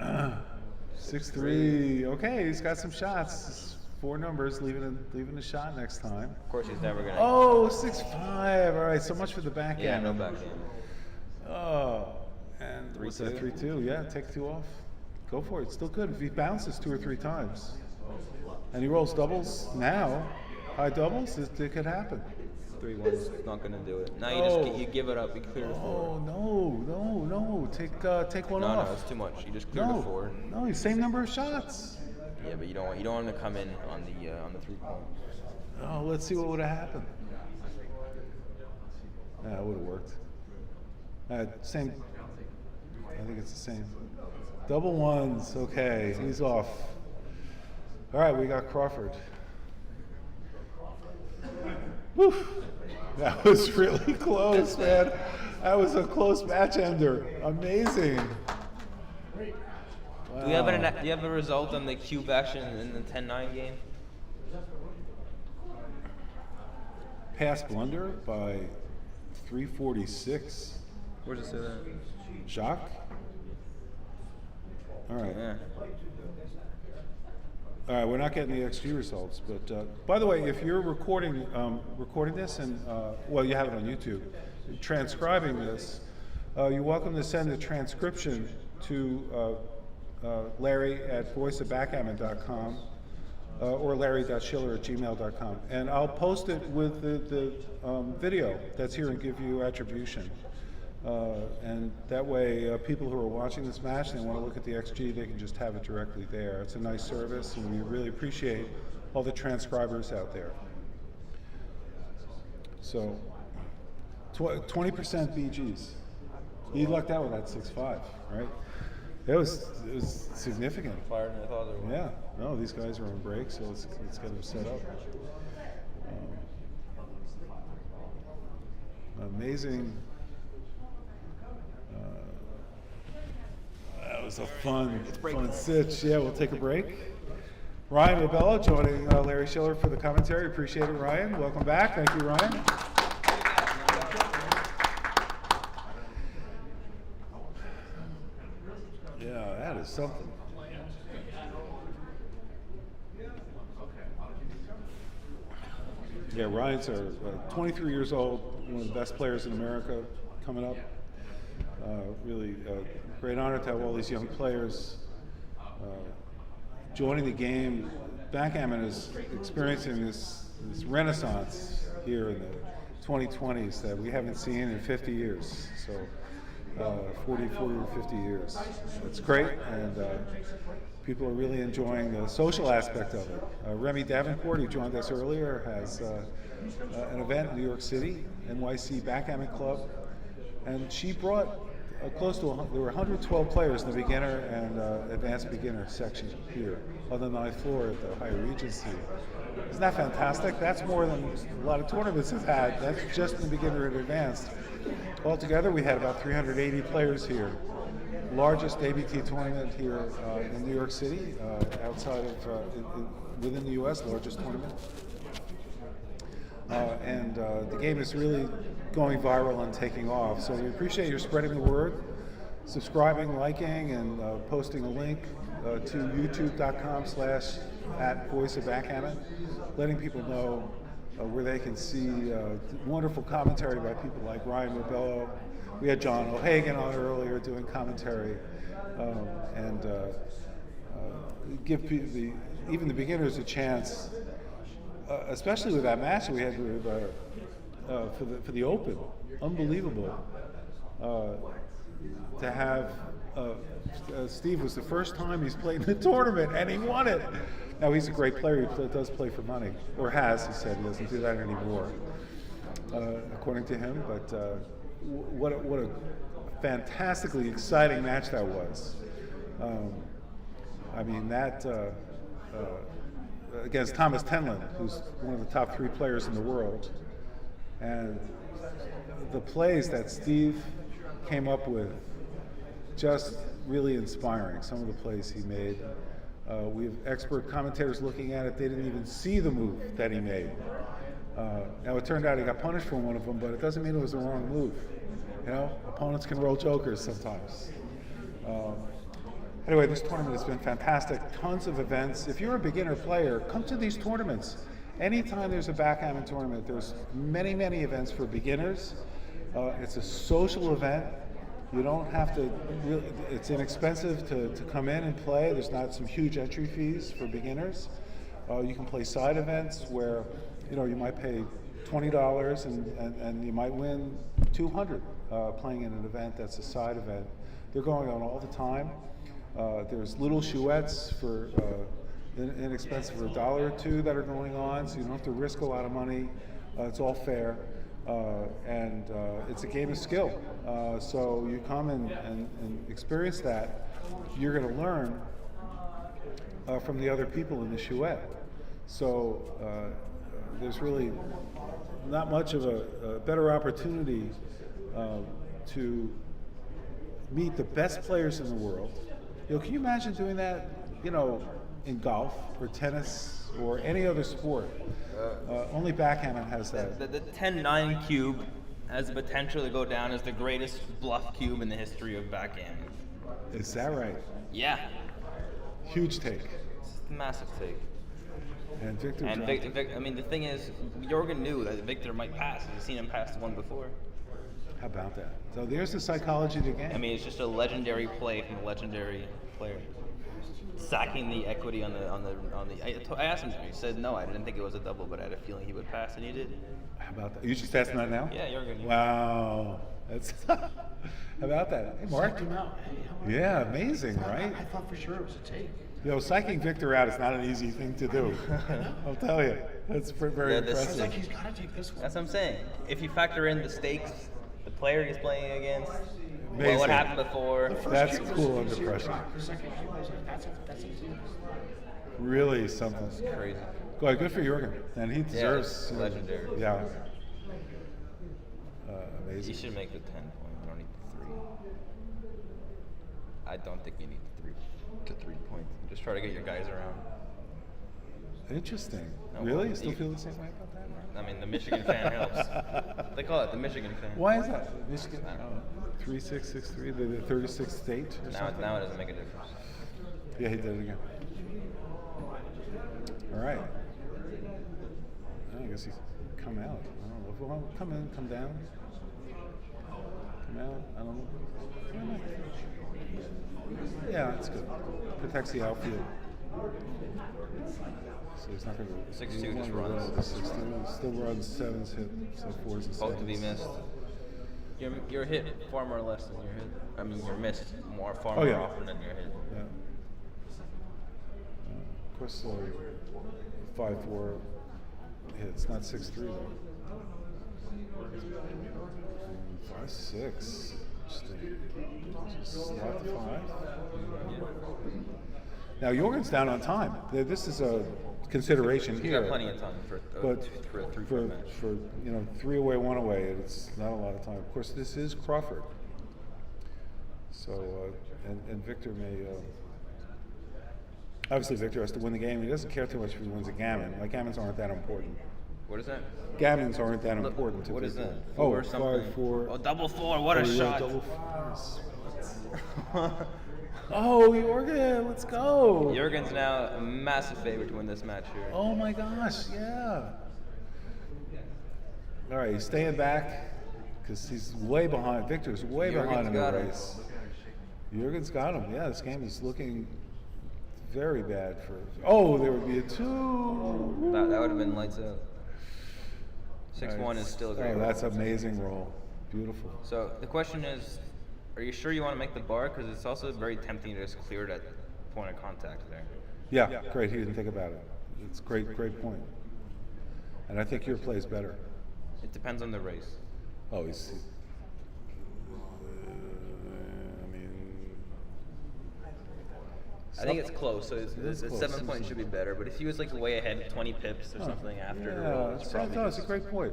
6-3. Okay, he's got some shots. 4 numbers, leaving a shot next time. Of course, he's never going to. Oh, 6-5. All right, so much for the backgammon. Yeah, no backgammon. Oh, and what's that? 3-2? 3-2. Yeah, take 2 off. Go for it. It's still good. If he bounces 2 or 3 times, and he rolls doubles now, high doubles, it could happen. 3-1's not gonna do it. Now you give it up. You clear the 4. Oh no! Take one off. No, it's too much. You just clear the 4. No, same number of shots. Yeah, but you don't want him to come in on the 3-point. Oh, let's see what would have happened. Yeah, it would have worked. Same. I think it's the same. Double ones. Okay, he's off. All right, we got Crawford. Whew. That was really close, man. That was a close match ender. Amazing. Wow. Do you have a result on the cube action in the 10-9 game? Pass blunder by 346. Where does it say that? Jacques? All right. Yeah. All right, we're not getting the XG results, but by the way, if you're recording this and well, you have it on YouTube, transcribing this, you're welcome to send a transcription to Larry at voiceofbackgammon.com or larry.schiller@gmail.com, and I'll post it with the video that's here and give you attribution. And that way, people who are watching this match and they want to look at the XG, they can just have it directly there. It's a nice service, and we really appreciate all the transcribers out there. So, 20% BGs. He lucked out with that 6-5, right? It was significant. Fired than I thought they were. Yeah. No, these guys are on break, so let's get them set up. Amazing. That was a fun sitch. Yeah, we'll take a break. Ryan Rebello joining Larry Shiller for the commentary. Appreciate it, Ryan. Welcome back. Thank you, Ryan. Yeah, that is something. Yeah, Ryan's 23 years old, one of the best players in America coming up. Really great honor to have all these young players joining the game. Backgammon is experiencing this renaissance here in the 2020s that we haven't seen in 50 years. So 40 or 50 years. It's great, and people are really enjoying the social aspect of it. Remy Davenport, who joined us earlier, has an event in New York City, NYC Backgammon Club, and she brought close to there were 112 players in the beginner and advanced beginner section here on the 9th floor at the Higher Regency. Isn't that fantastic? That's more than a lot of tournaments have had. That's just in the beginner and advanced. Altogether, we had about 380 players here. Largest ABT tournament here in New York City, outside of within the U.S., largest tournament. And the game is really going viral and taking off. So we appreciate your spreading the word, subscribing, liking, and posting a link to youtube.com/@voiceofbackgammon, letting people know where they can see wonderful commentary by people like Ryan Rebello. We had John O'Hagan on earlier doing commentary, and give even the beginners a chance, especially with that match that we had with, for the Open. Unbelievable to have. Steve was the first time he's played in the tournament, and he won it. Now, he's a great player. He does play for money, or has. He said he doesn't do that anymore, according to him. But what a fantastically exciting match that was. I mean, that against Thomas Tenlin, who's one of the top 3 players in the world, and the plays that Steve came up with, just really inspiring. Some of the plays he made. We have expert commentators looking at it. They didn't even see the move that he made. Now, it turned out he got punished for one of them, but it doesn't mean it was the wrong move. You know, opponents can roll jokers sometimes. Anyway, this tournament has been fantastic. Tons of events. If you're a beginner player, come to these tournaments. Anytime there's a backgammon tournament, there's many, many events for beginners. It's a social event. You don't have to, really, it's inexpensive to come in and play. There's not some huge entry fees for beginners. You can play side events where, you might pay $20 and you might win 200 playing in an event that's a side event. They're going on all the time. There's little chouettes for inexpensive for $1 or $2 that are going on, so you don't have to risk a lot of money. It's all fair. And it's a game of skill. So you come and experience that. You're going to learn from the other people in the chouette. So there's really not much of a better opportunity to meet the best players in the world. Can you imagine doing that, in golf or tennis or any other sport? Only backgammon has that. The 10-9 cube has the potential to go down as the greatest bluff cube in the history of backgammon. Is that right? Yeah. Huge take. It's a massive take. And Victor. And the thing is, Jorgen knew that Victor might pass. He's seen him pass the one before. How about that? So there's the psychology of the game. It's just a legendary play from a legendary player. Sacking the equity on the. I asked him. He said no. I didn't think it was a double, but I had a feeling he would pass, and he did. How about that? You just asking that now? Yeah, Jorgen. Wow, that's. How about that? Hey, Mark. Psyched him out. Hey, yeah, amazing, right? I thought for sure it was a take. Psyching Victor out is not an easy thing to do. I'll tell you. That's very impressive. It's like he's got to take this one. That's what I'm saying. If you factor in the stakes, the player he's playing against, Amazing. what happened before. That's cool under pressure. The second cube was like, that's easy. Really something. Crazy. Good for Jorgen, and he deserves. legendary. Yeah. You Amazing. should make the 10 point. You don't need the 3. I don't think you need the 3 points. Just try to get your guys around. Interesting. No, Really? You well, still you- feel the same way about that? The Michigan fan helps. They call it the Michigan fan. Why is that? Michigan. I don't know. 3663, the 36th state or something? Now it doesn't make a difference. Yeah, he did it again. All right. I guess he's come out. I don't know. Well, come in, come down. Come out. I don't know. Yeah, that's good. Protects the outfield. So he's not going to. 6-2 just runs. 6-2 still runs 7s hit, so 4s and 7s. Both to be missed. You're hit far more less than you're hit. You're missed far more yeah. often than you're hit. Yeah. Of course, 5-4 hits, not 6-3 though. 5-6. Just slot the 5. Now Jorgen's down on time. This is a consideration You here. got plenty of time for a 3-point match. for 3 away, 1 away, it's not a lot of time. Of course, this is Crawford. So and Victor may. Obviously, Victor has to win the game. He doesn't care too much if he wins a gammon. Like gammons aren't that important. What is that? Gammons aren't that important to What is Victor. that? 4 or something? 5-4. Oh, double 4. What a shot. Double 4s. Oh, Jorgen, let's go. Jorgen's now a massive favorite to win this match here. Oh my gosh, yeah. All right, he's staying back because he's way behind. Victor's way behind in the got him. race. Jorgen's got him. Yeah, this game is looking very bad for. Oh, there would be a 2. That would have been lights out. 6-1 is still a great roll. That's amazing roll. Beautiful. So the question is, are you sure you want to make the bar? Because it's also very tempting to just clear that point of contact there. Yeah, great. He didn't think about it. It's great point. And I think your play's better. It depends on the race. Oh, he's. I think it's close, so It is the close. 7 points should be better. But if he was like way ahead, 20 pips or something after the roll, it's probably no, it's a great point.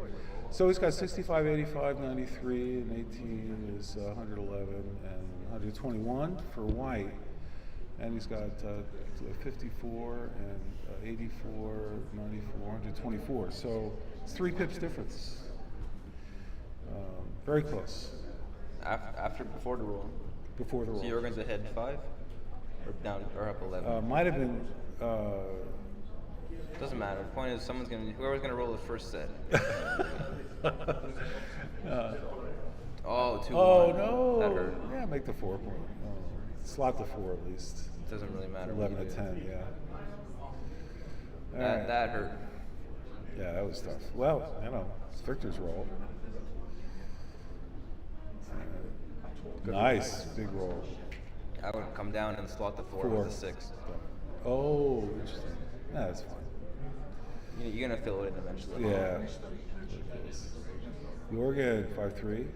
So he's got 65, 85, 93, and 18 is 111 and 121 for white. And he's got 54 and 84, 94, 124. So it's 3 pips difference. Very close. before the roll. Before the roll. So Jorgen's ahead 5? Or down or up 11? Might have been. Doesn't matter. The point is, whoever's gonna roll the first set. Oh, 2-1. Oh no! That hurt. Yeah, make the 4 point. Oh, slot the 4 at least. Doesn't really matter. 11 to 10. Yeah. All That, right. that hurt. Yeah, that was tough. Well, it's Victor's roll. Nice, big roll. I would come down and slot the 4 with the 6. Oh, interesting. Yeah, that's fine. You're gonna fill it in eventually. Yeah. Jorgen 5-3.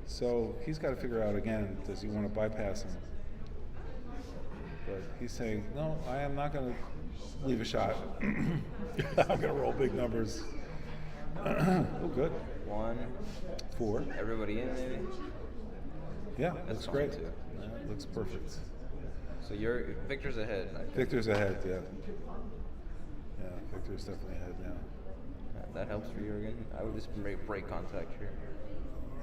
So he's got to figure out again, does he want to bypass him? But he's saying, no, I am not going to leave a shot. I'm going to roll big numbers. Oh, good. 1. 4. Everybody in, maybe? Yeah, That's looks fine, great. too. Yeah, looks perfect. So Victor's ahead. Victor's ahead, yeah. Yeah, Victor's definitely ahead now. That helps for Jorgen. I would just break contact here.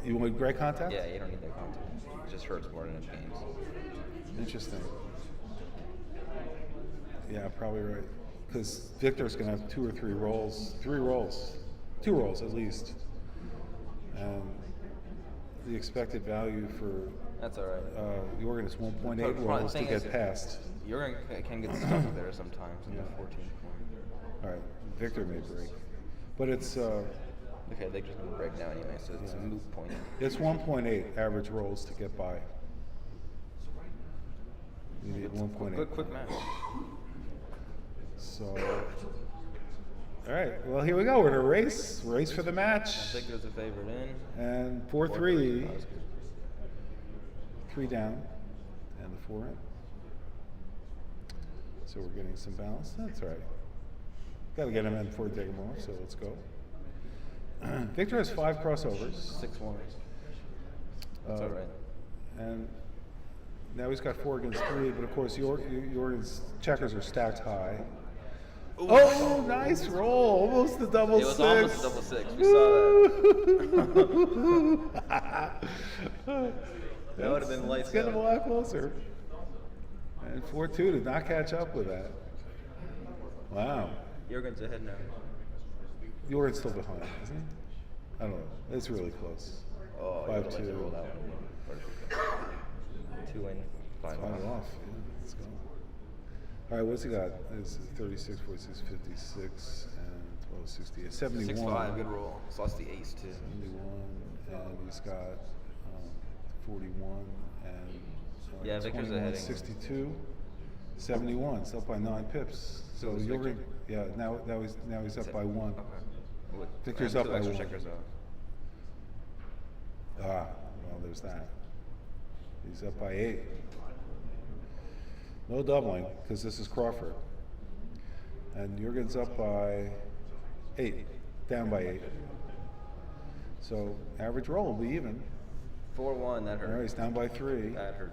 You want great contact? Yeah, you don't need that contact. It just hurts more than it gains. Interesting. Yeah, probably right. Because Victor's going to have 2 or 3 rolls. 3 rolls. 2 rolls at least. And the expected value for That's all right. Jorgen is 1.8 But rolls the to thing is, get past. Jorgen can get stuck there sometimes in the 14 point. All right, Victor may break. But it's Okay, they just gonna break now anyway, so it's a moot point. it's 1.8 average rolls to get by. You need 1.8. Good quick match. So, all right. Well, here we go. We're in a race for the match. I think there's a favorite in. And 4-3, 4-3. That was good. 3 down, and the 4 in. So we're getting some balance. That's all right. Got to get him in before we take him off. So let's go. Victor has 5 crossovers. 6-1. That's all right. And now he's got 4 against 3, but of course Jorgen's checkers are stacked high. Ooh. Oh, nice roll! Almost a double 6. It was almost a double 6. We saw that. That would have been lights It's getting out. a lot closer. And 4-2 did not catch up with that. Wow. Jorgen's ahead now. Jorgen's still behind, isn't he? I don't know. It's really close. Oh, 5-2. roll that one. Perfect. 2 in, 5 5 off. off. Yeah, let's go. All right, what's he got? It's 36, 46, 56, and 12, 68, 71. 6-5, good roll. So that's the ace too. 71, and he's got 41, and Yeah, Victor's 21, ahead. 62, 71. It's up by 9 pips. So is Jorgen, Victor. yeah, now he's up by 1. Okay. With, Victor's and up 2 by extra 1. checkers off. Well, there's that. He's up by 8. No doubling, because this is Crawford. And Jorgen's up by 8, down by 8. So average roll will be even. 4-1, that All right, hurt. he's down by 3. That hurt.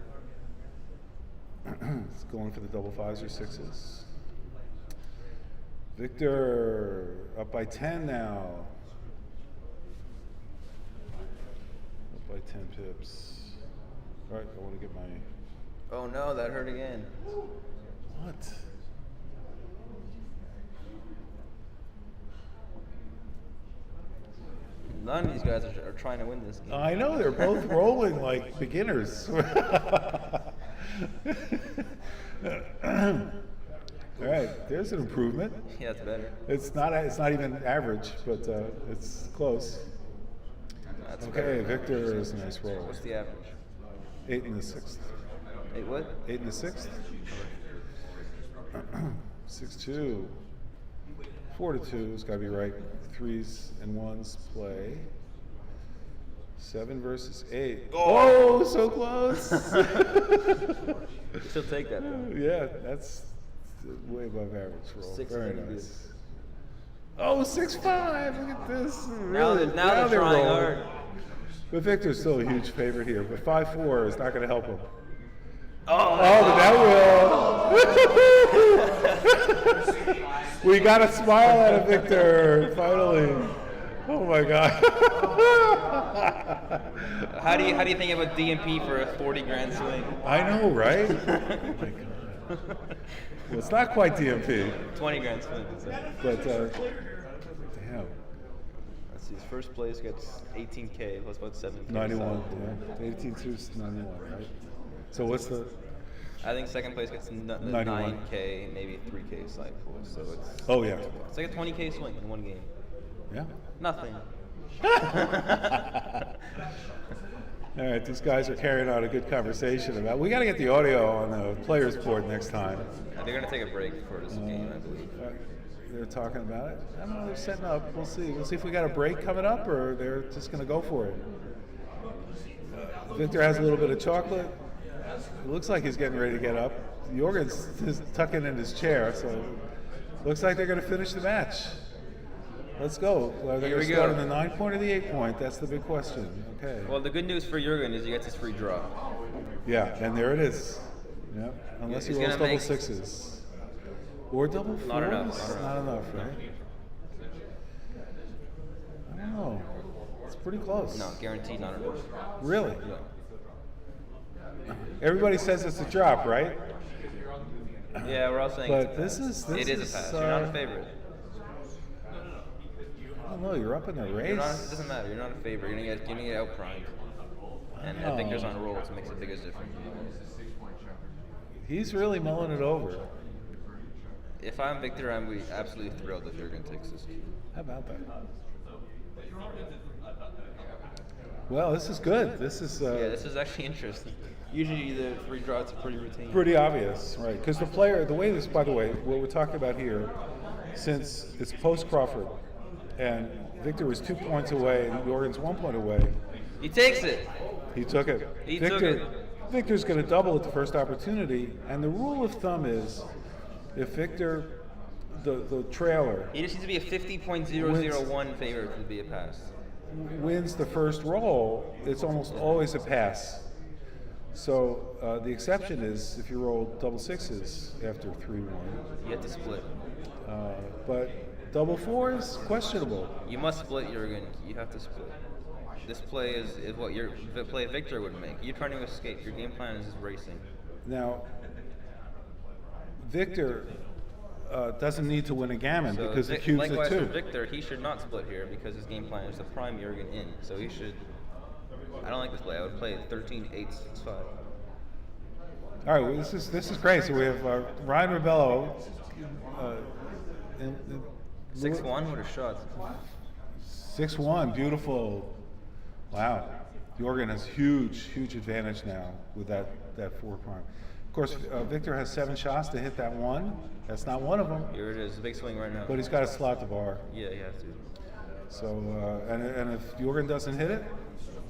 It's going for the double 5s or 6s. Victor up by 10 now. Up by 10 pips. All right, I want to get my... Oh no, that hurt again. What? None of these guys are trying to win this game. I know, they're both rolling like beginners. All right, there's an improvement. Yeah, it's better. It's not even average, but it's close. That's Okay, better. Victor is a nice roll. What's the average? 8 in the 6th. 8 what? 8 in the 6th. 6-2. 4-2 has got to be right. 3s and 1s play. 7 versus 8. Oh, so close! She'll take that though. Yeah, that's way above average roll. 6 Very is gonna be nice. Oh, 6-5. Look at this. Now Really, they're trying rolling. hard. But Victor's still a huge favorite here. But 5-4 is not going to help him. Oh, But that will. We got a smile out of Victor, finally. Oh my God. How do you think about DMP for a 40 grand swing? I know, right? Oh my God. Well, it's not quite DMP, 20 grand swing. So. but damn, that's Let's see, first place gets 18K plus about 7K. 91. Yeah. 18-2 is 91, right? So what's the? I think second place gets 91. 9K, maybe 3K side pool. So it's. Oh yeah. It's like a 20K swing in one game. Yeah. Nothing. All right, these guys are carrying on a good conversation about. We got to get the audio on the players' board next time. They're gonna take a break before this game, I believe. They're talking about it. I don't know. They're setting up. We'll see. We'll see if we got a break coming up, or they're just going to go for it. Victor has a little bit of chocolate. It looks like he's getting ready to get up. Jorgen's tucking in his chair, so looks like they're going to finish the match. Let's go. They're going to start on the 9-point or the 8-point. That's the big question. Okay. Well, the good news for Jorgen is he gets his free draw. Yeah, and there it is. Yep. Unless he He's rolls gonna double make- sixes. Or double fours? Not enough. Not enough, right? I don't know. It's pretty close. No, guaranteed not enough. Really? Everybody says it's a drop, right? Yeah, we're all saying But it's a pass. this It is a pass. You're not a favorite. I don't know. You're up in the race. It doesn't matter. You're not a favorite. You're gonna get out primed. And Victor's on rolls. It makes the biggest difference. He's really mulling it over. If I'm Victor, I'm absolutely thrilled if Jorgen takes this. How about that? Well, this is good. This is Yeah, this is actually interesting. Usually the free draws are pretty routine. pretty obvious, right? Because the way this, by the way, what we're talking about here, since it's post Crawford, and Victor was 2 points away, and Jorgen's 1 point away. He takes it. He took it. He took it. Victor's going to double at the first opportunity, and the rule of thumb is, if Victor, the trailer, He just needs to be a 50.001 favorite to be a pass. wins the first roll, it's almost always a pass. So the exception is if you roll double sixes after 3-1. You have to split. But double fours, questionable. You must split, Jorgen. You have to split. This play is what your play Victor would make. You're trying to escape. Your game plan is just racing. Now, Victor doesn't need to win a gammon So because the cube's a likewise for 2. Victor, he should not split here because his game plan is to prime Jorgen in. So he should. I don't like this play. I would play 13 8s 5. All right, well, this is great. So we have Ryan Rebello. 6-1. What a shot. 6-1, beautiful. Wow. Jorgen has huge advantage now with that 4 prime. Of course, Victor has 7 shots to hit that 1. That's not one of them, Here it is. Big swing right now. but he's got to slot the bar. Yeah, you have to. So, and if Jorgen doesn't hit it,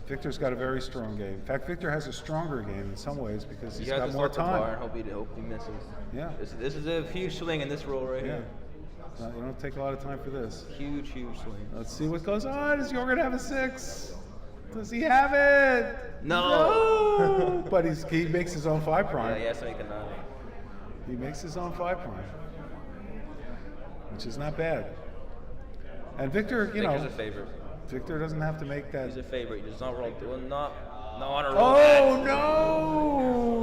Victor's got a very strong game. In fact, Victor has a stronger game in some ways because he's You have got to more slot the bar time. and hope he misses. Yeah. This is a huge swing in this roll right Yeah. here. You don't take a lot of time for this. Huge swing. Let's see what goes on. Does Jorgen have a 6? Does he have it? No. No! But he makes his own 5 Yeah, prime. he has to make a 9. He makes his own 5 prime, which is not bad. And Victor, Victor's a favorite. Victor doesn't have to make that. He's a favorite. He does not roll. Well, not on a roll. Oh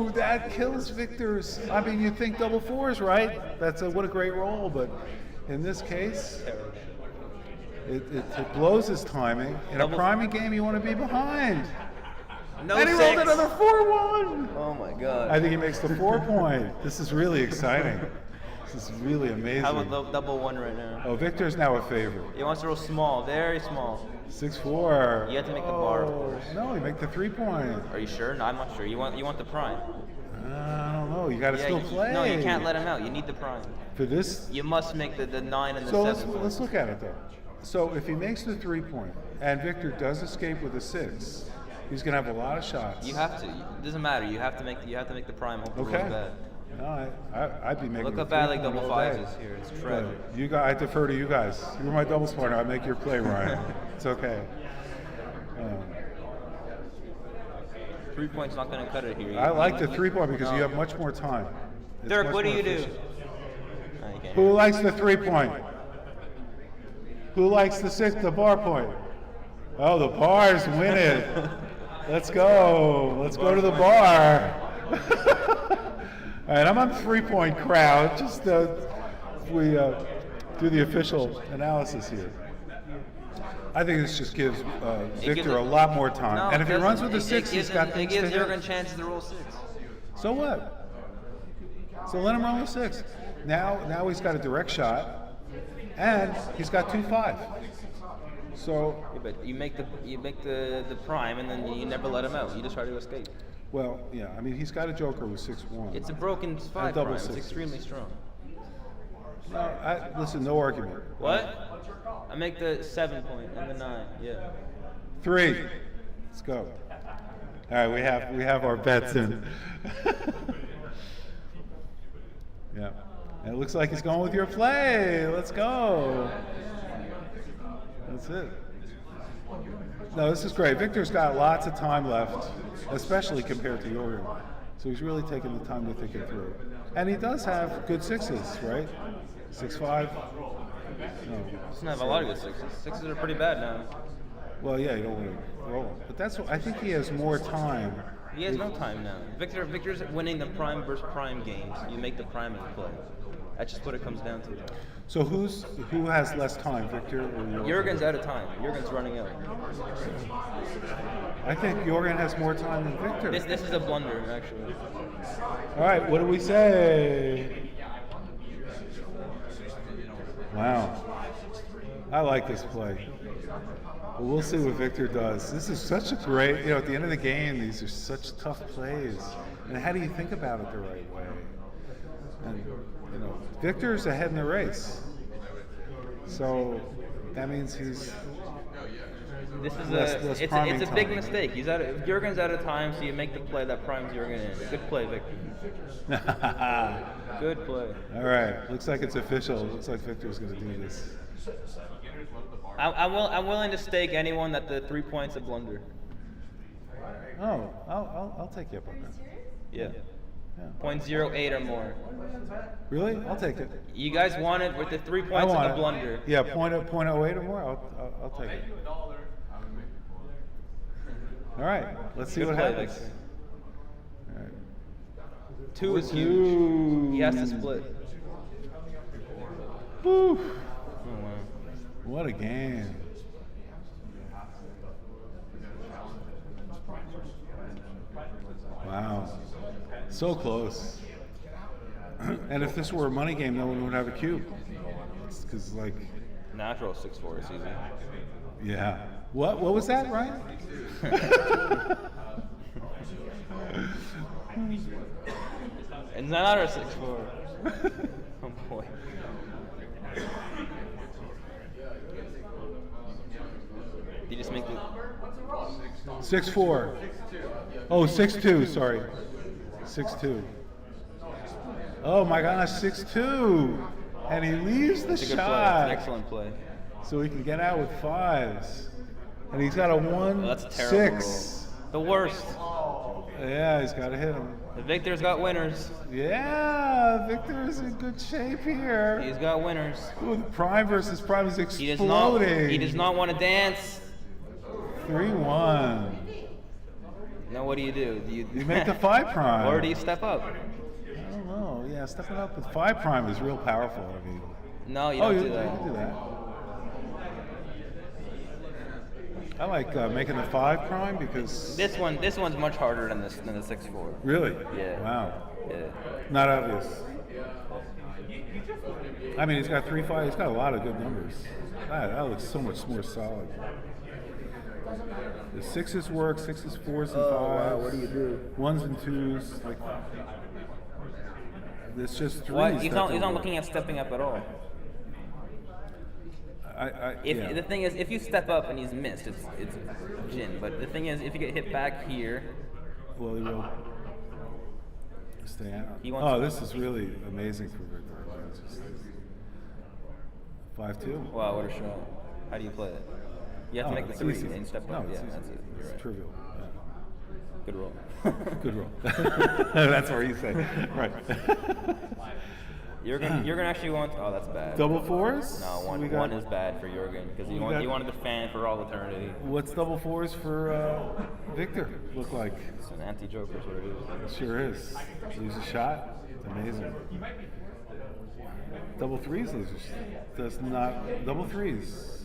no! That kills Victor's. I mean, you think double fours, right? What a great roll, but in this case, it blows his timing. In a Double- priming game, you want to be behind. No And he six. rolled another 4-1. Oh my god. I think he makes the 4 point. This is really exciting. This is really amazing. How about double 1 right now? Oh, Victor's now a favorite. He wants to roll small, very small. 6-4. You have to make the bar, of course. No, you make the 3 point. Are you sure? No, I'm not sure. You want the prime. I don't know. You got to still play. No, you can't let him out. You need the prime. For this. You must make the 9 and the So 7. let's look at it though. So if he makes the 3 point and Victor does escape with a 6, he's gonna have a lot of shots. You have to. It doesn't matter. You have to make the prime. Hope it Okay. rolls bad. No, I'd be making. Look the how bad 3 like point double all day. 5s is here. It's tragic. You guys, I defer to you guys. You're my doubles partner. I make your play, Ryan. It's okay. 3 points not going to cut it here. I like the 3 point because you have much more time. It's Dirk, much what do more you do? efficient. No, you can't. Who likes the 3 point? Who likes the bar point? Oh, the bars win it. Let's go. Let's go to the bar. All right, I'm on 3 point crowd. Just we do the official analysis here. I think this just gives gives Victor a it- lot more time. No, And if he it runs doesn't. with the It 6, gives he's got him- things It gives to hit. Jorgen chances to roll 6. So what? So let him roll a 6. Now he's got a direct shot, and he's got 2-5. So, Yeah, but you make the prime, and then you never let him out. You just try to escape. well, yeah, I mean, he's got a joker with 6-1. It's a broken 5 double prime. It's sixes. extremely strong. No, listen, no argument. What? I make the 7 point and the 9. Yeah. 3. Let's go. All right, we have our bets in. Yeah. And it looks like he's going with your play. Let's go. That's it. No, this is great. Victor's got lots of time left, especially compared to Jorgen. So he's really taking the time to think it through. And he does have good 6s, right? 6-5. No. Doesn't have a lot of good 6s. 6s are pretty bad now. Well, yeah, you don't want to roll. But that's what I think he has more time. He has no time now. Victor's winning the prime versus prime games. You make the prime in play. That's just what it comes down to. So who has less time, Victor or Jorgen? Jorgen's out of time. Jorgen's running out. I think Jorgen has more time than Victor. This is a blunder, actually. All right, what do we say? Wow. I like this play. But we'll see what Victor does. This is such a great, at the end of the game, these are such tough plays. And how do you think about it the right way? And, Victor's ahead in the race. So that means he's This is less it's priming a big time. mistake. Jorgen's out of time, so you make the play that primes Jorgen in. Good play, Victor. Good play. All right, looks like it's official. Looks like Victor's going to do this. I'm willing to stake anyone that the 3 points a blunder. Oh, I'll take you up on that. Yeah. Yeah. 0.08 or more. Really? I'll take it. You guys want it with the 3 I points want of it. the blunder. Yeah, 0.08 or more. I'll take it. All right, let's see Good what play, happens. Victor. All right. 2 is 2. huge. He has to split. Whew. Oh, wow. What a game. Wow. So close. And if this were a money game, no one would have a cube. Because, Natural 6-4 is easy. yeah. What was that, Ryan? And not our 6-4. Oh boy. Did you just make the 6-4. Oh, 6-2, sorry. 6-2. Oh my gosh, 6-2. And he leaves the That's a good play. shot. That's an excellent play. So he can get out with 5s. And he's got a 1, Oh, that's a terrible 6. roll. The worst. Yeah, he's got to hit him. The Victor's got winners. Yeah, Victor is in good shape here. He's got winners. Ooh, the prime versus prime is He does exploding. not. He does not want to dance. 3-1. Now what do? You make the 5 prime. Or do you step up? I don't know. Yeah, stepping up with 5 prime is real powerful. I mean, No, you don't you do that. can do that. I like making the 5 prime because This one's much harder than the 6-4. really, Yeah. wow, Yeah. not obvious. I mean, he's got 3-5. He's got a lot of good numbers. That looks so much more solid. The 6s work, 6s, 4s, and 5s. wow, what do you do? 1s and 2s. Like, it's just 3s. What? He's that not don't work. looking at stepping up at all. Yeah. The thing is, if you step up and he's missed, it's gin. But the thing is, if you get hit back here, Well, he will stay out. He wants This is really amazing for Victor. 5-2. wow, what a shot! How do you play it? You have to make the it's 3 easy. and step No, up. it's Yeah, easy. that's it. You're It's right. trivial. Good roll. Yeah. Good roll. That's what you say. Right. Jorgen actually wants. Oh, that's bad. Double 4s? No, We got- one is bad for Jorgen because he got- wanted the fan for all eternity. What's double 4s for Victor look like? It's an anti-joker, is what it is. It sure is. Lose a shot. It's amazing. Double 3s loses. Does not. Double 3s.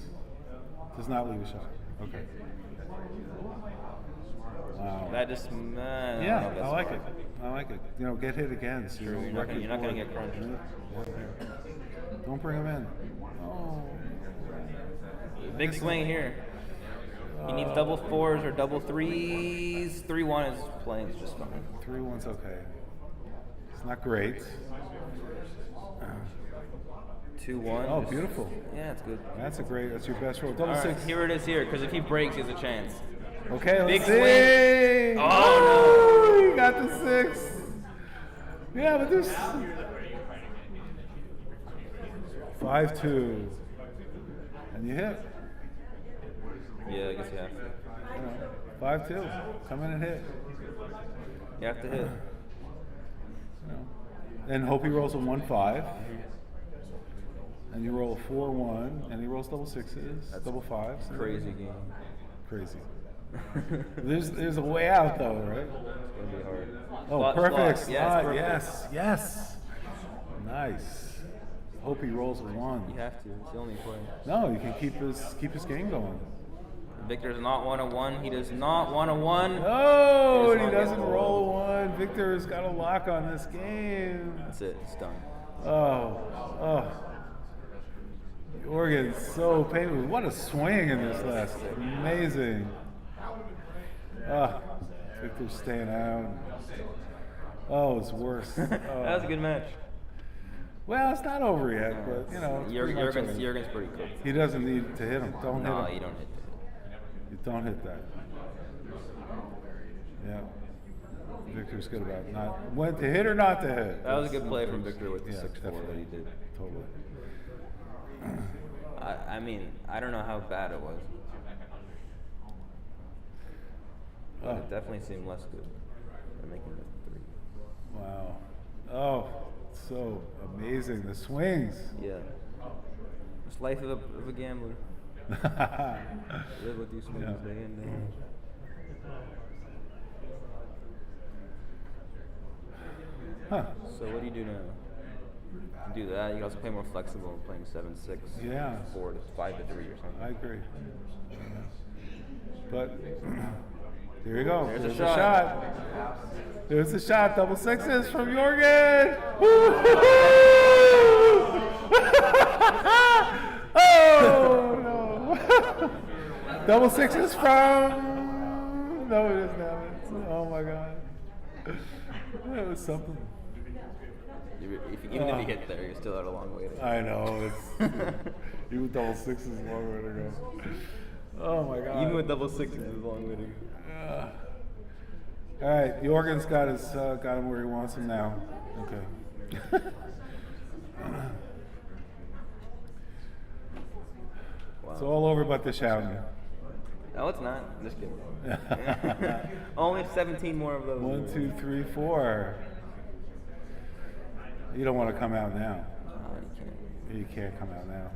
Does not leave a shot. Okay. Wow. That just Yeah, I like it. I like it. You know, get hit again. So True. You're not gonna get crunched. Yeah. Don't bring him in. Oh. Big swing here. He needs double fours or double threes. 3-1 is playing is just fine. 3-1's okay. It's not great. 2-1. Oh, beautiful. Yeah, it's good. That's your best roll. Double All right, six. here it is here, because if he breaks, he has a chance. Okay, let's Big see. swing. Oh, no. He got the 6. Yeah, but there's 5-2. And you hit. Yeah, I guess you have to. 5-2. Come in and hit. You have to hit. And hope he rolls a 1-5. And you roll a 4-1, and he rolls double sixes, double fives. Crazy game. Crazy. there's a way out though, right? It's gonna be hard. Oh, Slot, perfect. slot. Yes, perfect. Yes. Nice. Hope he rolls a 1. You have to. It's the only play. No, you can keep his game going. Victor does not want a 1. He does not want a 1. No, and he doesn't roll a 1. Victor's got a lock on this game. That's it. It's done. Oh. Jorgen's so painful. What a swing in this last. Amazing. Victor's staying out. Oh, it's worse. That was a good match. Well, it's not over yet, but you know. Jorgen's pretty cool. He doesn't need to hit him. Don't hit him. No, you don't hit that. You don't hit that. Yeah. Victor's good about not when to hit or not to hit. That was a good play from Victor with the 6-4 definitely. that he did. Totally. I mean, I don't know how bad it was. But it definitely seemed less good than making the 3. Wow. Oh, so amazing. The swings. Yeah. It's life of a gambler. Live with these swings day in, day out. So what do you do now? You do that. You can also play more flexible, playing 7-6. Yeah. 4 to 5 to 3 or something. I agree. But there you go. There's a shot. There's a shot. Double sixes from Jorgen. Oh no! Double sixes from. No, it isn't happening. Oh my god. That was something. Even if you hit there, you're still out a long way to go. I know. It's even double sixes is a long way to go. Oh my god. Even with double sixes is a long way to go. All right, Jorgen's got him where he wants him now. Okay. Wow. It's all over but the shouting. No, it's not. I'm just kidding. Only 17 more of those. 1, 2, 3, 4. You don't want to come out now. You can't. You can't come out now.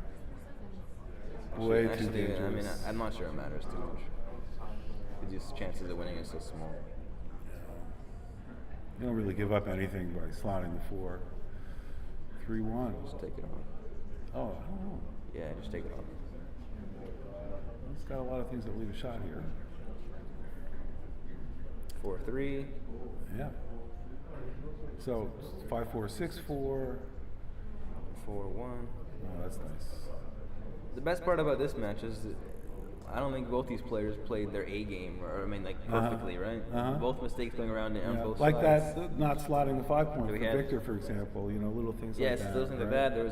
Way too dangerous. I mean, I'm not sure it matters too much. Just chances of winning is so small. You don't really give up anything by slotting the 4. 3-1. Just take it off. Oh, I don't know. Yeah, just take it off. It's got a lot of things that leave a shot here. 4-3. Yeah. So 5-4, 6-4. 4-1. Oh, that's nice. The best part about this match is that I don't think both these players played their A game, or I mean, like perfectly, right? Both mistakes going around on both like sides. that, not slotting the 5 point for We had- Victor, for example. You know, little things like that. Yes, those things like right? that. There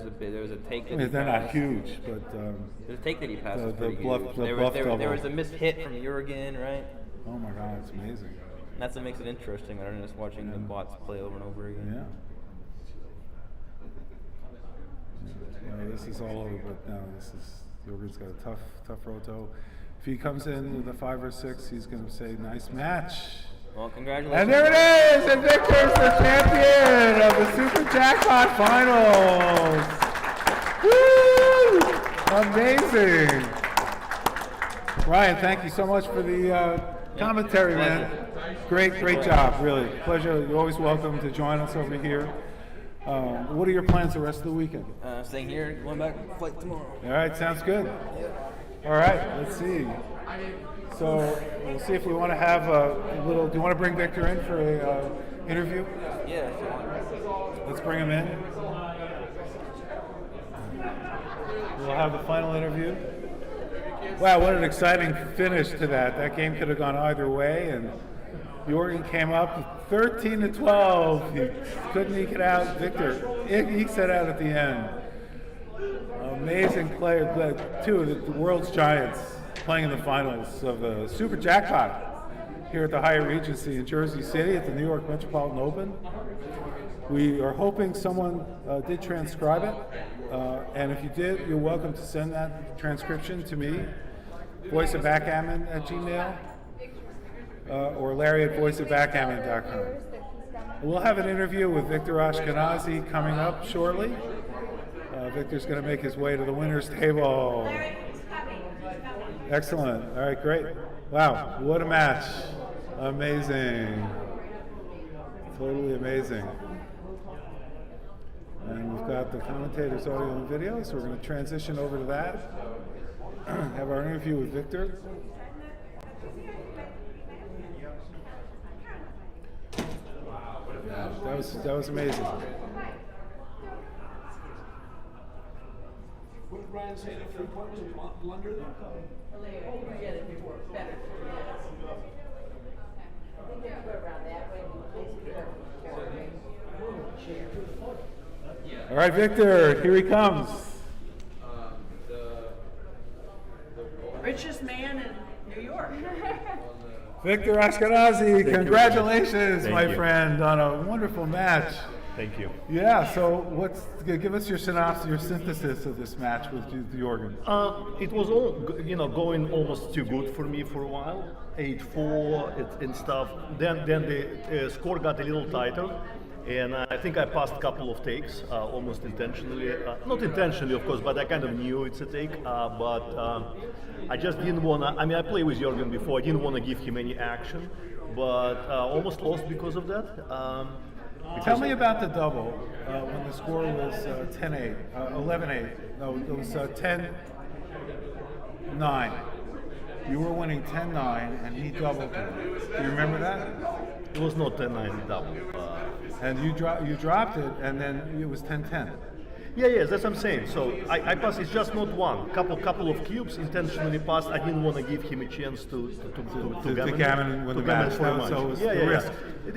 was a take that I mean, he they're not passed. huge, but There's a take that he passed. the was pretty bluff- huge. the There bluff there was double. a missed hit from Jorgen, right? oh my God, it's amazing. And that's what makes it interesting. Rather than just watching the bots play over and over again. Yeah. This is all over, but now Jorgen's got a tough roto. If he comes in with a 5 or 6, he's going to say, "Nice match." Well, congratulations. And there it is, and Victor's the champion of the Super Jackpot Finals. Woo! Amazing. Ryan, thank you so much for the commentary, man. Great job, really. Pleasure. You're always welcome to join us over here. What are your plans the rest of the weekend? Staying here, going back flight tomorrow. All right, sounds good. All right, let's see. So we'll see if we want to have a little. Do you want to bring Victor in for a interview? Yeah, if you want. Let's bring him in. We'll have the final interview. Wow, what an exciting finish to that. That game could have gone either way, and Jorgen came up 13-12. He couldn't eke it out. Victor ekes it out at the end. Amazing player, two of the world's giants playing in the finals of the Super Jackpot here at the Hyatt Regency in Jersey City at the New York Metropolitan Open. We are hoping someone did transcribe it, and if you did, you're welcome to send that transcription to me, voiceofbackgammon@gmail, or Larry@voiceofbackgammon.com. We'll have an interview with Victor Ashkenazi coming up shortly. Victor's going to make his way to the winner's table. Excellent. All right, great. Wow, what a match. Amazing. Totally amazing. And we've got the commentators' audio and video, so we're going to transition over to that. Have our interview with Victor. Yeah, that was amazing. What did Ryan say? The 3-point was a blunder there? All right, Victor, here he comes. Richest man in New York. Victor Ashkenazi, congratulations, Thank my you. friend, on a wonderful match. Thank you. Yeah, so give us your synopsis, your synthesis of this match with Jorgen. It was all going almost too good for me for a while. 8-4 and stuff. Then the score got a little tighter, and I think I passed a couple of takes almost intentionally. Not intentionally, of course, but I kind of knew it's a take. But I just didn't want to. I mean, I played with Jorgen before. I didn't want to give him any action, but almost lost because of that. Tell me about the double when the score was 10-8, 11-8. No, it was 10-9. You were winning 10-9, and he doubled it. Do you remember that? It was not 10-9 double. And you dropped it, and then it was 10-10. Yeah, that's what I'm saying. So I passed. It's just not one. Couple of cubes intentionally passed. I didn't want to give him a chance to gammon gammon win the match. for a So it was yeah, the risk. Yeah.